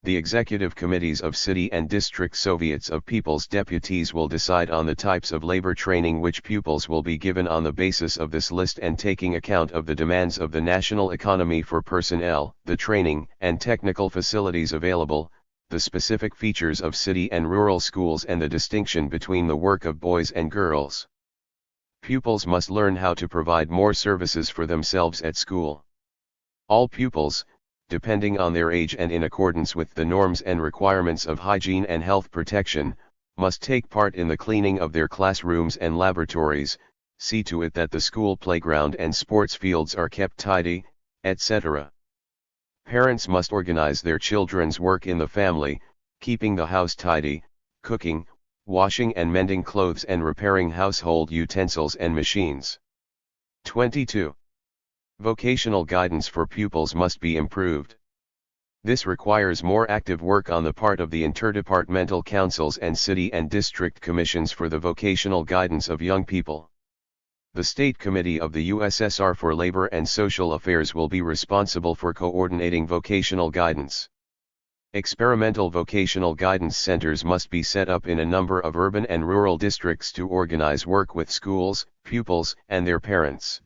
The executive committees of city and district Soviets of People's Deputies will decide on the types of labor training which pupils will be given on the basis of this list and taking account of the demands of the national economy for personnel, the training and technical facilities available, the specific features of city and rural schools and the distinction between the work of boys and girls. Pupils must learn how to provide more services for themselves at school. All pupils, depending on their age and in accordance with the norms and requirements of hygiene and health protection, must take part in the cleaning of their classrooms and laboratories, see to it that the school playground and sports fields are kept tidy, etc. Parents must organize their children's work in the family, keeping the house tidy, cooking, washing and mending clothes and repairing household utensils and machines. 22. Vocational guidance for pupils must be improved. This requires more active work on the part of the interdepartmental councils and city and district commissions for the vocational guidance of young people. The State Committee of the USSR for Labor and Social Affairs will be responsible for coordinating vocational guidance. Experimental vocational guidance centers must be set up in a number of urban and rural districts to organize work with schools, pupils, and their parents.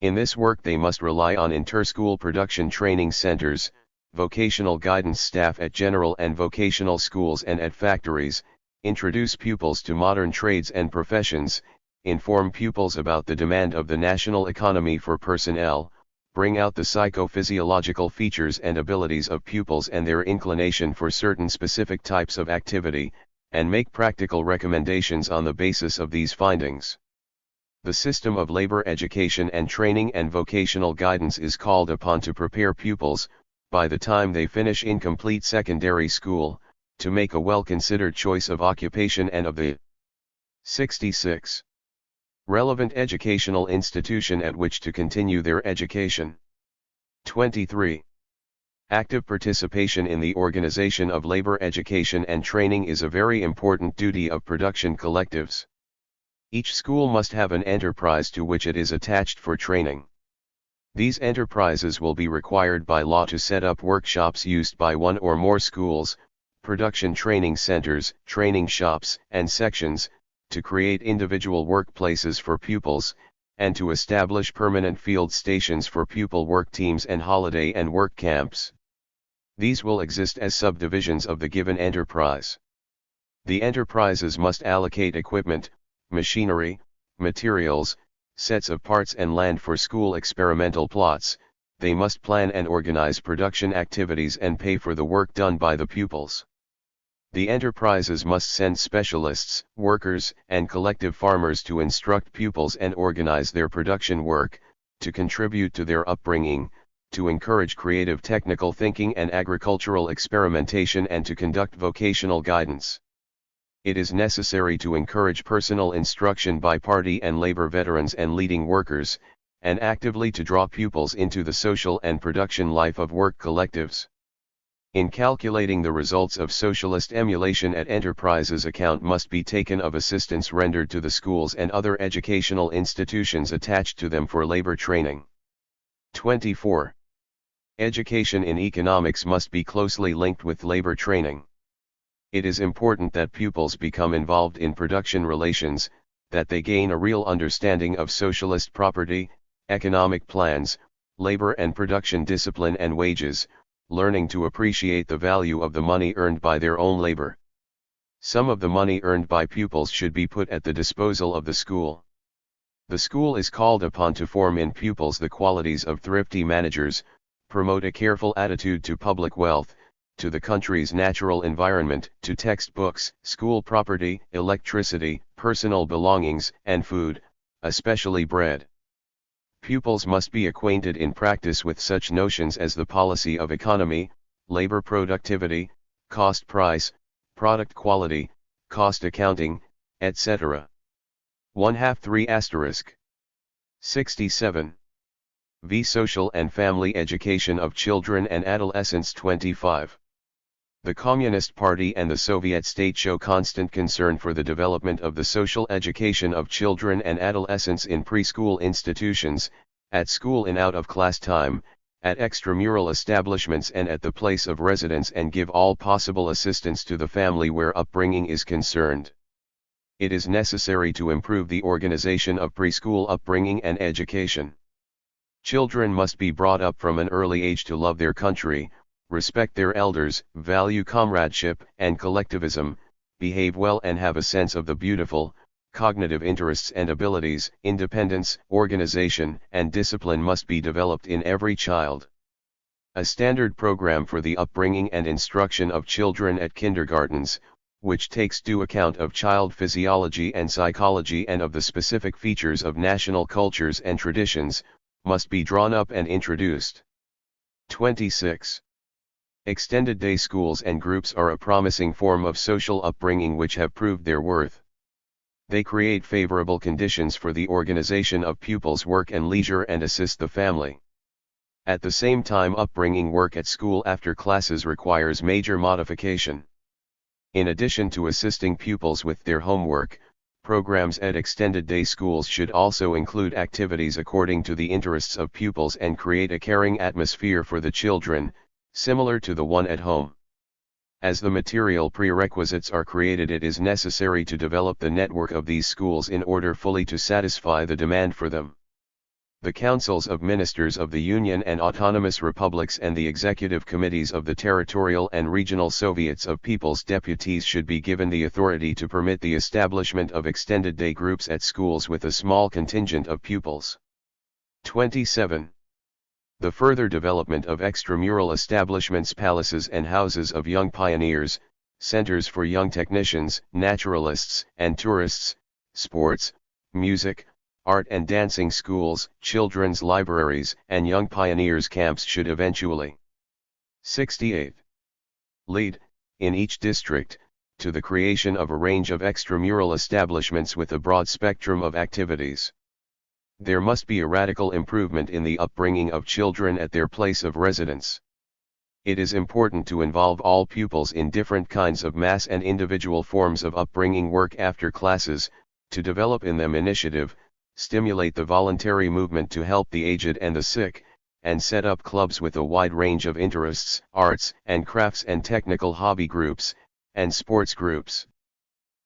In this work they must rely on inter-school production training centers, vocational guidance staff at general and vocational schools and at factories, introduce pupils to modern trades and professions, inform pupils about the demand of the national economy for personnel, bring out the psychophysiological features and abilities of pupils and their inclination for certain specific types of activity, and make practical recommendations on the basis of these findings. The system of labor education and training and vocational guidance is called upon to prepare pupils, by the time they finish incomplete secondary school, to make a well-considered choice of occupation and of the 66. Relevant educational institution at which to continue their education. 23. Active participation in the organization of labor education and training is a very important duty of production collectives. Each school must have an enterprise to which it is attached for training. These enterprises will be required by law to set up workshops used by one or more schools, production training centers, training shops, and sections, to create individual workplaces for pupils, and to establish permanent field stations for pupil work teams and holiday and work camps. These will exist as subdivisions of the given enterprise. The enterprises must allocate equipment, machinery, materials, sets of parts and land for school experimental plots. They must plan and organize production activities and pay for the work done by the pupils. The enterprises must send specialists, workers, and collective farmers to instruct pupils and organize their production work, to contribute to their upbringing, to encourage creative technical thinking and agricultural experimentation and to conduct vocational guidance. It is necessary to encourage personal instruction by party and labor veterans and leading workers, and actively to draw pupils into the social and production life of work collectives. In calculating the results of socialist emulation at enterprises, account must be taken of assistance rendered to the schools and other educational institutions attached to them for labor training. 24. Education in economics must be closely linked with labor training. It is important that pupils become involved in production relations, that they gain a real understanding of socialist property, economic plans, labor and production discipline and wages, learning to appreciate the value of the money earned by their own labor. Some of the money earned by pupils should be put at the disposal of the school. The school is called upon to form in pupils the qualities of thrifty managers, promote a careful attitude to public wealth, to the country's natural environment, to textbooks, school property, electricity, personal belongings, and food, especially bread. Pupils must be acquainted in practice with such notions as the policy of economy, labor productivity, cost price, product quality, cost accounting, etc. 1/2 3 *. 67. V. Social and family education of children and adolescents. 25. The Communist Party and the Soviet state show constant concern for the development of the social education of children and adolescents in preschool institutions, at school in out-of-class time, at extramural establishments and at the place of residence, and give all possible assistance to the family where upbringing is concerned. It is necessary to improve the organization of preschool upbringing and education. Children must be brought up from an early age to love their country, respect their elders, value comradeship and collectivism, behave well and have a sense of the beautiful. Cognitive interests and abilities, independence, organization, and discipline must be developed in every child. A standard program for the upbringing and instruction of children at kindergartens, which takes due account of child physiology and psychology and of the specific features of national cultures and traditions, must be drawn up and introduced. 26. Extended day schools and groups are a promising form of social upbringing which have proved their worth. They create favorable conditions for the organization of pupils' work and leisure and assist the family. At the same time, upbringing work at school after classes requires major modification. In addition to assisting pupils with their homework, programs at extended day schools should also include activities according to the interests of pupils and create a caring atmosphere for the children, similar to the one at home. As the material prerequisites are created, it is necessary to develop the network of these schools in order fully to satisfy the demand for them. The councils of ministers of the Union and autonomous republics and the executive committees of the territorial and regional Soviets of People's Deputies should be given the authority to permit the establishment of extended day groups at schools with a small contingent of pupils. 27. The further development of extramural establishments, palaces and houses of young pioneers, centers for young technicians, naturalists and tourists, sports, music, art and dancing schools, children's libraries, and young pioneers camps should eventually 68. Lead, in each district, to the creation of a range of extramural establishments with a broad spectrum of activities. There must be a radical improvement in the upbringing of children at their place of residence. It is important to involve all pupils in different kinds of mass and individual forms of upbringing work after classes, to develop in them initiative, stimulate the voluntary movement to help the aged and the sick, and set up clubs with a wide range of interests, arts and crafts and technical hobby groups, and sports groups.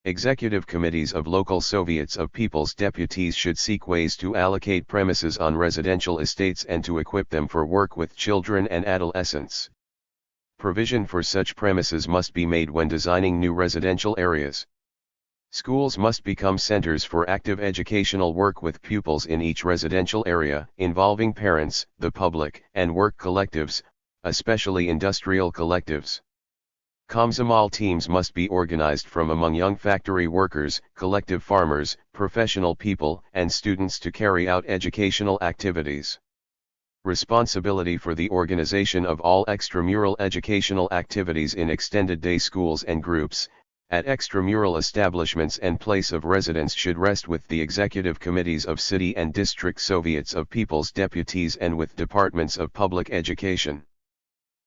Executive committees of local Soviets of People's Deputies should seek ways to allocate premises on residential estates and to equip them for work with children and adolescents. Provision for such premises must be made when designing new residential areas. Schools must become centers for active educational work with pupils in each residential area, involving parents, the public, and work collectives, especially industrial collectives. Komsomol teams must be organized from among young factory workers, collective farmers, professional people, and students to carry out educational activities. Responsibility for the organization of all extramural educational activities in extended day schools and groups, at extramural establishments and place of residence should rest with the executive committees of city and district Soviets of People's Deputies and with departments of public education.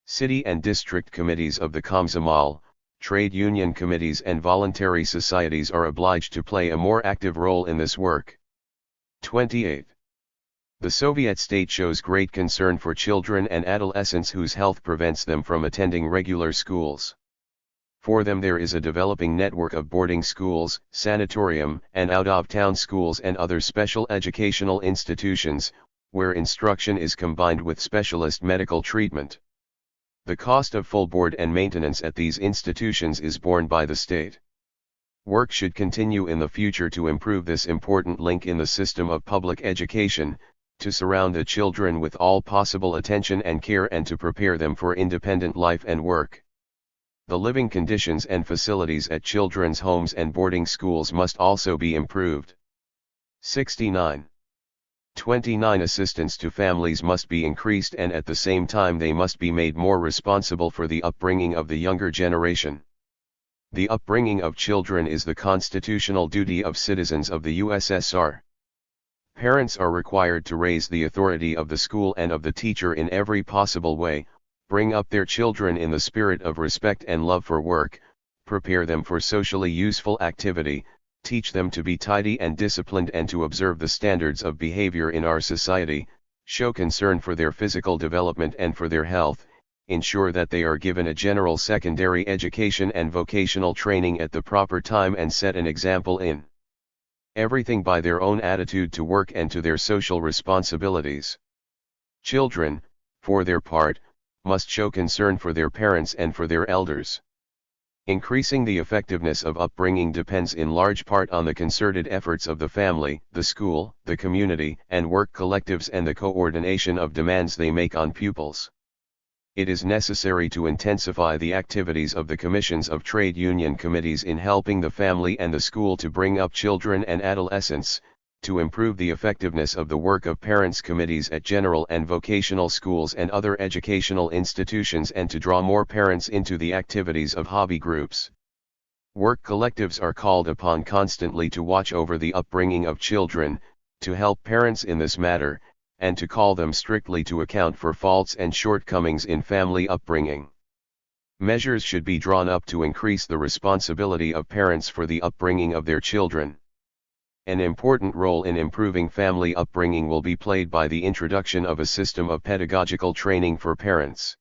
City and district committees of the Komsomol, trade union committees and voluntary societies are obliged to play a more active role in this work. 28. The Soviet state shows great concern for children and adolescents whose health prevents them from attending regular schools. For them there is a developing network of boarding schools, sanatorium, and out-of-town schools and other special educational institutions, where instruction is combined with specialist medical treatment. The cost of full board and maintenance at these institutions is borne by the state. Work should continue in the future to improve this important link in the system of public education, to surround the children with all possible attention and care and to prepare them for independent life and work. The living conditions and facilities at children's homes and boarding schools must also be improved. 69. 29. Assistance to families must be increased, and at the same time they must be made more responsible for the upbringing of the younger generation. The upbringing of children is the constitutional duty of citizens of the USSR. Parents are required to raise the authority of the school and of the teacher in every possible way, bring up their children in the spirit of respect and love for work, prepare them for socially useful activity, teach them to be tidy and disciplined and to observe the standards of behavior in our society, show concern for their physical development and for their health, ensure that they are given a general secondary education and vocational training at the proper time, and set an example in everything by their own attitude to work and to their social responsibilities. Children, for their part, must show concern for their parents and for their elders. Increasing the effectiveness of upbringing depends in large part on the concerted efforts of the family, the school, the community, and work collectives, and the coordination of demands they make on pupils. It is necessary to intensify the activities of the commissions of trade union committees in helping the family and the school to bring up children and adolescents, to improve the effectiveness of the work of parents' committees at general and vocational schools and other educational institutions, and to draw more parents into the activities of hobby groups. Work collectives are called upon constantly to watch over the upbringing of children, to help parents in this matter, and to call them strictly to account for faults and shortcomings in family upbringing. Measures should be drawn up to increase the responsibility of parents for the upbringing of their children. An important role in improving family upbringing will be played by the introduction of a system of pedagogical training for parents.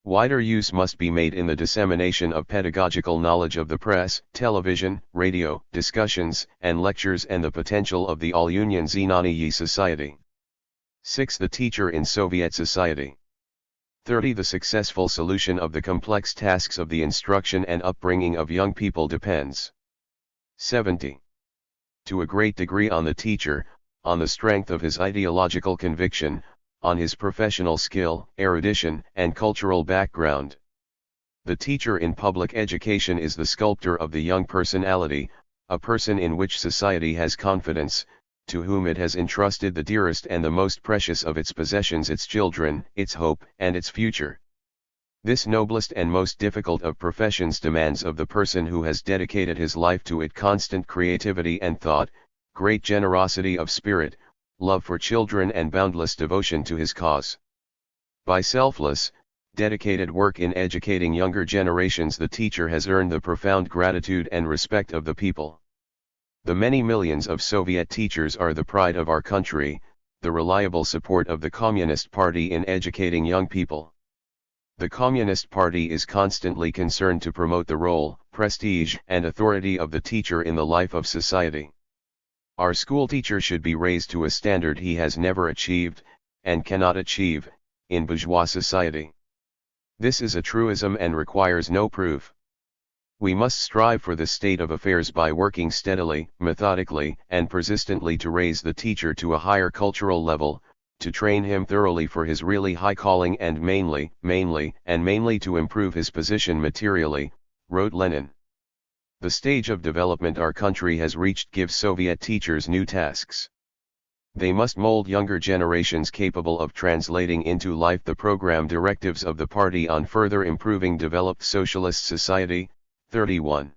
Wider use must be made in the dissemination of pedagogical knowledge of the press, television, radio, discussions, and lectures, and the potential of the All-Union Znaniye Society. 6. The teacher in Soviet society. 30. The successful solution of the complex tasks of the instruction and upbringing of young people depends 70. To a great degree on the teacher, on the strength of his ideological conviction, on his professional skill, erudition, and cultural background. The teacher in public education is the sculptor of the young personality, a person in which society has confidence, to whom it has entrusted the dearest and the most precious of its possessions, its children, its hope, and its future. This noblest and most difficult of professions demands of the person who has dedicated his life to it constant creativity and thought, great generosity of spirit, love for children, and boundless devotion to his cause. By selfless, dedicated work in educating younger generations, the teacher has earned the profound gratitude and respect of the people. The many millions of Soviet teachers are the pride of our country, the reliable support of the Communist Party in educating young people. The Communist Party is constantly concerned to promote the role, prestige, and authority of the teacher in the life of society. Our school teacher should be raised to a standard he has never achieved, and cannot achieve, in bourgeois society. This is a truism and requires no proof. We must strive for this state of affairs by working steadily, methodically, and persistently to raise the teacher to a higher cultural level, to train him thoroughly for his really high calling, and mainly to improve his position materially, wrote Lenin. The stage of development our country has reached gives Soviet teachers new tasks. They must mold younger generations capable of translating into life the program directives of the party on further improving developed socialist society. 31.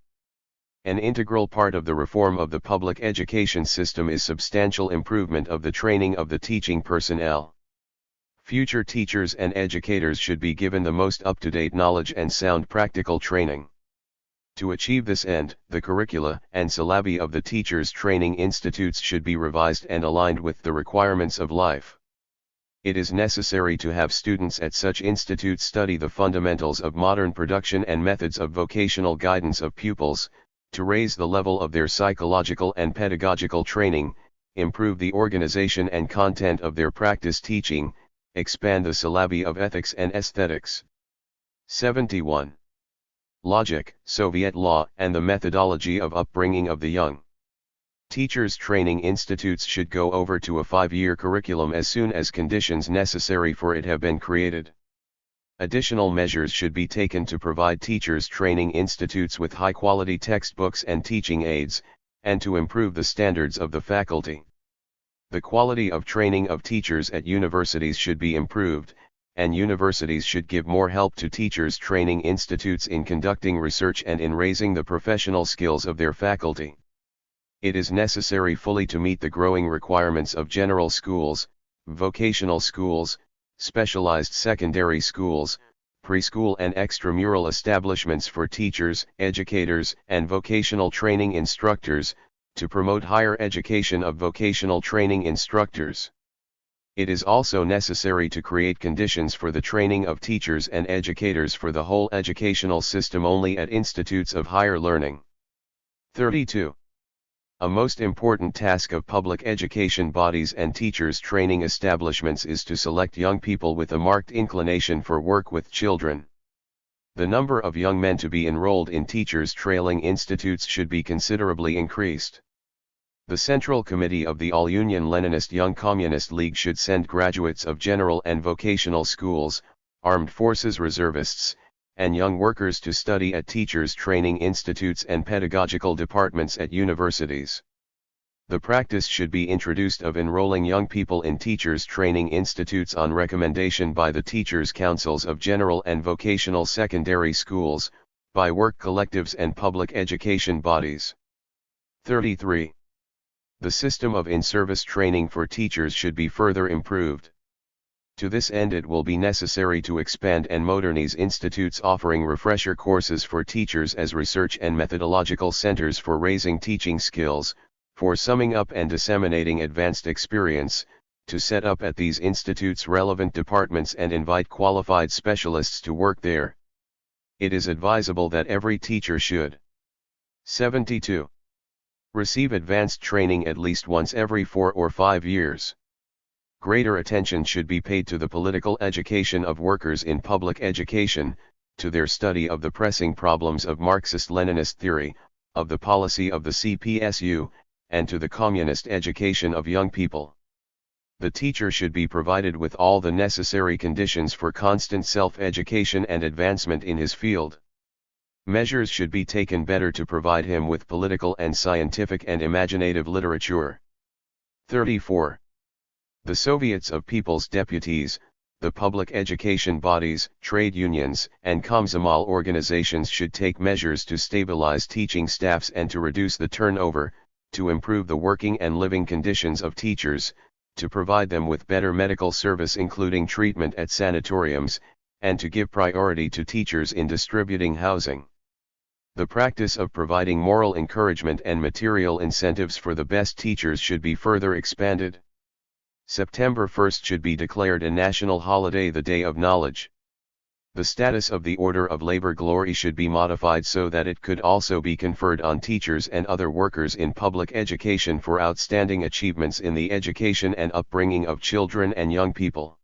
An integral part of the reform of the public education system is substantial improvement of the training of the teaching personnel. Future teachers and educators should be given the most up-to-date knowledge and sound practical training. To achieve this end, the curricula and syllabi of the teachers' training institutes should be revised and aligned with the requirements of life. It is necessary to have students at such institutes study the fundamentals of modern production and methods of vocational guidance of pupils, to raise the level of their psychological and pedagogical training, improve the organization and content of their practice teaching, expand the syllabi of ethics and aesthetics. 71. Logic, Soviet law, and the methodology of upbringing of the young. Teachers' training institutes should go over to a 5-year curriculum as soon as conditions necessary for it have been created. Additional measures should be taken to provide teachers' training institutes with high-quality textbooks and teaching aids, and to improve the standards of the faculty. The quality of training of teachers at universities should be improved, and universities should give more help to teachers training institutes in conducting research and in raising the professional skills of their faculty. It is necessary fully to meet the growing requirements of general schools, vocational schools, specialized secondary schools, preschool and extramural establishments for teachers, educators, and vocational training instructors, to promote higher education of vocational training instructors. It is also necessary to create conditions for the training of teachers and educators for the whole educational system only at institutes of higher learning. 32. A most important task of public education bodies and teachers training establishments is to select young people with a marked inclination for work with children. The number of young men to be enrolled in teachers training institutes should be considerably increased. The Central Committee of the All-Union Leninist Young Communist League should send graduates of general and vocational schools, armed forces reservists, and young workers to study at teachers training institutes and pedagogical departments at universities. The practice should be introduced of enrolling young people in teachers training institutes on recommendation by the teachers' councils of general and vocational secondary schools, by work collectives and public education bodies. 33. The system of in-service training for teachers should be further improved. To this end it will be necessary to expand and modernize institutes offering refresher courses for teachers as research and methodological centers for raising teaching skills, for summing up and disseminating advanced experience, to set up at these institutes relevant departments and invite qualified specialists to work there. It is advisable that every teacher should 72. Receive advanced training at least once every 4 or 5 years. Greater attention should be paid to the political education of workers in public education, to their study of the pressing problems of Marxist-Leninist theory, of the policy of the CPSU, and to the communist education of young people. The teacher should be provided with all the necessary conditions for constant self-education and advancement in his field. Measures should be taken better to provide him with political and scientific and imaginative literature. 34. The Soviets of People's Deputies, the public education bodies, trade unions, and Komsomol organizations should take measures to stabilize teaching staffs and to reduce the turnover, to improve the working and living conditions of teachers, to provide them with better medical service including treatment at sanatoriums, and to give priority to teachers in distributing housing. The practice of providing moral encouragement and material incentives for the best teachers should be further expanded. September 1st should be declared a national holiday, the Day of Knowledge. The status of the Order of Labor Glory should be modified so that it could also be conferred on teachers and other workers in public education for outstanding achievements in the education and upbringing of children and young people.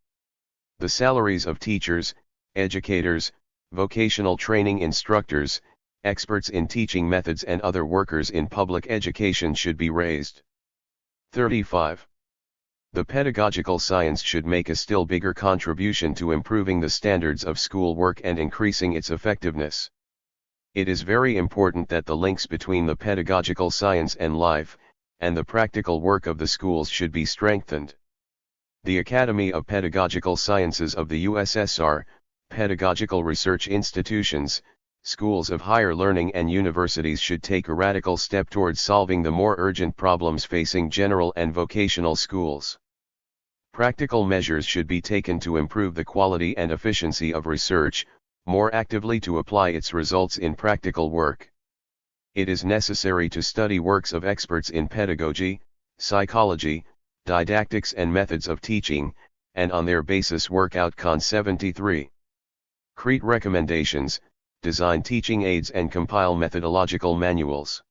The salaries of teachers, educators, vocational training instructors, experts in teaching methods and other workers in public education should be raised. 35. The pedagogical science should make a still bigger contribution to improving the standards of school work and increasing its effectiveness. It is very important that the links between the pedagogical science and life, and the practical work of the schools should be strengthened. The Academy of Pedagogical Sciences of the USSR, pedagogical research institutions, schools of higher learning and universities should take a radical step towards solving the more urgent problems facing general and vocational schools. Practical measures should be taken to improve the quality and efficiency of research, more actively to apply its results in practical work. It is necessary to study works of experts in pedagogy, psychology, didactics and methods of teaching, and on their basis work out Con 73. Create recommendations, design teaching aids and compile methodological manuals.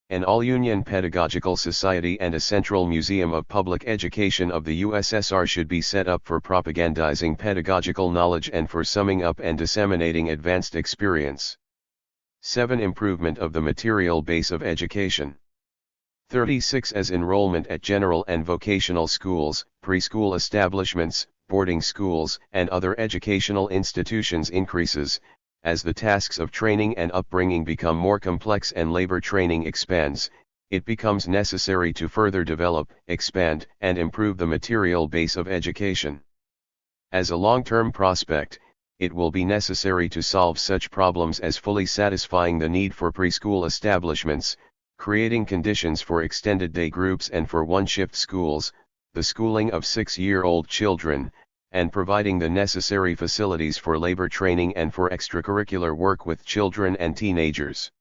An all-union pedagogical society and a central museum of public education of the USSR should be set up for propagandizing pedagogical knowledge and for summing up and disseminating advanced experience. 7. Improvement of the material base of education. 36. As enrollment at general and vocational schools, preschool establishments, boarding schools, and other educational institutions increases, as the tasks of training and upbringing become more complex and labor training expands, it becomes necessary to further develop, expand, and improve the material base of education. As a long-term prospect, it will be necessary to solve such problems as fully satisfying the need for preschool establishments, creating conditions for extended day groups and for one-shift schools, the schooling of 6-year-old children, and providing the necessary facilities for labor training and for extracurricular work with children and teenagers.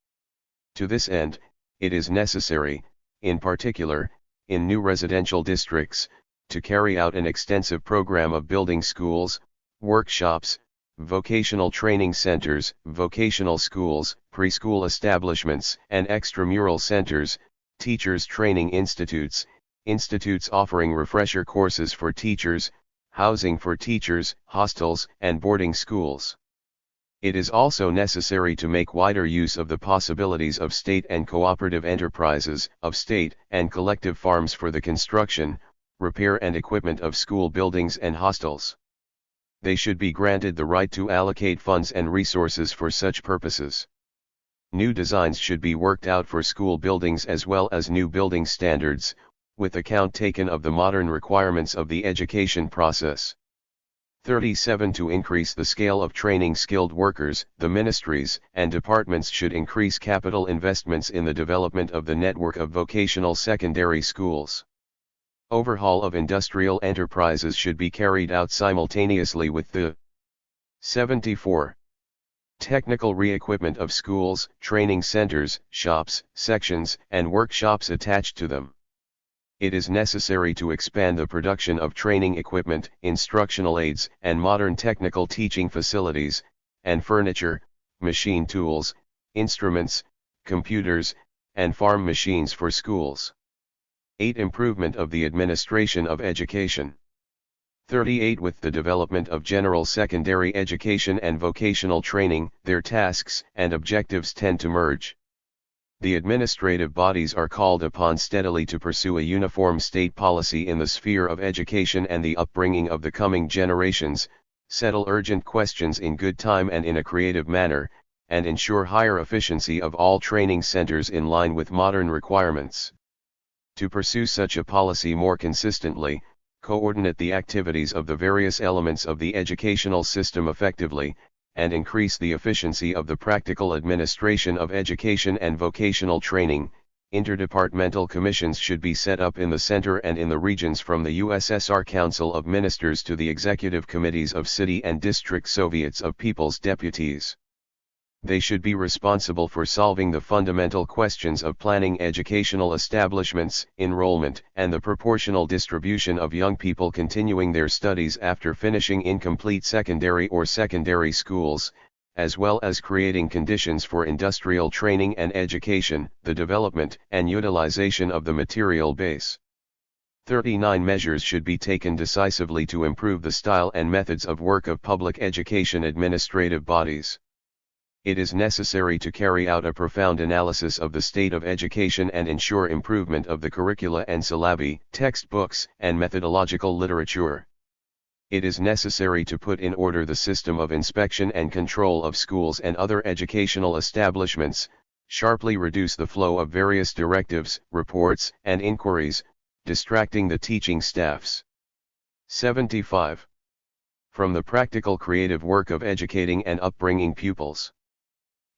To this end, it is necessary, in particular, in new residential districts, to carry out an extensive program of building schools, workshops, vocational training centers, vocational schools, preschool establishments, and extramural centers, teachers training institutes, institutes offering refresher courses for teachers, housing for teachers, hostels, and boarding schools. It is also necessary to make wider use of the possibilities of state and cooperative enterprises, of state and collective farms for the construction, repair and equipment of school buildings and hostels. They should be granted the right to allocate funds and resources for such purposes. New designs should be worked out for school buildings as well as new building standards, with account taken of the modern requirements of the education process. 37. To increase the scale of training skilled workers, the ministries and departments should increase capital investments in the development of the network of vocational secondary schools. Overhaul of industrial enterprises should be carried out simultaneously with the 74. Technical re-equipment of schools, training centers, shops, sections, and workshops attached to them. It is necessary to expand the production of training equipment, instructional aids, and modern technical teaching facilities, and furniture, machine tools, instruments, computers, and farm machines for schools. 8. Improvement of the administration of education. 38. With the development of general secondary education and vocational training, their tasks and objectives tend to merge. The administrative bodies are called upon steadily to pursue a uniform state policy in the sphere of education and the upbringing of the coming generations, settle urgent questions in good time and in a creative manner, and ensure higher efficiency of all training centers in line with modern requirements. To pursue such a policy more consistently, coordinate the activities of the various elements of the educational system effectively, and increase the efficiency of the practical administration of education and vocational training, interdepartmental commissions should be set up in the center and in the regions from the USSR Council of Ministers to the executive committees of city and district Soviets of People's Deputies. They should be responsible for solving the fundamental questions of planning educational establishments, enrollment, and the proportional distribution of young people continuing their studies after finishing incomplete secondary or secondary schools, as well as creating conditions for industrial training and education, the development and utilization of the material base. 39. Measures should be taken decisively to improve the style and methods of work of public education administrative bodies. It is necessary to carry out a profound analysis of the state of education and ensure improvement of the curricula and syllabi, textbooks, and methodological literature. It is necessary to put in order the system of inspection and control of schools and other educational establishments, sharply reduce the flow of various directives, reports, and inquiries, distracting the teaching staffs. 75. From the practical creative work of educating and upbringing pupils.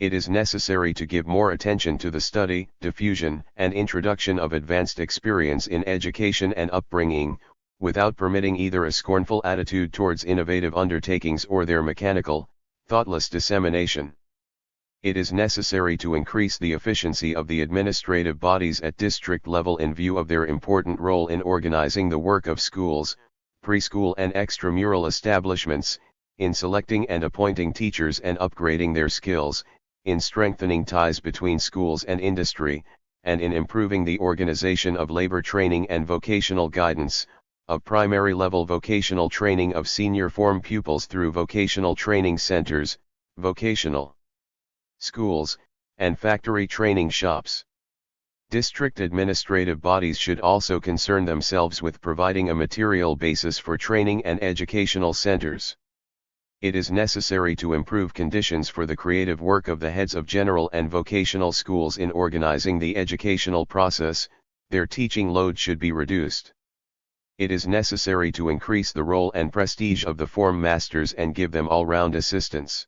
It is necessary to give more attention to the study, diffusion, and introduction of advanced experience in education and upbringing, without permitting either a scornful attitude towards innovative undertakings or their mechanical, thoughtless dissemination. It is necessary to increase the efficiency of the administrative bodies at district level in view of their important role in organizing the work of schools, preschool and extramural establishments, in selecting and appointing teachers and upgrading their skills, in strengthening ties between schools and industry, and in improving the organization of labor training and vocational guidance, of primary level vocational training of senior form pupils through vocational training centers, vocational schools, and factory training shops. District administrative bodies should also concern themselves with providing a material basis for training and educational centers. It is necessary to improve conditions for the creative work of the heads of general and vocational schools in organizing the educational process. Their teaching load should be reduced. It is necessary to increase the role and prestige of the form masters and give them all-round assistance.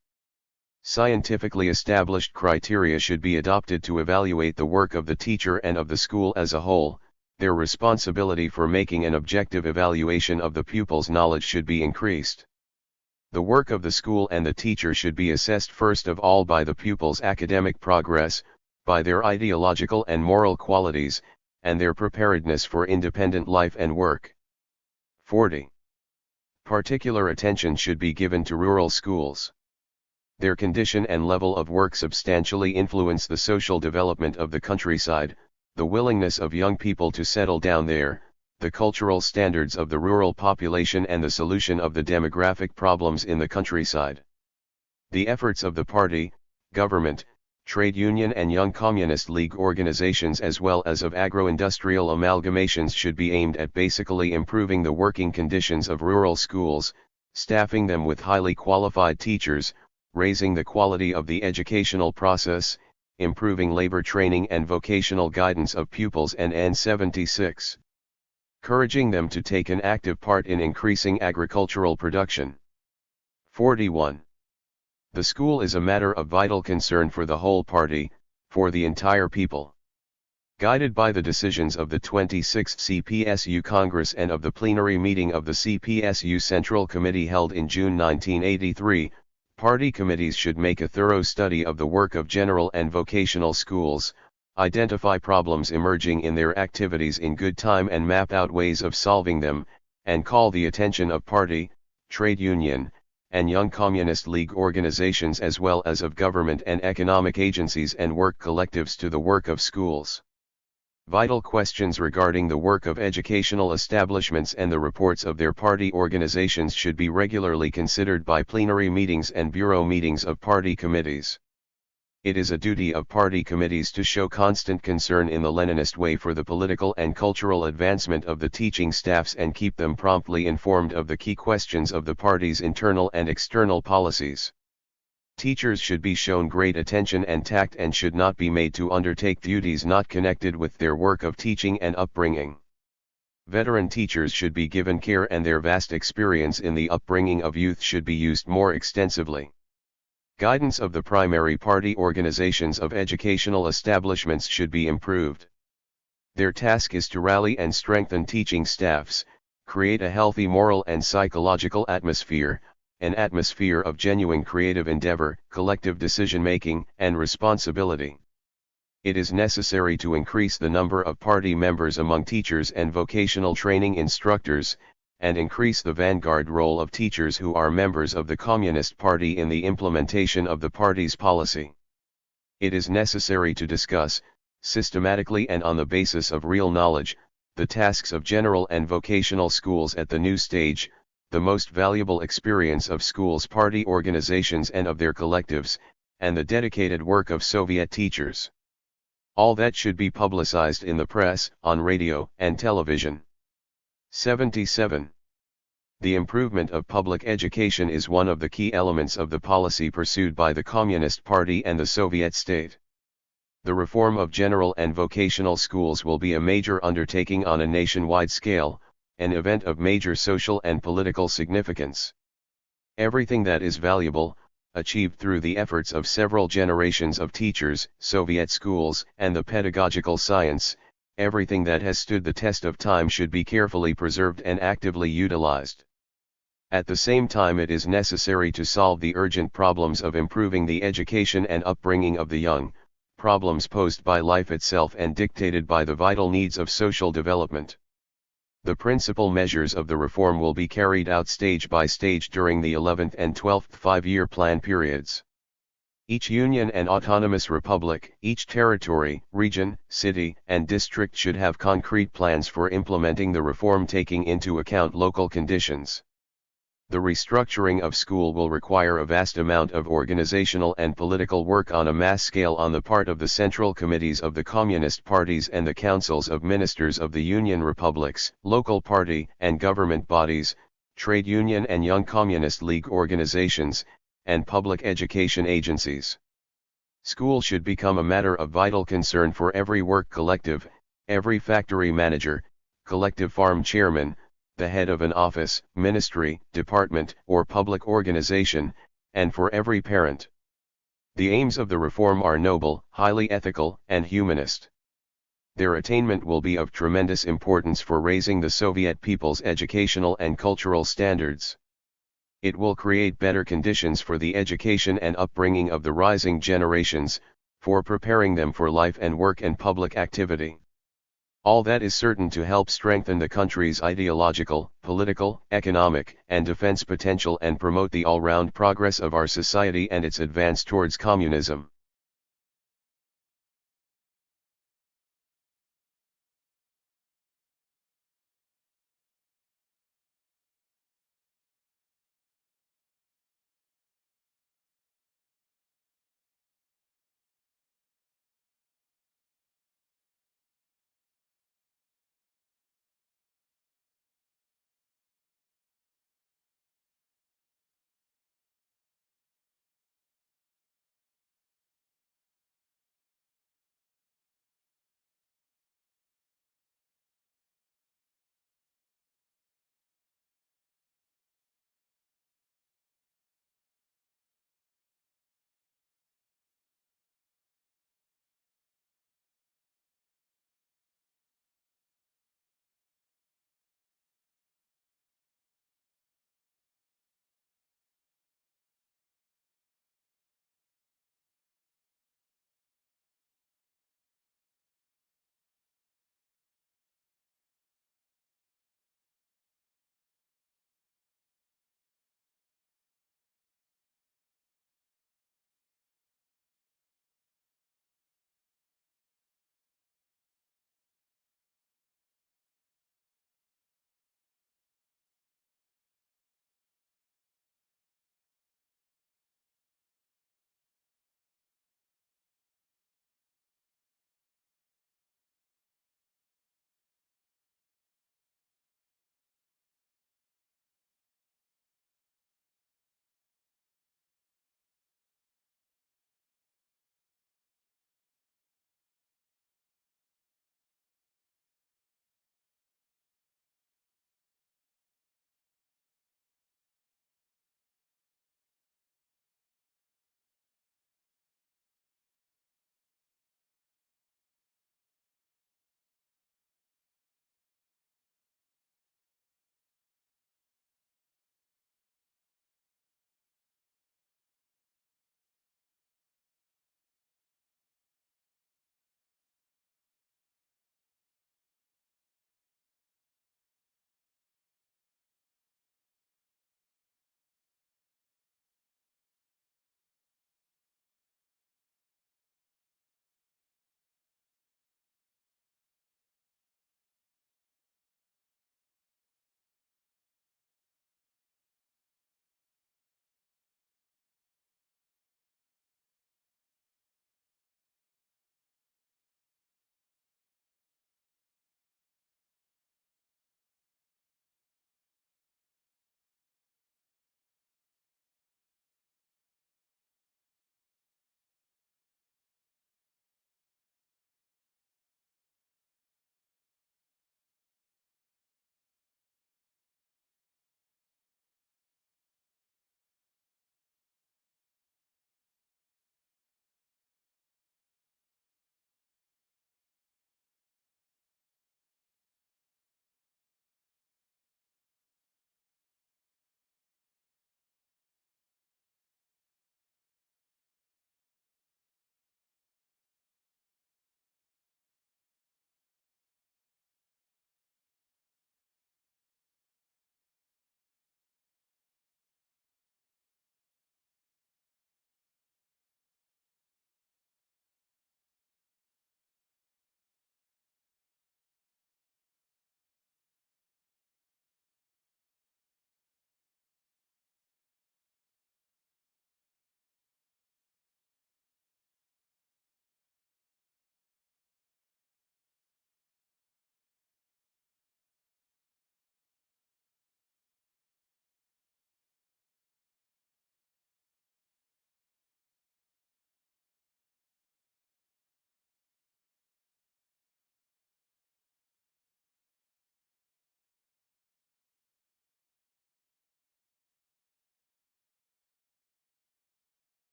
Scientifically established criteria should be adopted to evaluate the work of the teacher and of the school as a whole. Their responsibility for making an objective evaluation of the pupil's knowledge should be increased. The work of the school and the teacher should be assessed first of all by the pupil's academic progress, by their ideological and moral qualities, and their preparedness for independent life and work. 40. Particular attention should be given to rural schools. Their condition and level of work substantially influence the social development of the countryside, the willingness of young people to settle down there, the cultural standards of the rural population and the solution of the demographic problems in the countryside. The efforts of the party, government, trade union and young communist league organizations as well as of agro-industrial amalgamations should be aimed at basically improving the working conditions of rural schools, staffing them with highly qualified teachers, raising the quality of the educational process, improving labor training and vocational guidance of pupils and N76. Encouraging them to take an active part in increasing agricultural production. 41. The school is a matter of vital concern for the whole party, for the entire people. Guided by the decisions of the 26th CPSU Congress and of the plenary meeting of the CPSU Central Committee held in June 1983, party committees should make a thorough study of the work of general and vocational schools, identify problems emerging in their activities in good time and map out ways of solving them, and call the attention of party, trade union, and young communist league organizations as well as of government and economic agencies and work collectives to the work of schools. Vital questions regarding the work of educational establishments and the reports of their party organizations should be regularly considered by plenary meetings and bureau meetings of party committees. It is a duty of party committees to show constant concern in the Leninist way for the political and cultural advancement of the teaching staffs and keep them promptly informed of the key questions of the party's internal and external policies. Teachers should be shown great attention and tact and should not be made to undertake duties not connected with their work of teaching and upbringing. Veteran teachers should be given care and their vast experience in the upbringing of youth should be used more extensively. Guidance of the primary party organizations of educational establishments should be improved. Their task is to rally and strengthen teaching staffs, create a healthy moral and psychological atmosphere, an atmosphere of genuine creative endeavor, collective decision-making, and responsibility. It is necessary to increase the number of party members among teachers and vocational training instructors, and increase the vanguard role of teachers who are members of the Communist Party in the implementation of the party's policy. It is necessary to discuss, systematically and on the basis of real knowledge, the tasks of general and vocational schools at the new stage, the most valuable experience of schools' party organizations and of their collectives, and the dedicated work of Soviet teachers. All that should be publicized in the press, on radio, and television. 77. The improvement of public education is one of the key elements of the policy pursued by the Communist Party and the Soviet state. The reform of general and vocational schools will be a major undertaking on a nationwide scale, an event of major social and political significance. Everything that is valuable, achieved through the efforts of several generations of teachers, Soviet schools, and the pedagogical science, everything that has stood the test of time should be carefully preserved and actively utilized. At the same time, it is necessary to solve the urgent problems of improving the education and upbringing of the young, problems posed by life itself and dictated by the vital needs of social development. The principal measures of the reform will be carried out stage by stage during the 11th and 12th five-year plan periods. Each union and autonomous republic, each territory, region, city, and district should have concrete plans for implementing the reform taking into account local conditions. The restructuring of school will require a vast amount of organizational and political work on a mass scale on the part of the central committees of the communist parties and the councils of ministers of the union republics, local party and government bodies, trade union and young communist league organizations, and public education agencies. School should become a matter of vital concern for every work collective, every factory manager, collective farm chairman, the head of an office, ministry, department, or public organization, and for every parent. The aims of the reform are noble, highly ethical, and humanist. Their attainment will be of tremendous importance for raising the Soviet people's educational and cultural standards. It will create better conditions for the education and upbringing of the rising generations, for preparing them for life and work and public activity. All that is certain to help strengthen the country's ideological, political, economic, and defense potential and promote the all-round progress of our society and its advance towards communism.